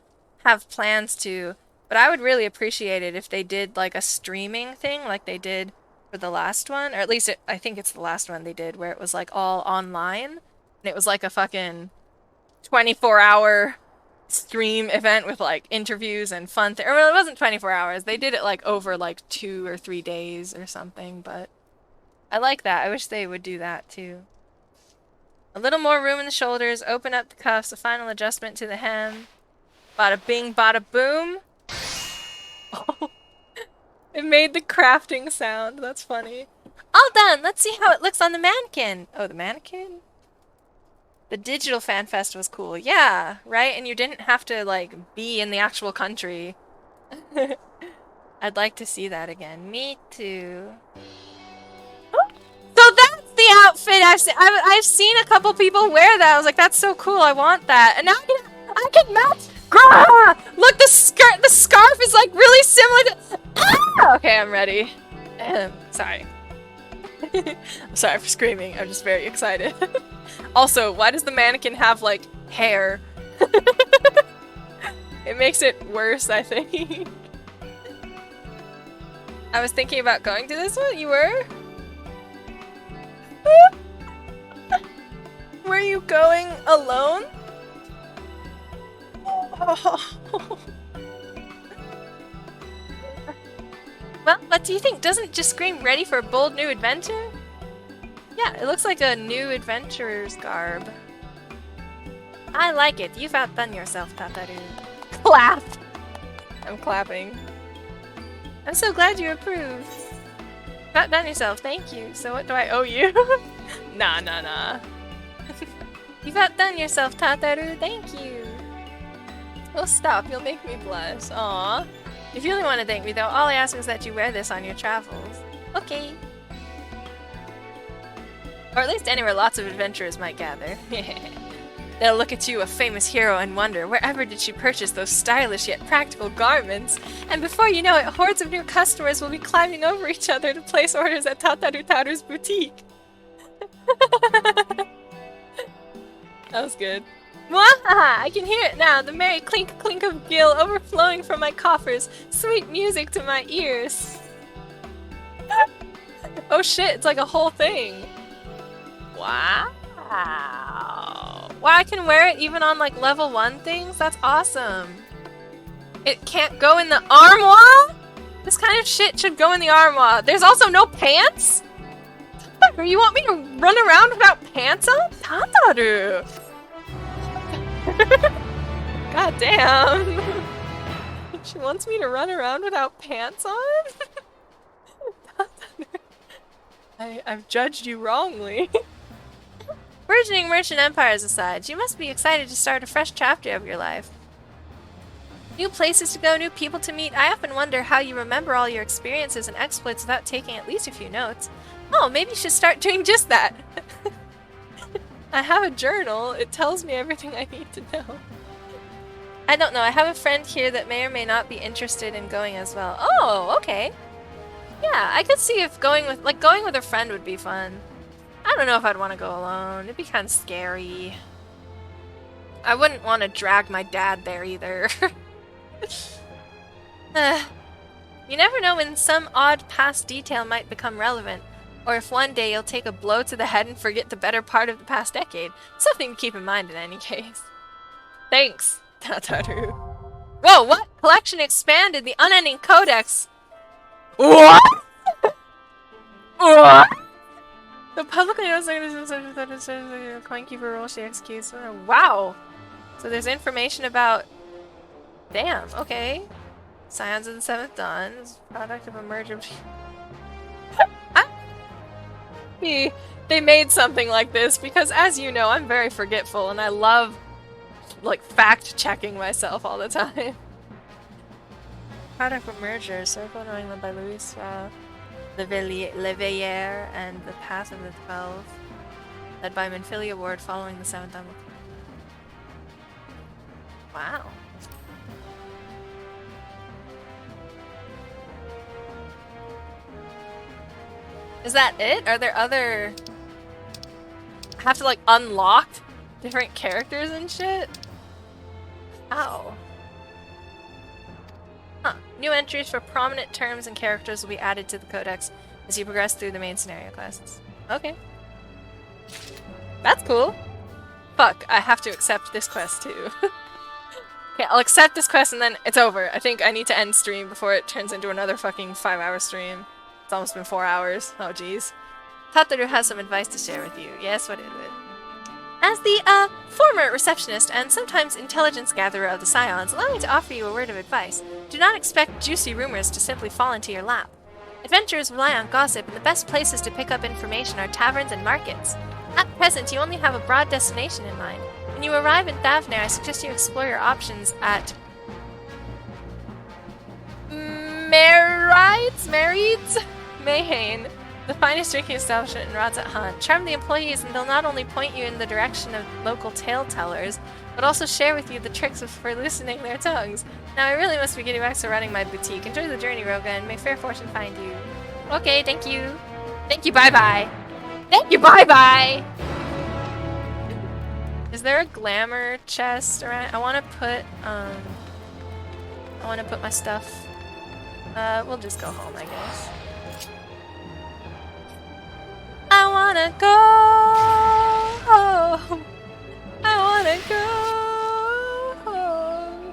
have plans to, but I would really appreciate it if they did, like, a streaming thing like they did for the last one. Or at least I think it's the last one they did, where it was, like, all online. And it was, like, a fucking 24-hour stream event with, like, interviews and fun or well, it wasn't 24 hours. They did it, like, over, like, 2 or 3 days or something, but I like that. I wish they would do that, too. A little more room in the shoulders, open up the cuffs, a final adjustment to the hem. Bada bing, bada boom. Oh. It made the crafting sound. That's funny. All done. Let's see how it looks on the mannequin. Oh, the mannequin? The digital fan fest was cool. Yeah, right? And you didn't have to, like, be in the actual country. I'd like to see that again. Me too. So that's the outfit I've seen a couple people wear that. I was like, that's so cool. I want that. And now I can match. Graha! Look, the scarf is like really similar to. Ah! Okay, I'm ready. Sorry. I'm sorry for screaming. I'm just very excited. Also, why does the mannequin have like hair? It makes it worse, I think. I was thinking about going to this one. You were? Were you going alone? Well, what do you think? Doesn't it just scream ready for a bold new adventure? Yeah, it looks like a new adventurer's garb. I like it. You've outdone yourself, Tataru. Clap! I'm clapping. I'm so glad you approve. You've outdone yourself, thank you. So what do I owe you? Nah. You've outdone yourself, Tataru, thank you. Oh, stop, you'll make me blush. Aww. If you really want to thank me, though, all I ask is that you wear this on your travels. Okay. Or at least anywhere lots of adventurers might gather. They'll look at you, a famous hero, and wonder, wherever did she purchase those stylish yet practical garments? And before you know it, hordes of new customers will be climbing over each other to place orders at Tataru Taru's boutique. That was good. Mwahaha! I can hear it now, the merry clink clink of gill overflowing from my coffers. Sweet music to my ears. Oh shit, it's like a whole thing. Wow. Wow, I can wear it even on like level 1 things? That's awesome. It can't go in the armoire? This kind of shit should go in the armoire. There's also no pants? Tataru, you want me to run around without pants on? Tataru! God damn. She wants me to run around without pants on? I've judged you wrongly. Burgeoning merchant empires aside, you must be excited to start a fresh chapter of your life. New places to go, new people to meet. I often wonder how you remember all your experiences and exploits without taking at least a few notes. Oh, maybe you should start doing just that. I have a journal. It tells me everything I need to know. I don't know. I have a friend here that may or may not be interested in going as well. Oh, okay. Yeah, I could see if going with a friend would be fun. I don't know if I'd want to go alone. It'd be kind of scary. I wouldn't want to drag my dad there either. You never know when some odd past detail might become relevant, or if one day you'll take a blow to the head and forget the better part of the past decade. Something to keep in mind in any case. Thanks, Tataru. Whoa, what? Collection expanded, the unending codex. What? What? The publicly known Coinkeeper role she executes. Wow. So there's information about... Damn, okay. Scions of the Seventh Dawn is a product of a merger between... They made something like this because, as you know, I'm very forgetful and I love, like, fact-checking myself all the time. Product of merger, Circle New England by Louis Leveillère and The Path of the 12, led by Manfilia Ward following the 7th Dawn. Wow. Is that it? Are there other... I have to like unlock different characters and shit? How? Huh. New entries for prominent terms and characters will be added to the codex as you progress through the main scenario quests. Okay. That's cool. Fuck, I have to accept this quest too. Okay, I'll accept this quest and then it's over. I think I need to end stream before it turns into another fucking 5-hour stream. It's almost been 4 hours. Oh jeez. Tataru has some advice to share with you. Yes, what is it? As the, former receptionist and sometimes intelligence gatherer of the Scions, allow me to offer you a word of advice. Do not expect juicy rumors to simply fall into your lap. Adventurers rely on gossip, and the best places to pick up information are taverns and markets. At present, you only have a broad destination in mind. When you arrive in Thavnair, I suggest you explore your options at... Marides? Mayhain, the finest drinking establishment in Radzat Han. Charm the employees and they'll not only point you in the direction of local tale-tellers, but also share with you the tricks for loosening their tongues. Now I really must be getting back to running my boutique. Enjoy the journey, Roga, and may fair fortune find you. Okay, thank you. Thank you, bye-bye. Thank you, bye-bye! Is there a glamour chest around? I wanna put my stuff... we'll just go home, I guess. I wanna go home. I wanna go home.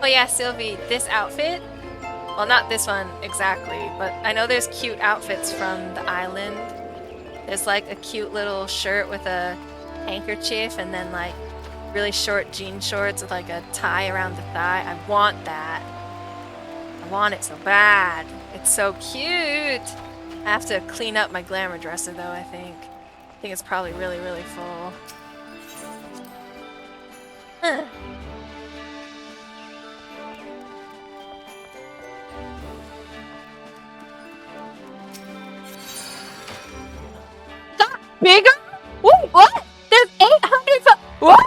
Oh yeah, Sylvie, this outfit? Well, not this one exactly, but I know there's cute outfits from the island. There's like a cute little shirt with a handkerchief and then like really short jean shorts with like a tie around the thigh. I want that. I want it so bad. It's so cute. I have to clean up my glamour dresser though, I think. I think it's probably really, really full. Got bigger? Wait, what? There's 800 what?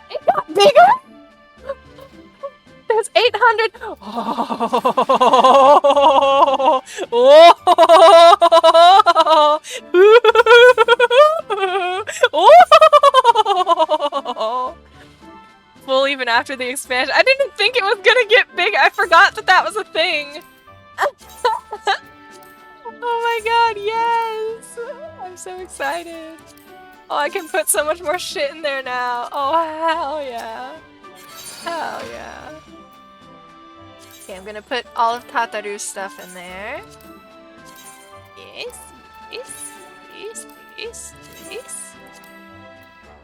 It got bigger? There's 800. Oh. Oh. Full even after the expansion. I didn't think it was gonna get big. I forgot that that was a thing. Oh my god, yes! I'm so excited. Oh, I can put so much more shit in there now. Oh, hell yeah. Hell yeah. Okay, I'm gonna put all of Tataru's stuff in there. Yes, yes, yes, yes, yes.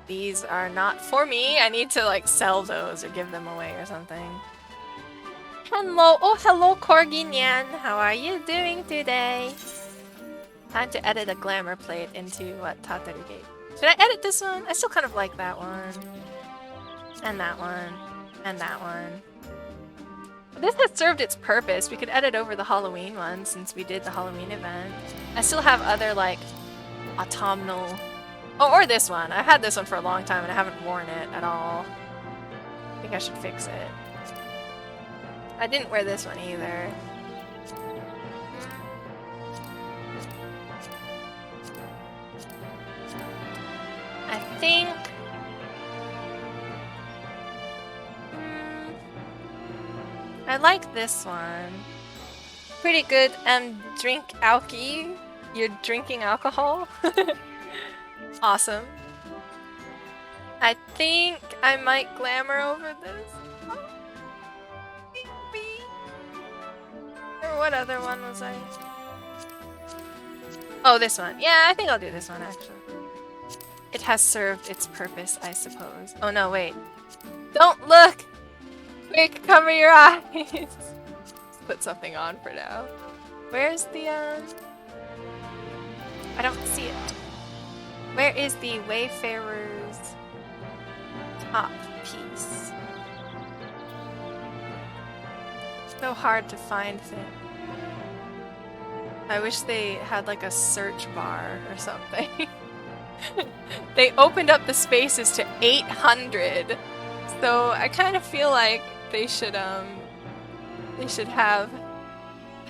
These are not for me. I need to like sell those or give them away or something. Hello, oh hello Corgi Nyan. How are you doing today? Time to edit a glamour plate into what Tataru gave. Should I edit this one? I still kind of like that one. And that one. And that one. This has served its purpose. We could edit over the Halloween one since we did the Halloween event. I still have other, like, autumnal... Oh, or this one. I've had this one for a long time and I haven't worn it at all. I think I should fix it. I didn't wear this one either. I think... I like this one. Pretty good, drink alky. You're drinking alcohol? Awesome. I think I might glamour over this. Oh, maybe. Or what other one was I? Oh, this one. Yeah, I think I'll do this one, actually. It has served its purpose, I suppose. Oh no, wait. Don't look! Quick, cover your eyes! Let's put something on for now. Where's the, I don't see it. Where is the Wayfarer's top piece? So hard to find things. I wish they had like a search bar or something. They opened up the spaces to 800. So I kind of feel like they should have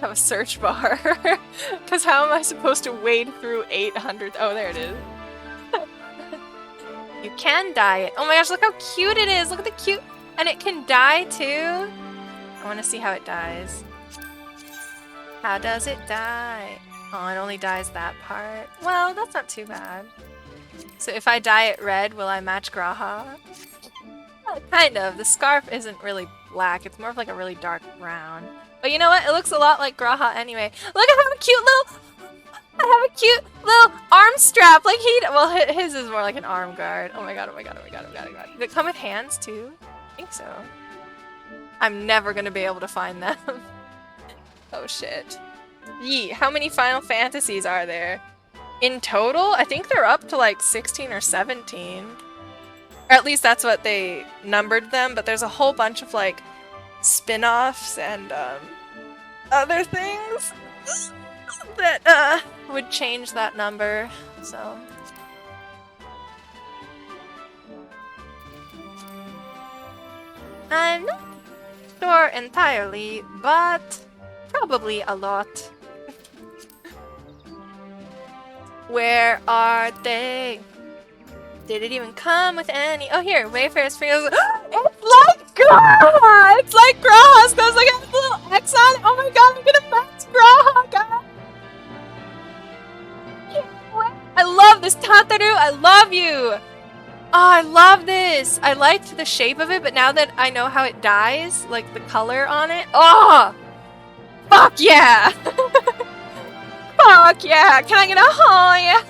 a search bar. Cause how am I supposed to wade through 800? Oh, there it is. You can dye it. Oh my gosh, look how cute it is. Look at the cute, and it can dye too. I want to see how it dyes. How does it dye? Oh, it only dyes that part. Well, that's not too bad. So if I dye it red, will I match Graha? Kind of. The scarf isn't really black. It's more of like a really dark brown. But you know what? It looks a lot like Graha anyway. Look at how cute little... I have a cute little arm strap. Like well, his is more like an arm guard. Oh my god, oh my god, oh my god, oh my god, oh my god. Did it come with hands too? I think so. I'm never gonna be able to find them. Oh shit. Yee, how many Final Fantasies are there? In total, I think they're up to like 16 or 17. Or at least that's what they numbered them, but there's a whole bunch of like spin-offs and other things that would change that number, so. I'm not sure entirely, but probably a lot. Where are they? Did it even come with any? Oh, here, Wayfarer's Fields. It's like Graha! It's like Graha! So there's like a little X on it. Oh my god, I'm gonna match Graha, guys! I love this Tataru! I love you! Oh, I love this! I liked the shape of it, but now that I know how it dyes, like the color on it, oh! Fuck yeah! Fuck yeah! Can I get a oh yeah?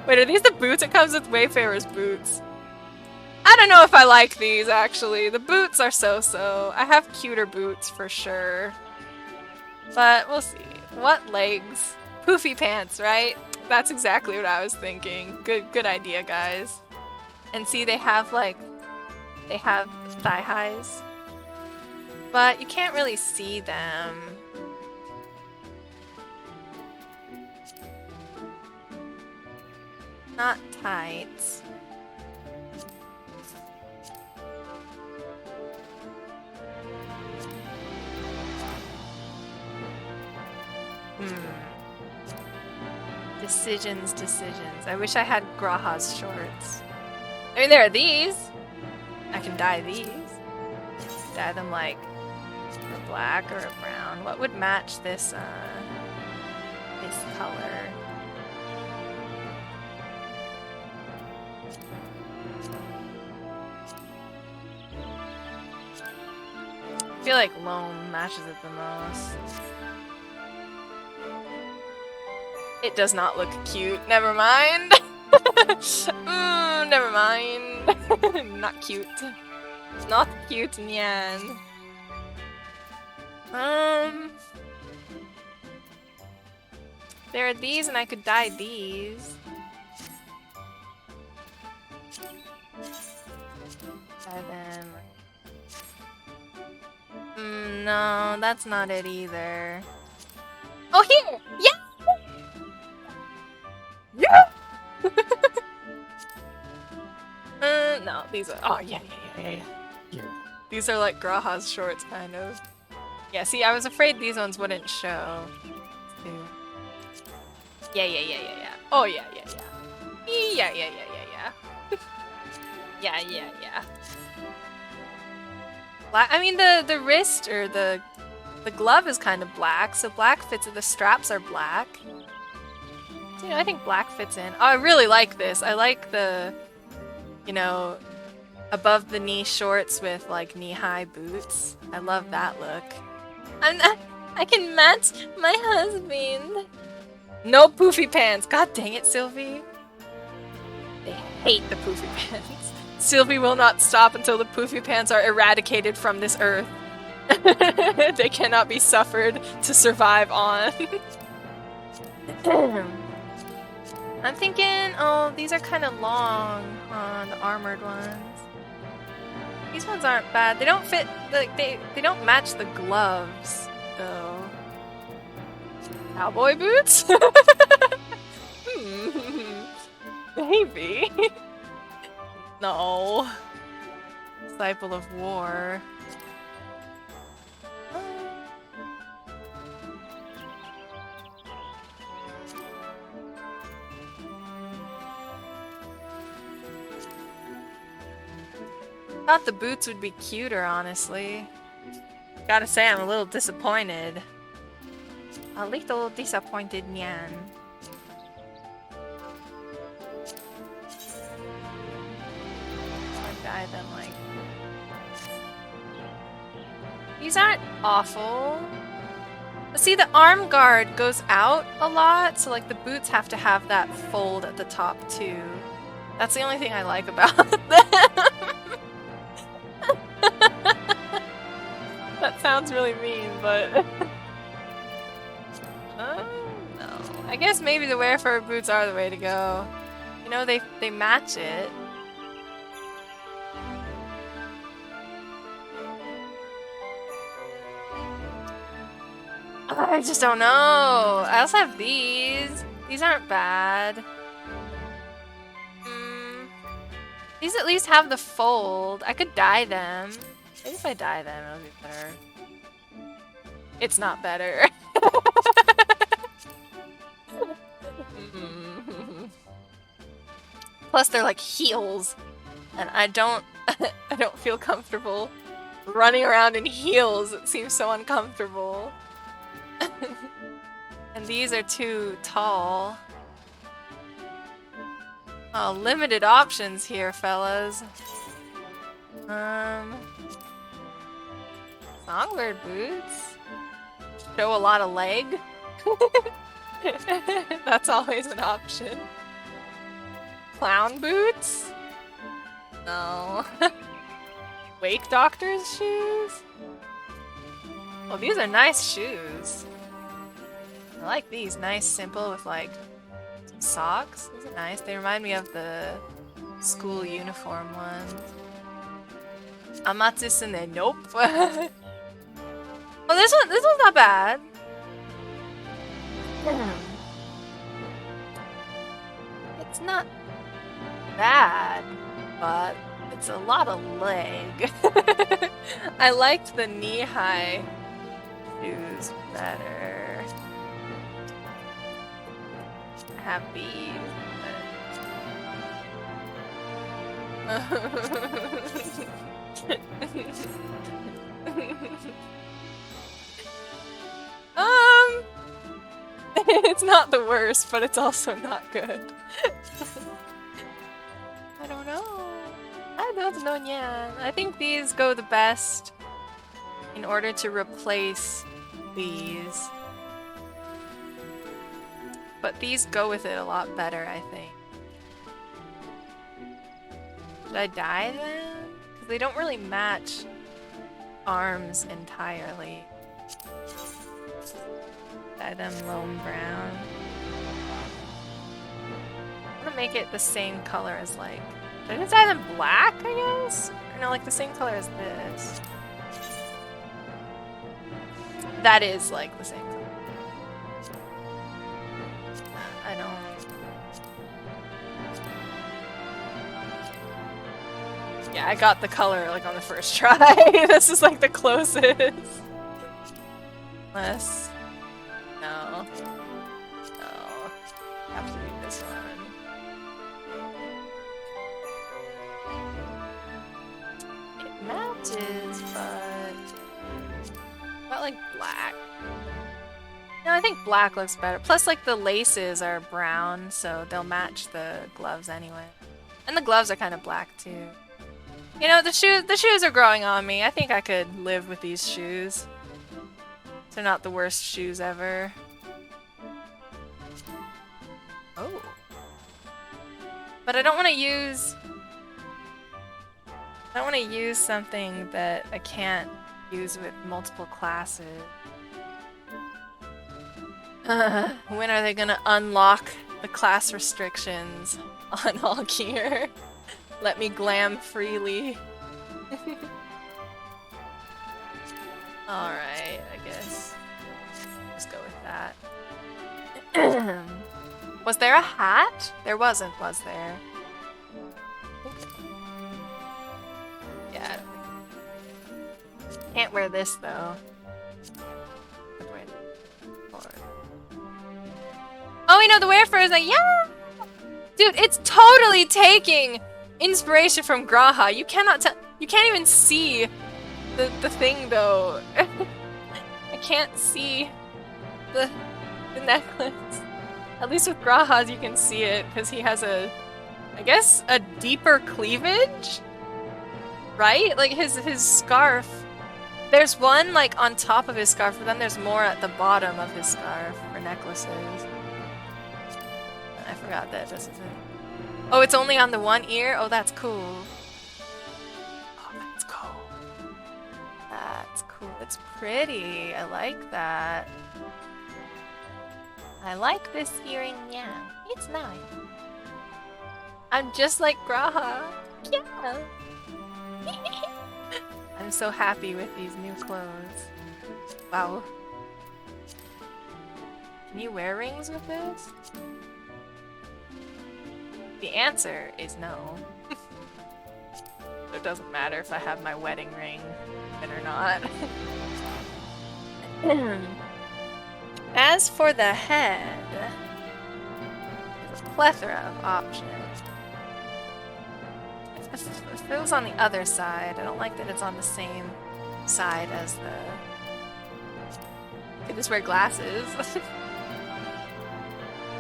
Wait, are these the boots? It comes with Wayfarer's boots. I don't know if I like these, actually. The boots are so-so. I have cuter boots for sure. But we'll see. What legs? Poofy pants, right? That's exactly what I was thinking. Good idea, guys. And see, they have thigh highs. But you can't really see them. Not tight. Decisions. I wish I had Graha's shorts. I mean, there are these. I can dye these. Dye them like a black or a brown. What would match this color? I feel like loam matches it the most. It does not look cute. Never mind. Never mind. Not cute. Not cute, nyan. There are these, and I could dye these. Dye them. No, that's not it either. Oh, here! Yeah! Yeah! No, these are. Oh, yeah. These are like Graha's shorts, kind of. Yeah, see, I was afraid these ones wouldn't show. Yeah. Oh, yeah. Yeah. Yeah. Black. I mean, the wrist or the glove is kind of black, so black fits. The straps are black. So, you know, I think black fits in. Oh, I really like this. I like the, you know, above the knee shorts with like knee-high boots. I love that look. I can match my husband. No poofy pants. God dang it, Sylvie. They hate the poofy pants. Sylvie will not stop until the poofy pants are eradicated from this earth. They cannot be suffered to survive on. I'm thinking, oh, these are kind of long on the armored ones. These ones aren't bad. They don't fit, like, they don't match the gloves, though. Cowboy boots? Maybe. No. Disciple of War. Thought the boots would be cuter, honestly. Gotta say, I'm a little disappointed. A little disappointed, nyan. I dye them like. These aren't awful. But see, the arm guard goes out a lot, so like the boots have to have that fold at the top too. That's the only thing I like about them. That sounds really mean, but... no. I guess maybe the wear fur boots are the way to go. You know, they match it. I just don't know. I also have these. These aren't bad. These at least have the fold. I could dye them. Maybe if I dye them, it'll be better. It's not better. Plus, they're like heels, and I don't feel comfortable running around in heels. It seems so uncomfortable. And these are too tall. Oh, limited options here, fellas. Songbird boots. Show a lot of leg. That's always an option. Clown boots? No. Wake doctor's shoes? Oh, these are nice shoes. I like these. Nice, simple with like some socks. These are nice. They remind me of the school uniform ones. Amatsune, nope. Oh, this one's not bad. It's not bad, but it's a lot of leg. I liked the knee-high shoes better. I have these. It's not the worst, but it's also not good. I don't know. I don't know, yeah. I think these go the best in order to replace these. But these go with it a lot better, I think. Should I dye them? Because they don't really match arms entirely. Dye them lone brown. I want to make it the same color as like... Should I just dye them black, I guess? Or no, like the same color as this. that is like the same color. I don't. Yeah, I got the color like on the first try. This is like the closest. Unless, no, have to be this one. It matches, but not like black. No, I think black looks better. Plus, like the laces are brown, so they'll match the gloves anyway. And the gloves are kind of black too. You know, the shoes are growing on me. I think I could live with these shoes. They're not the worst shoes ever. Oh. But I don't want to use something that I can't use with multiple classes. When are they gonna unlock the class restrictions on all gear? Let me glam freely. Alright, I guess. Just go with that. Was there a hat? There wasn't, was there? Yeah. Can't wear this though. Oh, we know the wear fur is like, yeah! Dude, it's totally taking inspiration from Graha. You cannot tell. You can't even see the thing though. I can't see the necklace. At least with Graha's you can see it because he has I guess a deeper cleavage, right? Like his scarf. There's one like on top of his scarf, but then there's more at the bottom of his scarf for necklaces. I forgot that this is it. Oh, it's only on the one ear? Oh, that's cool. Oh, that's cool. That's cool. It's pretty. I like that. I like this earring, yeah. It's nice. I'm just like Graha. Yeah. I'm so happy with these new clothes. Wow. Can you wear rings with this? The answer is no. It doesn't matter if I have my wedding ring in or not. As for the head, there's a plethora of options. If it was on the other side, I don't like that it's on the same side as the... I could just wear glasses.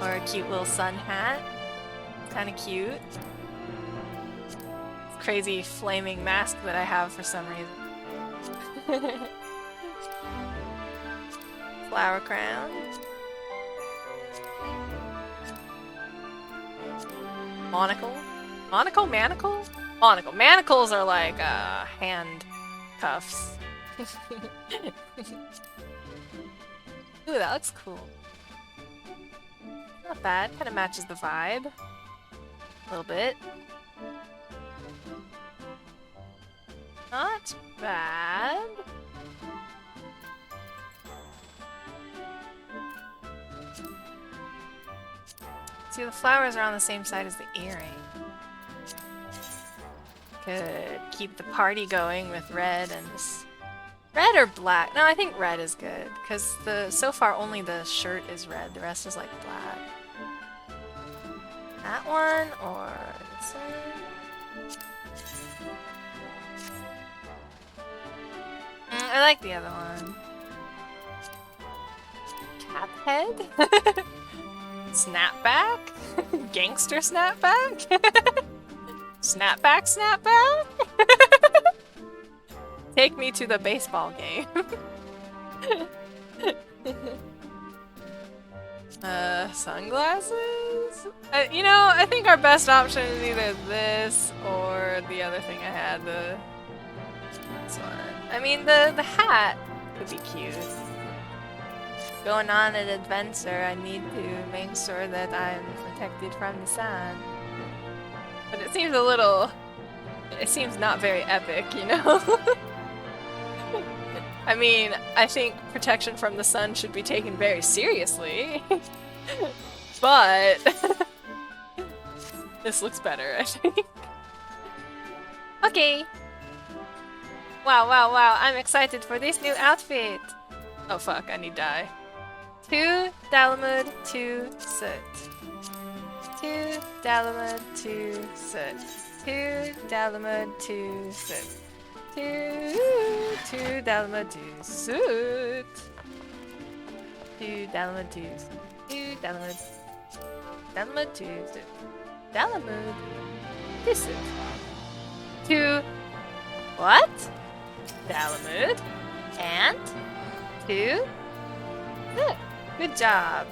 Or a cute little sun hat. Kind of cute. Crazy flaming mask that I have for some reason. Flower crown. Monocle? Monocle? Manacle? Monocle. Manacles are like hand cuffs. Ooh, that looks cool. Not bad. Kind of matches the vibe. A little bit. Not bad. See, the flowers are on the same side as the earring. Could keep the party going with red and just... Red or black? No, I think red is good. Because so far only the shirt is red. The rest is like black. That one or this one? I like the other one. Cap head? Snapback? Gangster snapback? Snapback snapback? Take me to the baseball game. Sunglasses? You know, I think our best option is either this or the other thing I had, this one. I mean, the hat could be cute. Going on an adventure, I need to make sure that I'm protected from the sun. But it seems a little... It seems not very epic, you know? I mean, I think protection from the sun should be taken very seriously. But this looks better, I think. Okay. Wow, wow, wow. I'm excited for this new outfit. Oh fuck, I need dye. 2 Dalamud, 2 Soot. 2 Dalamud, 2 Soot. 2 Dalamud, 2 Soot. 2 Dalamud, 2 Soot. 2 Dalamud, 2 Soot. 2 Dalamud. Dalamud, 2 Soot. Dalamud, 2 Soot. 2 what? Dalamud and 2 Soot. Good job.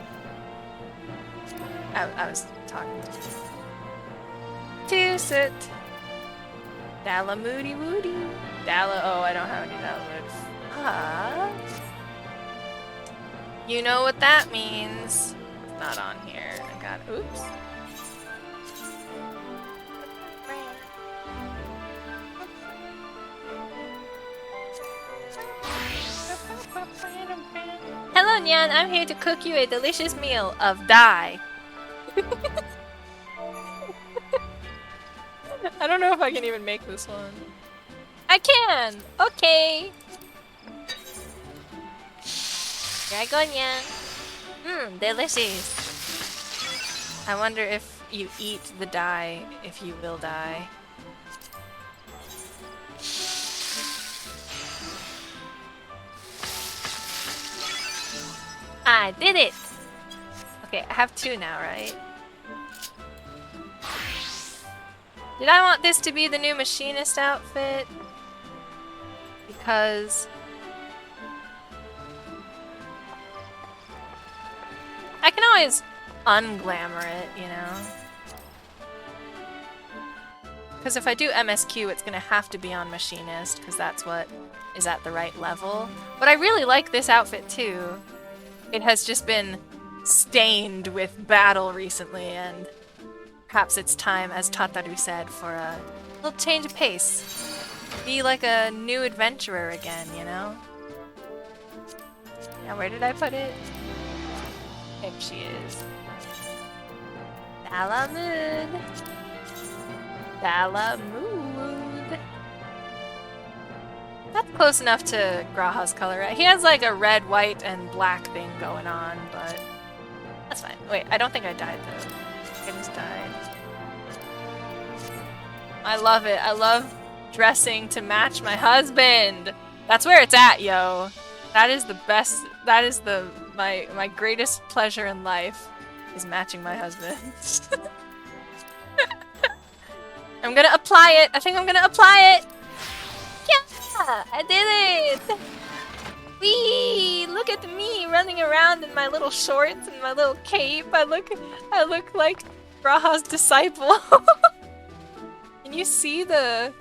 I was talking to you. 2 Soot. Dalamoody Woody. Oh, I don't have any Dalamud. You know what that means. It's not on here. I got oops. Hello, Nyan. I'm here to cook you a delicious meal of dye. I don't know if I can even make this one. I can! Okay! Here I go, Nyan. Mmm, delicious. I wonder if you eat the dye, if you will die. I did it! Okay, I have 2 now, right? Did I want this to be the new machinist outfit? Because I can always unglamour it, you know? Because if I do MSQ, it's gonna have to be on machinist, because that's what is at the right level. But I really like this outfit too. It has just been stained with battle recently, and perhaps it's time, as Tataru said, for a little change of pace. Be like a new adventurer again, you know? Now, where did I put it? There she is. Dalamud. Dalamud. That's close enough to Graha's color, right? He has like a red, white, and black thing going on, but that's fine. Wait, I don't think I died though. I just died. I love it. I love dressing to match my husband. That's where it's at, yo. That is the best. That is my greatest pleasure in life is matching my husband. I'm gonna apply it. I think I'm gonna apply it. Yeah, I did it. Wee! Look at me running around in my little shorts and my little cape. I look like Graha's disciple. Can you see the?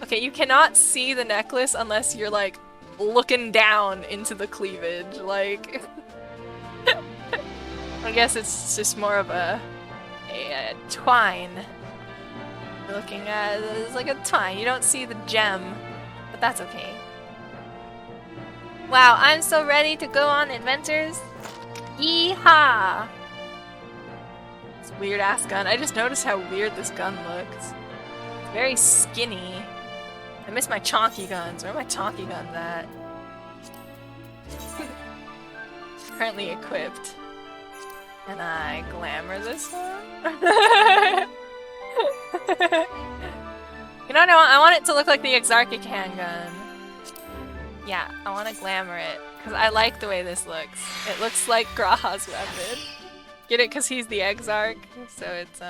Okay, you cannot see the necklace unless you're like looking down into the cleavage. Like, I guess it's just more of a twine. You're looking at it's like a twine. You don't see the gem, but that's okay. Wow, I'm so ready to go on adventures. Yeehaw! This weird ass gun. I just noticed how weird this gun looks. It's very skinny. I miss my chonky guns. Where are my chonky guns at? Currently equipped. Can I glamour this one? You know what I want? I want it to look like the Exarchic handgun. Yeah, I want to glamour it. Because I like the way this looks. It looks like Graha's weapon. Get it? Because he's the Exarch. So it's,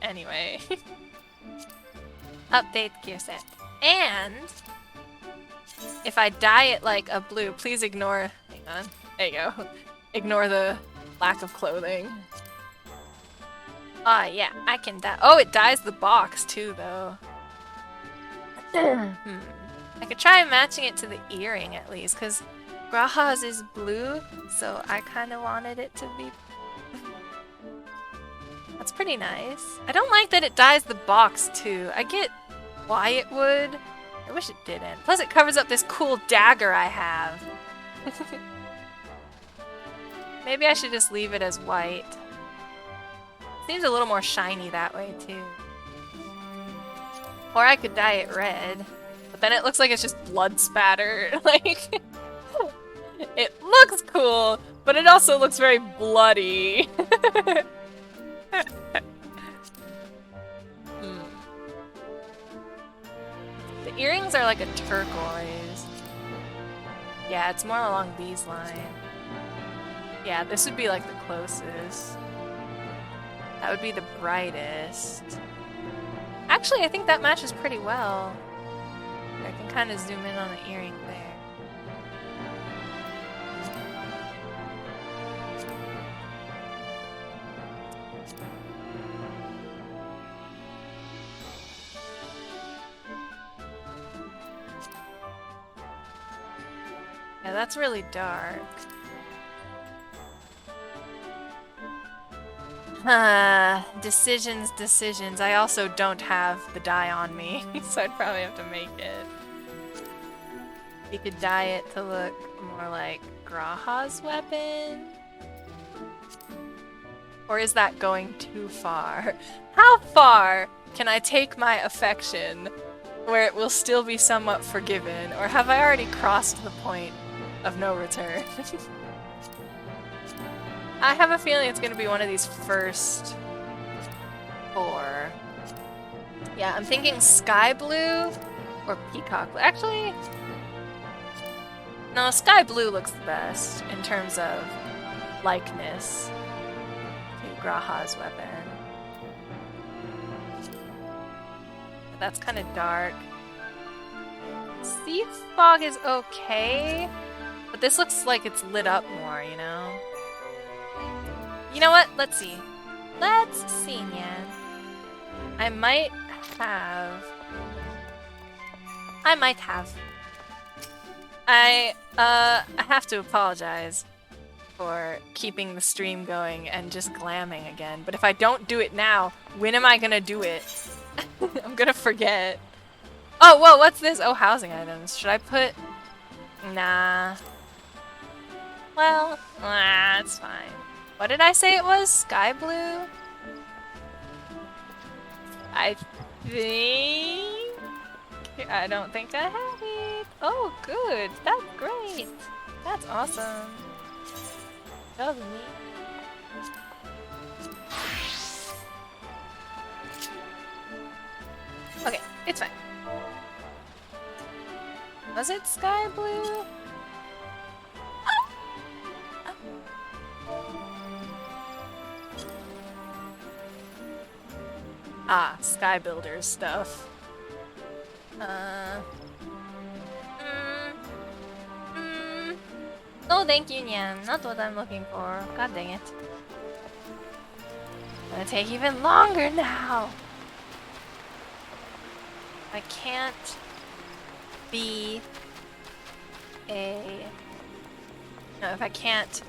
anyway. Update gear set. And if I dye it like a blue, please ignore. Hang on. There you go. Ignore the lack of clothing. Oh yeah, I can dye. Oh, it dyes the box too, though. I could try matching it to the earring at least, because Graha's is blue, so I kind of wanted it to be. That's pretty nice. I don't like that it dyes the box too. I get why it would. I wish it didn't. Plus it covers up this cool dagger I have. Maybe I should just leave it as white. Seems a little more shiny that way too. Or I could dye it red. But then it looks like it's just blood spatter. Like, it looks cool, but it also looks very bloody. The earrings are like a turquoise. Yeah, it's more along these lines. Yeah, this would be like the closest. That would be the brightest. Actually, I think that matches pretty well. I can kind of zoom in on the earring there. Yeah, that's really dark. Decisions. I also don't have the dye on me, so I'd probably have to make it. You could dye it to look more like Graha's weapon. Or is that going too far? How far can I take my affection where it will still be somewhat forgiven? Or have I already crossed the point of no return? I have a feeling it's going to be one of these first 4. Yeah, I'm thinking sky blue or peacock blue. Actually, no, sky blue looks the best in terms of likeness to Graha's weapon. That's kind of dark. Sea fog is okay, but this looks like it's lit up more, you know? You know what? Let's see. Let's see, Nyan. I might have... I have to apologize for keeping the stream going and just glamming again. But if I don't do it now, when am I gonna do it? I'm gonna forget. Oh, whoa, what's this? Oh, housing items. Should I put... Nah. Well, it's fine. What did I say it was? Sky blue? I think... I don't think I have it. Oh, good. That's great. That's awesome. That was neat. Okay, it's fine. Was it sky blue? Ah, Sky Builder's stuff. No, thank you, Nyan. Not what I'm looking for. God dang it. It's gonna take even longer now. I can't be a... No, if I can't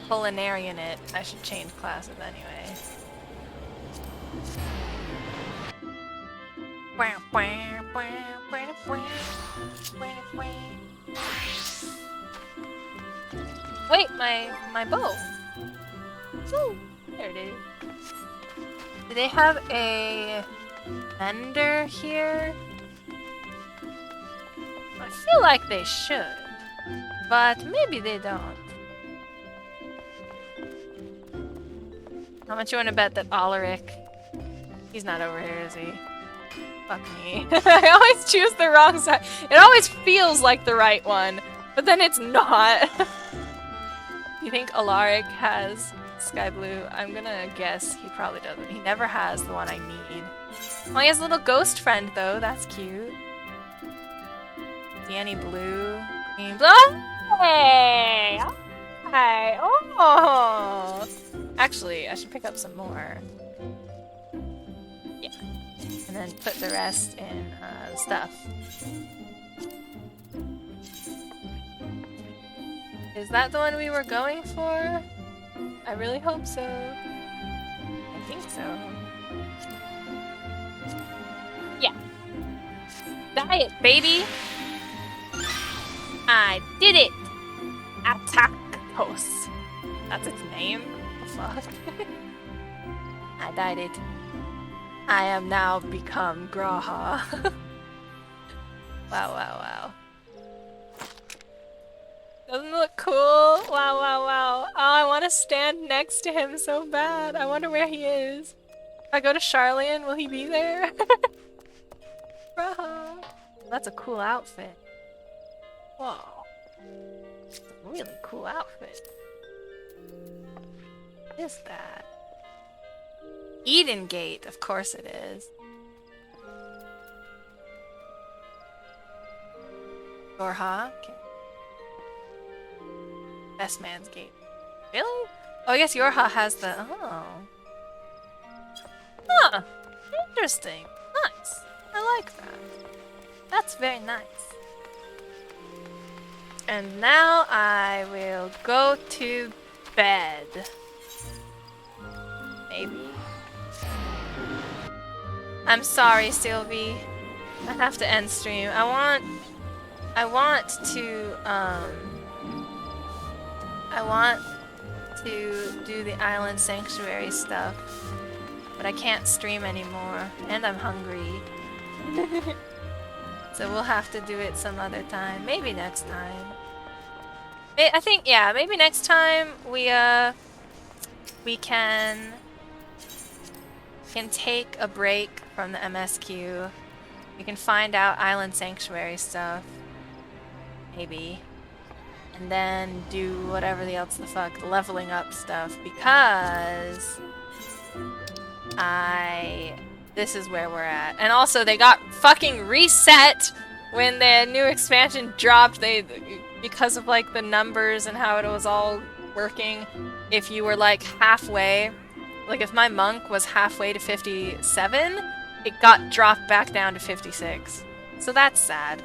culinarian it, I should change classes anyway. Wait, my bow. Ooh, there it is. Do they have a vendor here? I feel like they should, but maybe they don't. How much you want to bet that Alaric? He's not over here, is he? Fuck me. I always choose the wrong side. It always feels like the right one, but then it's not. You think Alaric has sky blue? I'm gonna guess he probably doesn't. He never has the one I need. Oh, he has a little ghost friend though. That's cute. Danny blue. Green blue. Hey! Hi. Oh! Actually, I should pick up some more. Yeah. And then put the rest in the stuff. Is that the one we were going for? I really hope so. I think so. Yeah. Diet, baby! I did it! Attackos. That's its name? What the fuck? I died it. I am now become Graha. Wow, wow, wow. Doesn't it look cool? Wow, wow, wow. Oh, I want to stand next to him so bad. I wonder where he is. If I go to Charlian, will he be there? Graha. That's a cool outfit. Whoa. Really cool outfit. What is that? Eden Gate, of course it is. Gorha? Okay. Best Man's Gate. Really? Oh, I guess Yorha has the... Oh. Huh. Interesting. Nice. I like that. That's very nice. And now I will go to bed. Maybe. I'm sorry, Sylvie. I have to end stream. I want to do the island sanctuary stuff, but I can't stream anymore, and I'm hungry. So we'll have to do it some other time. Maybe next time. I think, yeah, maybe next time we can take a break from the MSQ. We can find out island sanctuary stuff. Maybe. And then do whatever else the fuck, leveling up stuff, because this is where we're at. And also, they got fucking reset when the new expansion dropped. Because of like the numbers and how it was all working. If you were like halfway, like if my monk was halfway to 57, it got dropped back down to 56. So that's sad.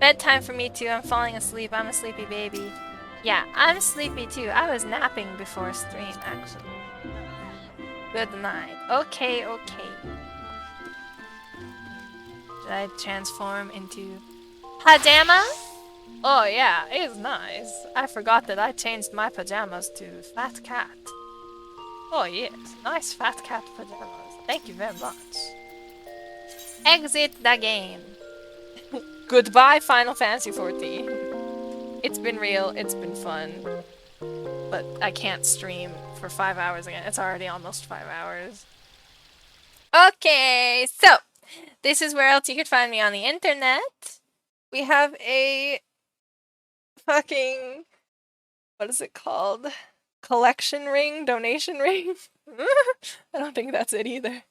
Bedtime for me too. I'm falling asleep. I'm a sleepy baby. Yeah, I'm sleepy too. I was napping before stream, actually. Good night. Okay, okay. Should I transform into pajama? Oh yeah, it is nice. I forgot that I changed my pajamas to fat cat. Oh yes, nice fat cat pajamas. Thank you very much. Exit the game. Goodbye, Final Fantasy XIV. It's been real, it's been fun. But I can't stream for 5 hours again. It's already almost 5 hours. Okay, so this is where else you could find me on the internet. We have a fucking, what is it called? Collection ring? Donation ring? I don't think that's it either.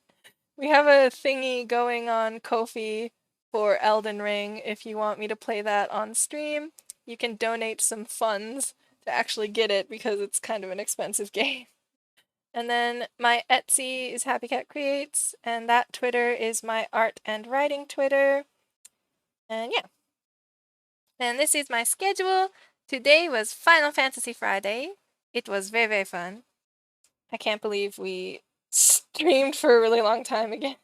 We have a thingy going on Ko-fi for Elden Ring. If you want me to play that on stream, you can donate some funds to actually get it because it's kind of an expensive game. And then my Etsy is Happy Cat Creates, and that Twitter is my art and writing Twitter. And yeah. And this is my schedule. Today was Final Fantasy Friday. It was very, very fun. I can't believe we streamed for a really long time again.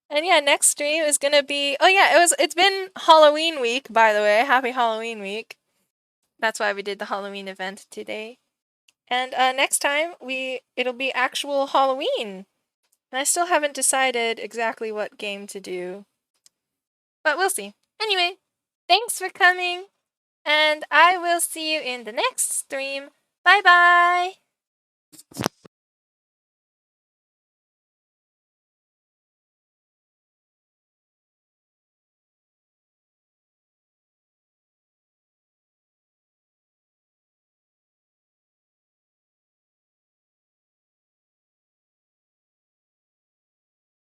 And yeah, next stream is gonna be... Oh yeah, it's been Halloween week, by the way. Happy Halloween week. That's why we did the Halloween event today. And next time, it'll be actual Halloween. And I still haven't decided exactly what game to do. But we'll see. Anyway, thanks for coming. And I will see you in the next stream. Bye bye!